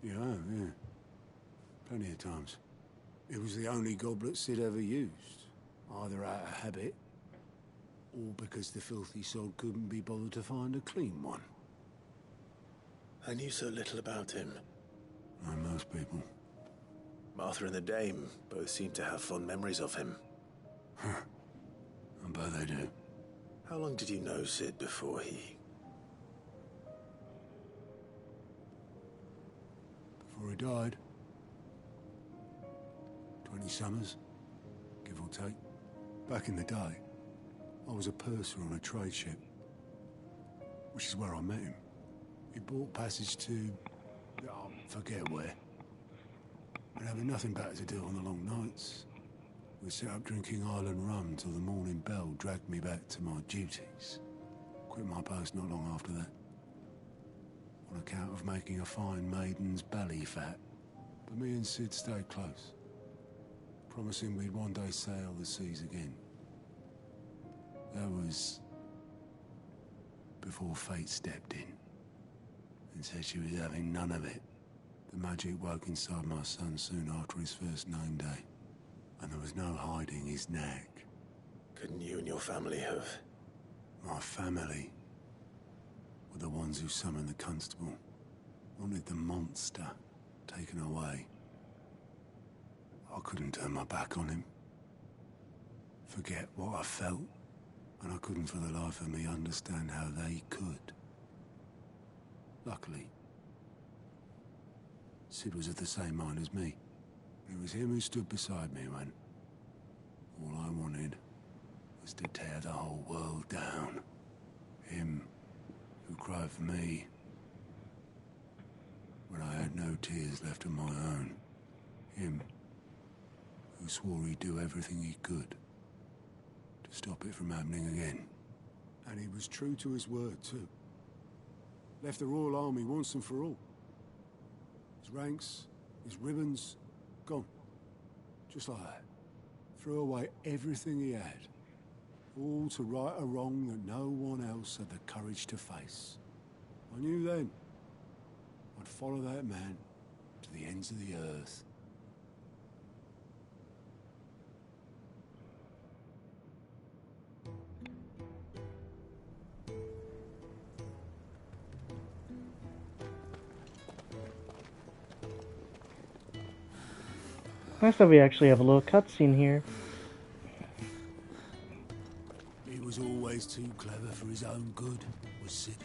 Yeah, yeah. Plenty of times. It was the only goblet Sid ever used. Either out of habit, or because the filthy sod couldn't be bothered to find a clean one. I knew so little about him. Like most people. Martha and the Dame both seem to have fond memories of him. Huh. I bet they do. How long did you know Sid before he... Before he died. 20 summers, give or take. Back in the day, I was a purser on a trade ship, which is where I met him. He bought passage to... forget where. And having nothing better to do on the long nights, we set up drinking island rum till the morning bell dragged me back to my duties. Quit my post not long after that. On account of making a fine maiden's belly fat. But me and Sid stayed close, promising we'd one day sail the seas again. That was before fate stepped in and said she was having none of it. The magic woke inside my son soon after his first name day, and there was no hiding his nag. Couldn't you and your family have... My family were the ones who summoned the constable, wanted the monster taken away. I couldn't turn my back on him, forget what I felt, and I couldn't for the life of me understand how they could. Luckily, Sid was of the same mind as me. It was him who stood beside me when all I wanted was to tear the whole world down. Him who cried for me when I had no tears left of my own. Him who swore he'd do everything he could to stop it from happening again. And he was true to his word, too. Left the Royal Army once and for all. His ranks, his ribbons, gone. Just like that. Threw away everything he had. All to right a wrong that no one else had the courage to face. I knew then I'd follow that man to the ends of the earth. Nice that we actually have a little cutscene here. It was always too clever for his own good, was Sid.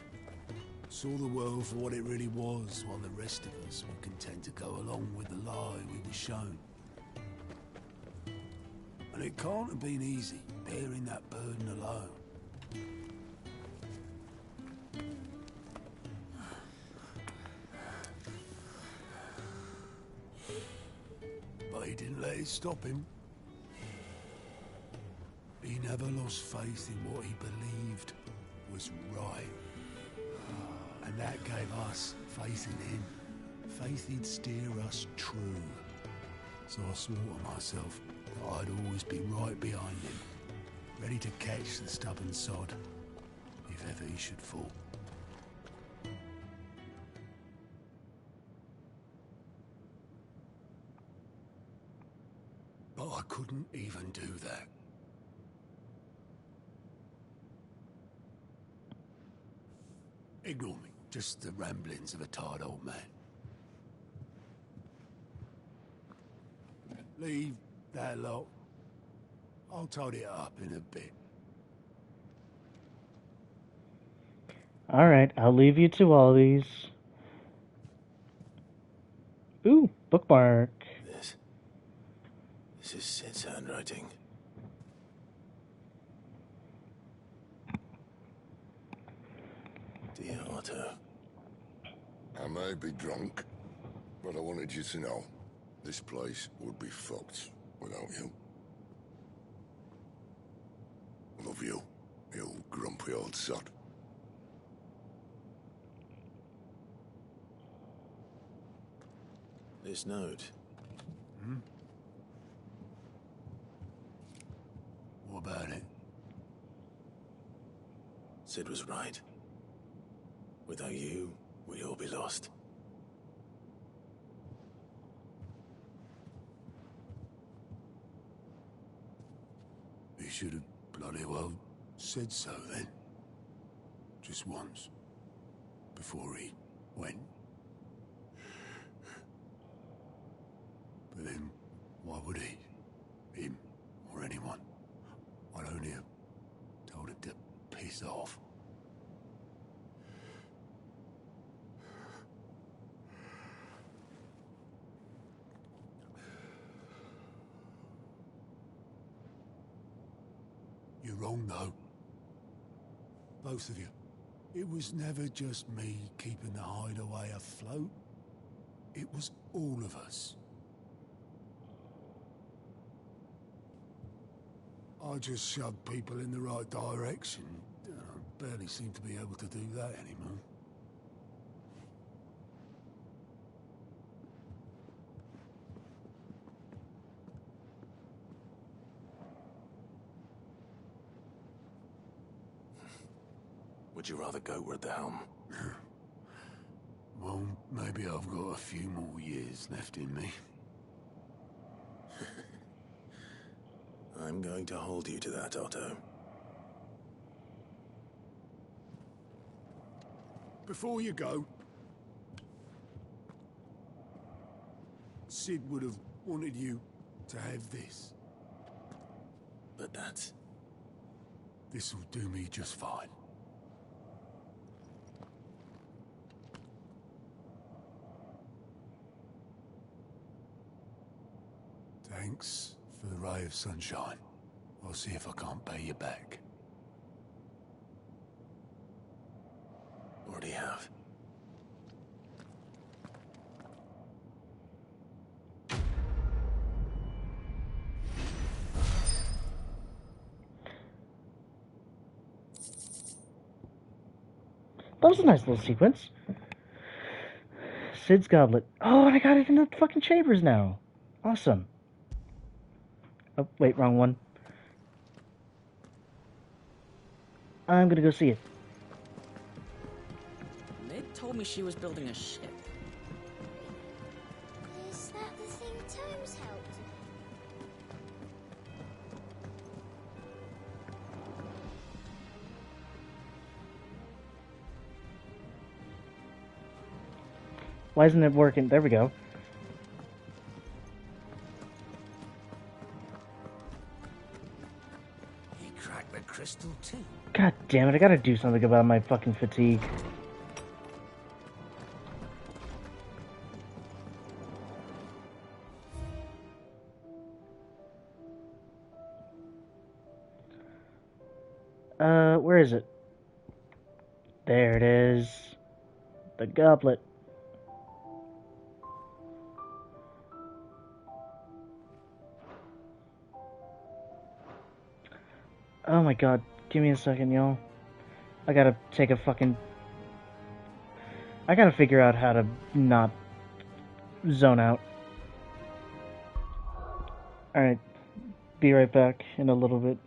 Saw the world for what it really was, while the rest of us were content to go along with the lie we were shown. And it can't have been easy, bearing that burden alone. But he didn't let it stop him. He never lost faith in what he believed was right. And that gave us faith in him. Faith he'd steer us true. So I swore to myself that I'd always be right behind him, ready to catch the stubborn sod, if ever he should fall. But I couldn't even do that. Ignore me. Just the ramblings of a tired old man. Leave that lot. I'll tidy it up in a bit. Alright, I'll leave you to all these. Ooh, bookmark. This is Sid's handwriting. Dear Otto. I may be drunk, but I wanted you to know this place would be fucked without you. Love you, you grumpy old sod. This note. What about it? Sid was right. Without you, we'd all be lost. He should have bloody well said so then. Just once. Before he went. But then, why would he? Him, or anyone? I'd only have told him to piss off. You're wrong, though. Both of you. It was never just me keeping the hideaway afloat. It was all of us. I just shoved people in the right direction. I barely seem to be able to do that anymore. Would you rather go at the helm? Well, maybe I've got a few more years left in me. I'm going to hold you to that, Otto. Before you go, Sid would have wanted you to have this. But that's... This'll do me just fine. Thanks for the ray of sunshine. I'll see if I can't pay you back. Already have. That was a nice little sequence. Sid's goblet. Oh, and I got it in the fucking chambers now. Awesome. Oh, wait, wrong one. I'm gonna go see it. Mid told me she was building a ship. Is that the thing Tomes helped? Why isn't it working? There we go. He cracked the crystal too. God damn it, I gotta do something about my fucking fatigue. Where is it? There it is. The goblet. Oh my god, give me a second, y'all. I gotta take a fucking... I gotta figure out how to not zone out. Alright, be right back in a little bit.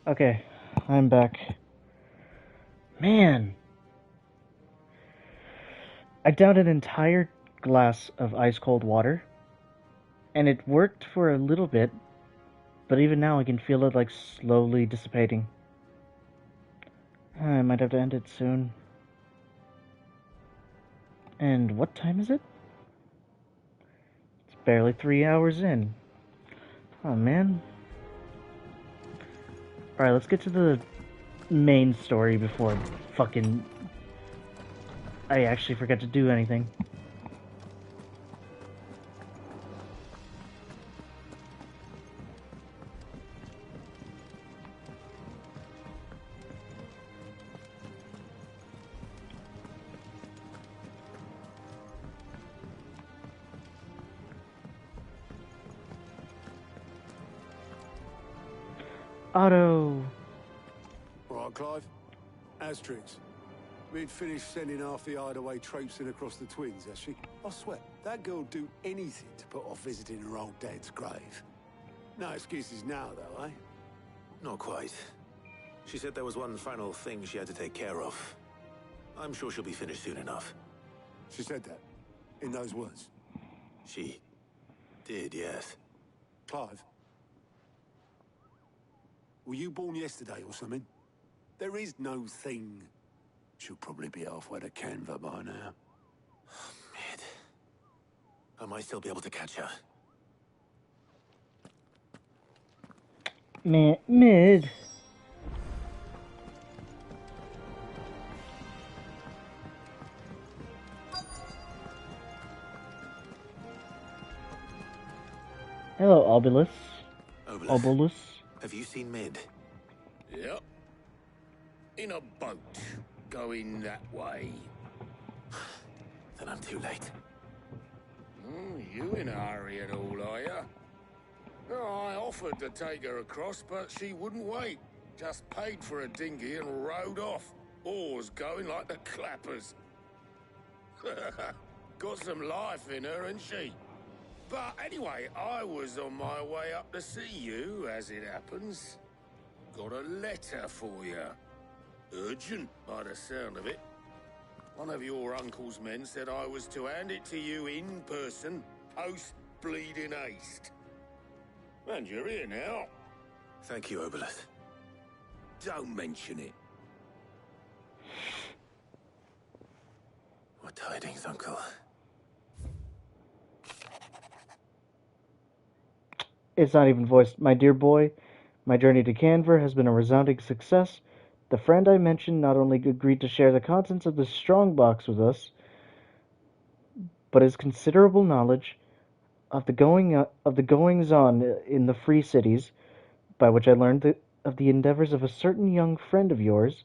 Okay, I'm back. Man, I downed an entire glass of ice cold water, and it worked for a little bit, but even now I can feel it like slowly dissipating. I might have to end it soon. And what time is it? It's barely 3 hours in. Oh man. Alright, let's get to the main story before fucking I actually forget to do anything. Otto! Right, Clive. Asterix. We'd finished sending half the hideaway traipsing across the twins, has she? I swear, that girl'd do anything to put off visiting her old dad's grave. No excuses now, though, eh? Not quite. She said there was one final thing she had to take care of. I'm sure she'll be finished soon enough. She said that? In those words? She did, yes. Clive? Were you born yesterday or something? There is no thing. She'll probably be halfway to Canva by now. Mid. I might still be able to catch her. Mid. Hello, Obulus. Obulus. Have you seen Mid? Yep. In a boat, going that way. Then I'm too late. You in a hurry at all, are you? Oh, I offered to take her across, but she wouldn't wait. Just paid for a dinghy and rowed off. Oars going like the clappers. Got some life in her, ain't she? But anyway, I was on my way up to see you, as it happens. Got a letter for you. Urgent, by the sound of it. One of your uncle's men said I was to hand it to you in person, post-bleeding haste. And you're here now. Thank you, Obelith. Don't mention it. What tidings, Uncle? It's not even voiced. My dear boy, my journey to Canver has been a resounding success. The friend I mentioned not only agreed to share the contents of the strong box with us, but his considerable knowledge of the goings on in the free cities, by which I learned of the endeavors of a certain young friend of yours.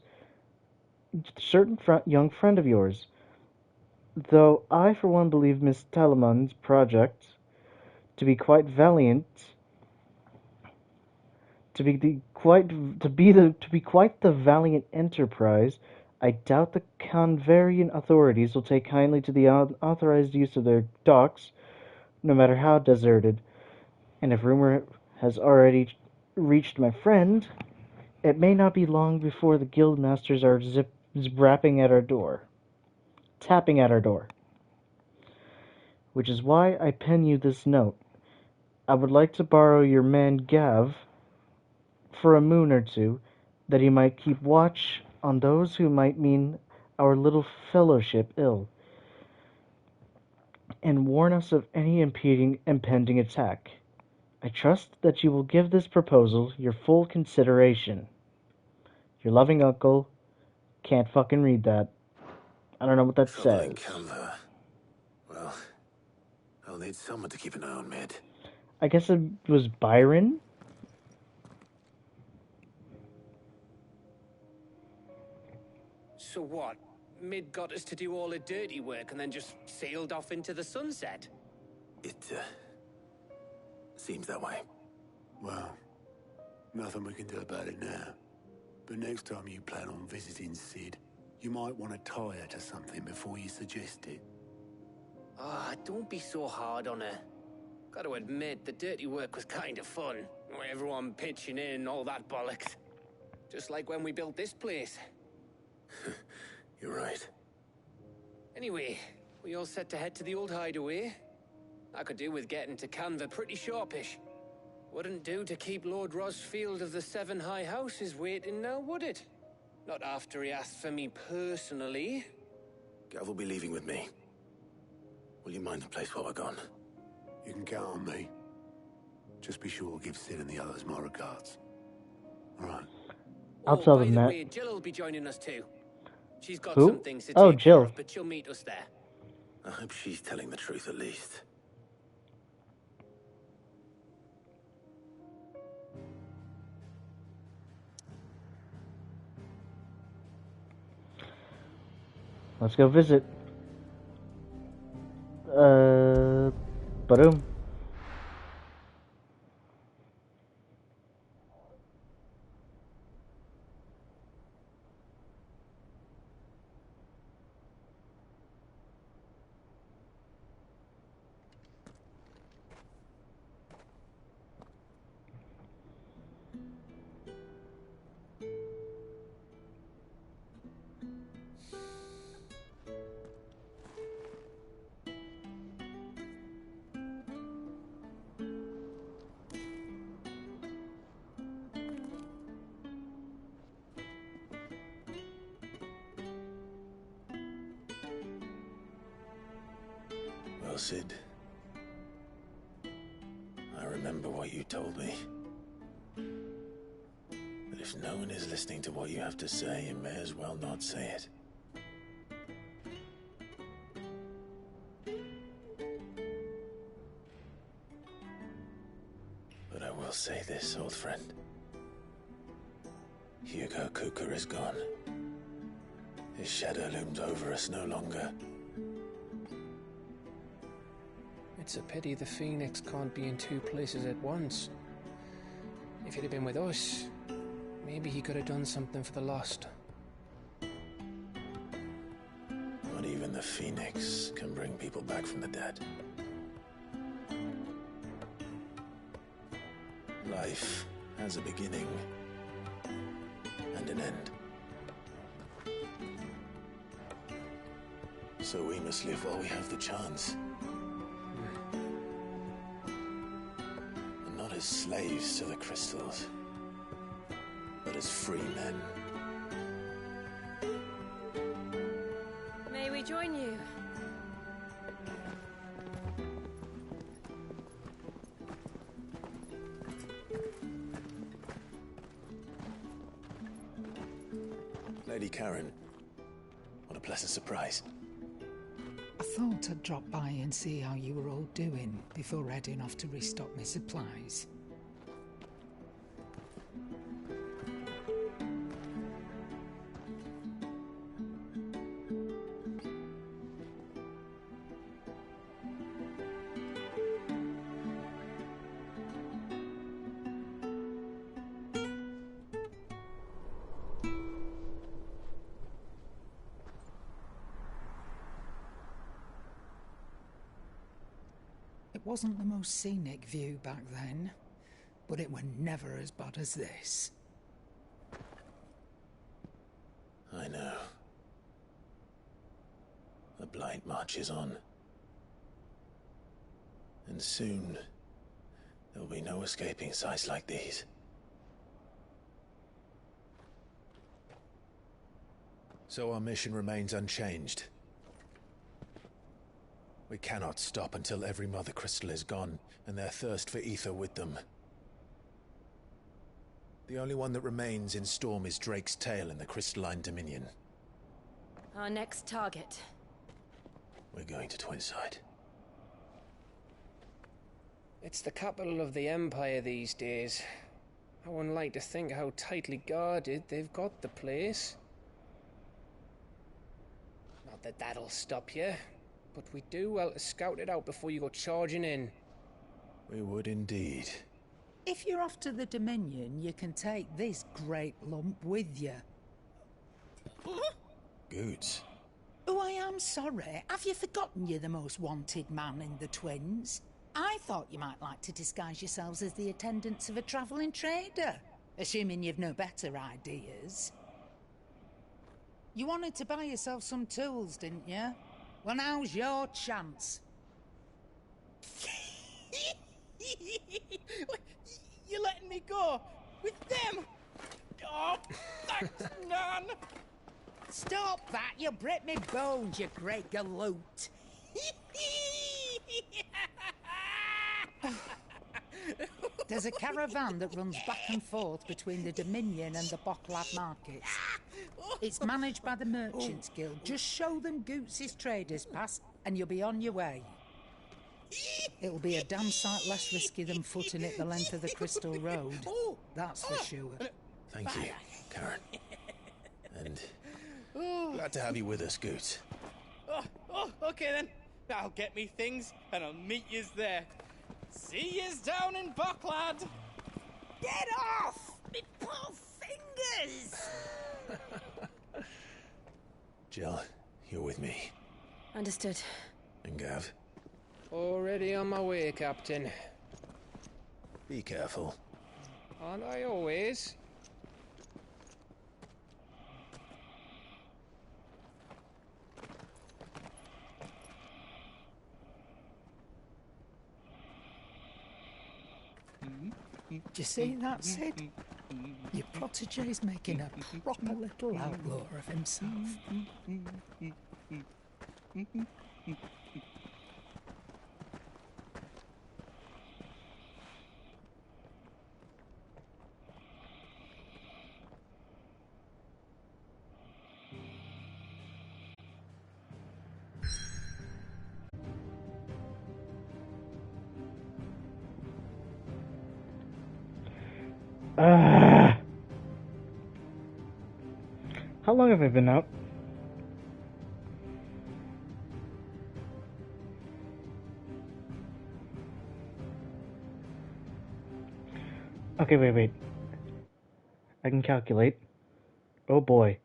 Though I, for one, believe Miss Talamon's project to be quite valiant. To be quite the valiant enterprise, I doubt the Converian authorities will take kindly to the unauthorized use of their docks, no matter how deserted. And if rumor has already reached my friend, it may not be long before the guild masters are tapping at our door. Which is why I pen you this note. I would like to borrow your man Gav for a moon or two, that he might keep watch on those who might mean our little fellowship ill, and warn us of any impending attack. I trust that you will give this proposal your full consideration. Your loving uncle. Can't fucking read that. I don't know what that says. Canva. Well, I'll need someone to keep an eye on Mid. I guess it was Byron? So what? Mid got us to do all the dirty work and then just sailed off into the sunset? It, seems that way. Well, nothing we can do about it now. But next time you plan on visiting Sid, you might want to tie her to something before you suggest it. Ah, don't be so hard on her. Got to admit, the dirty work was kind of fun. Everyone pitching in, all that bollocks. Just like when we built this place. You're right. Anyway, we all set to head to the old hideaway. I could do with getting to Canva pretty sharpish. Wouldn't do to keep Lord Rosfield of the Seven High Houses waiting now, would it? Not after he asked for me personally. Gav will be leaving with me. Will you mind the place while we're gone? You can count on me. Just be sure to give Sid and the others my regards. All right. I'll tell them By the that. way, Jill will be joining us too. She's got Who? some things to Oh, take Jill. care of, but she'll meet us there. I hope she's telling the truth at least. Let's go visit. Boom. Well, Sid, I remember what you told me. But if no one is listening to what you have to say, you may as well not say it. But I will say this, old friend. Hugo Kupka is gone. His shadow looms over us no longer. It's a pity the Phoenix can't be in two places at once. If he'd have been with us, maybe he could have done something for the lost. Not even the Phoenix can bring people back from the dead. Life has a beginning and an end. So we must live while we have the chance. And not as slaves to the crystals, but as free men. May we join you? Lady Karen, what a pleasant surprise. I thought I'd drop by and see how you were all doing before heading off to restock my supplies. It wasn't the most scenic view back then, but it were never as bad as this. I know. The blight marches on. And soon, there'll be no escaping sights like these. So our mission remains unchanged. We cannot stop until every Mother Crystal is gone, and their thirst for ether with them. The only one that remains in Storm is Drake's Tail in the Crystalline Dominion. Our next target. We're going to Twinside. It's the capital of the Empire these days. I wouldn't like to think how tightly guarded they've got the place. Not that that'll stop you, but we do well to scout it out before you go charging in. We would indeed. If you're off to the Dominion, you can take this great lump with you. Goods. Oh, I am sorry. Have you forgotten you're the most wanted man in the Twins? I thought you might like to disguise yourselves as the attendants of a travelling trader. Assuming you've no better ideas. You wanted to buy yourself some tools, didn't you? Well, now's your chance. You're letting me go with them? Oh, thanks, Nan. Stop that! You'll break me bones, you great galoot. There's a caravan that runs back and forth between the Dominion and the Bocklad markets. It's managed by the Merchants Guild. Just show them Goots' traders pass and you'll be on your way. It'll be a damn sight less risky than footing it the length of the Crystal Road. That's for sure. Thank you, Karen. And glad to have you with us, Goots. Okay then. I'll get me things and I'll meet yous there. See yous down in Bocklad. Get off! Me poor fingers! Jill, you're with me. Understood. And Gav, Already on my way, Captain. be careful. Aren't I always? Do you see that, Sid? Your protege's making a proper little outlaw of himself. How long have I been out? Okay, wait. I can calculate. Oh boy.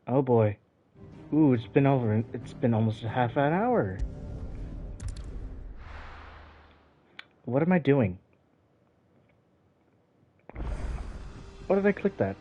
Ooh, it's been almost a half an hour. What am I doing? Why did I click that?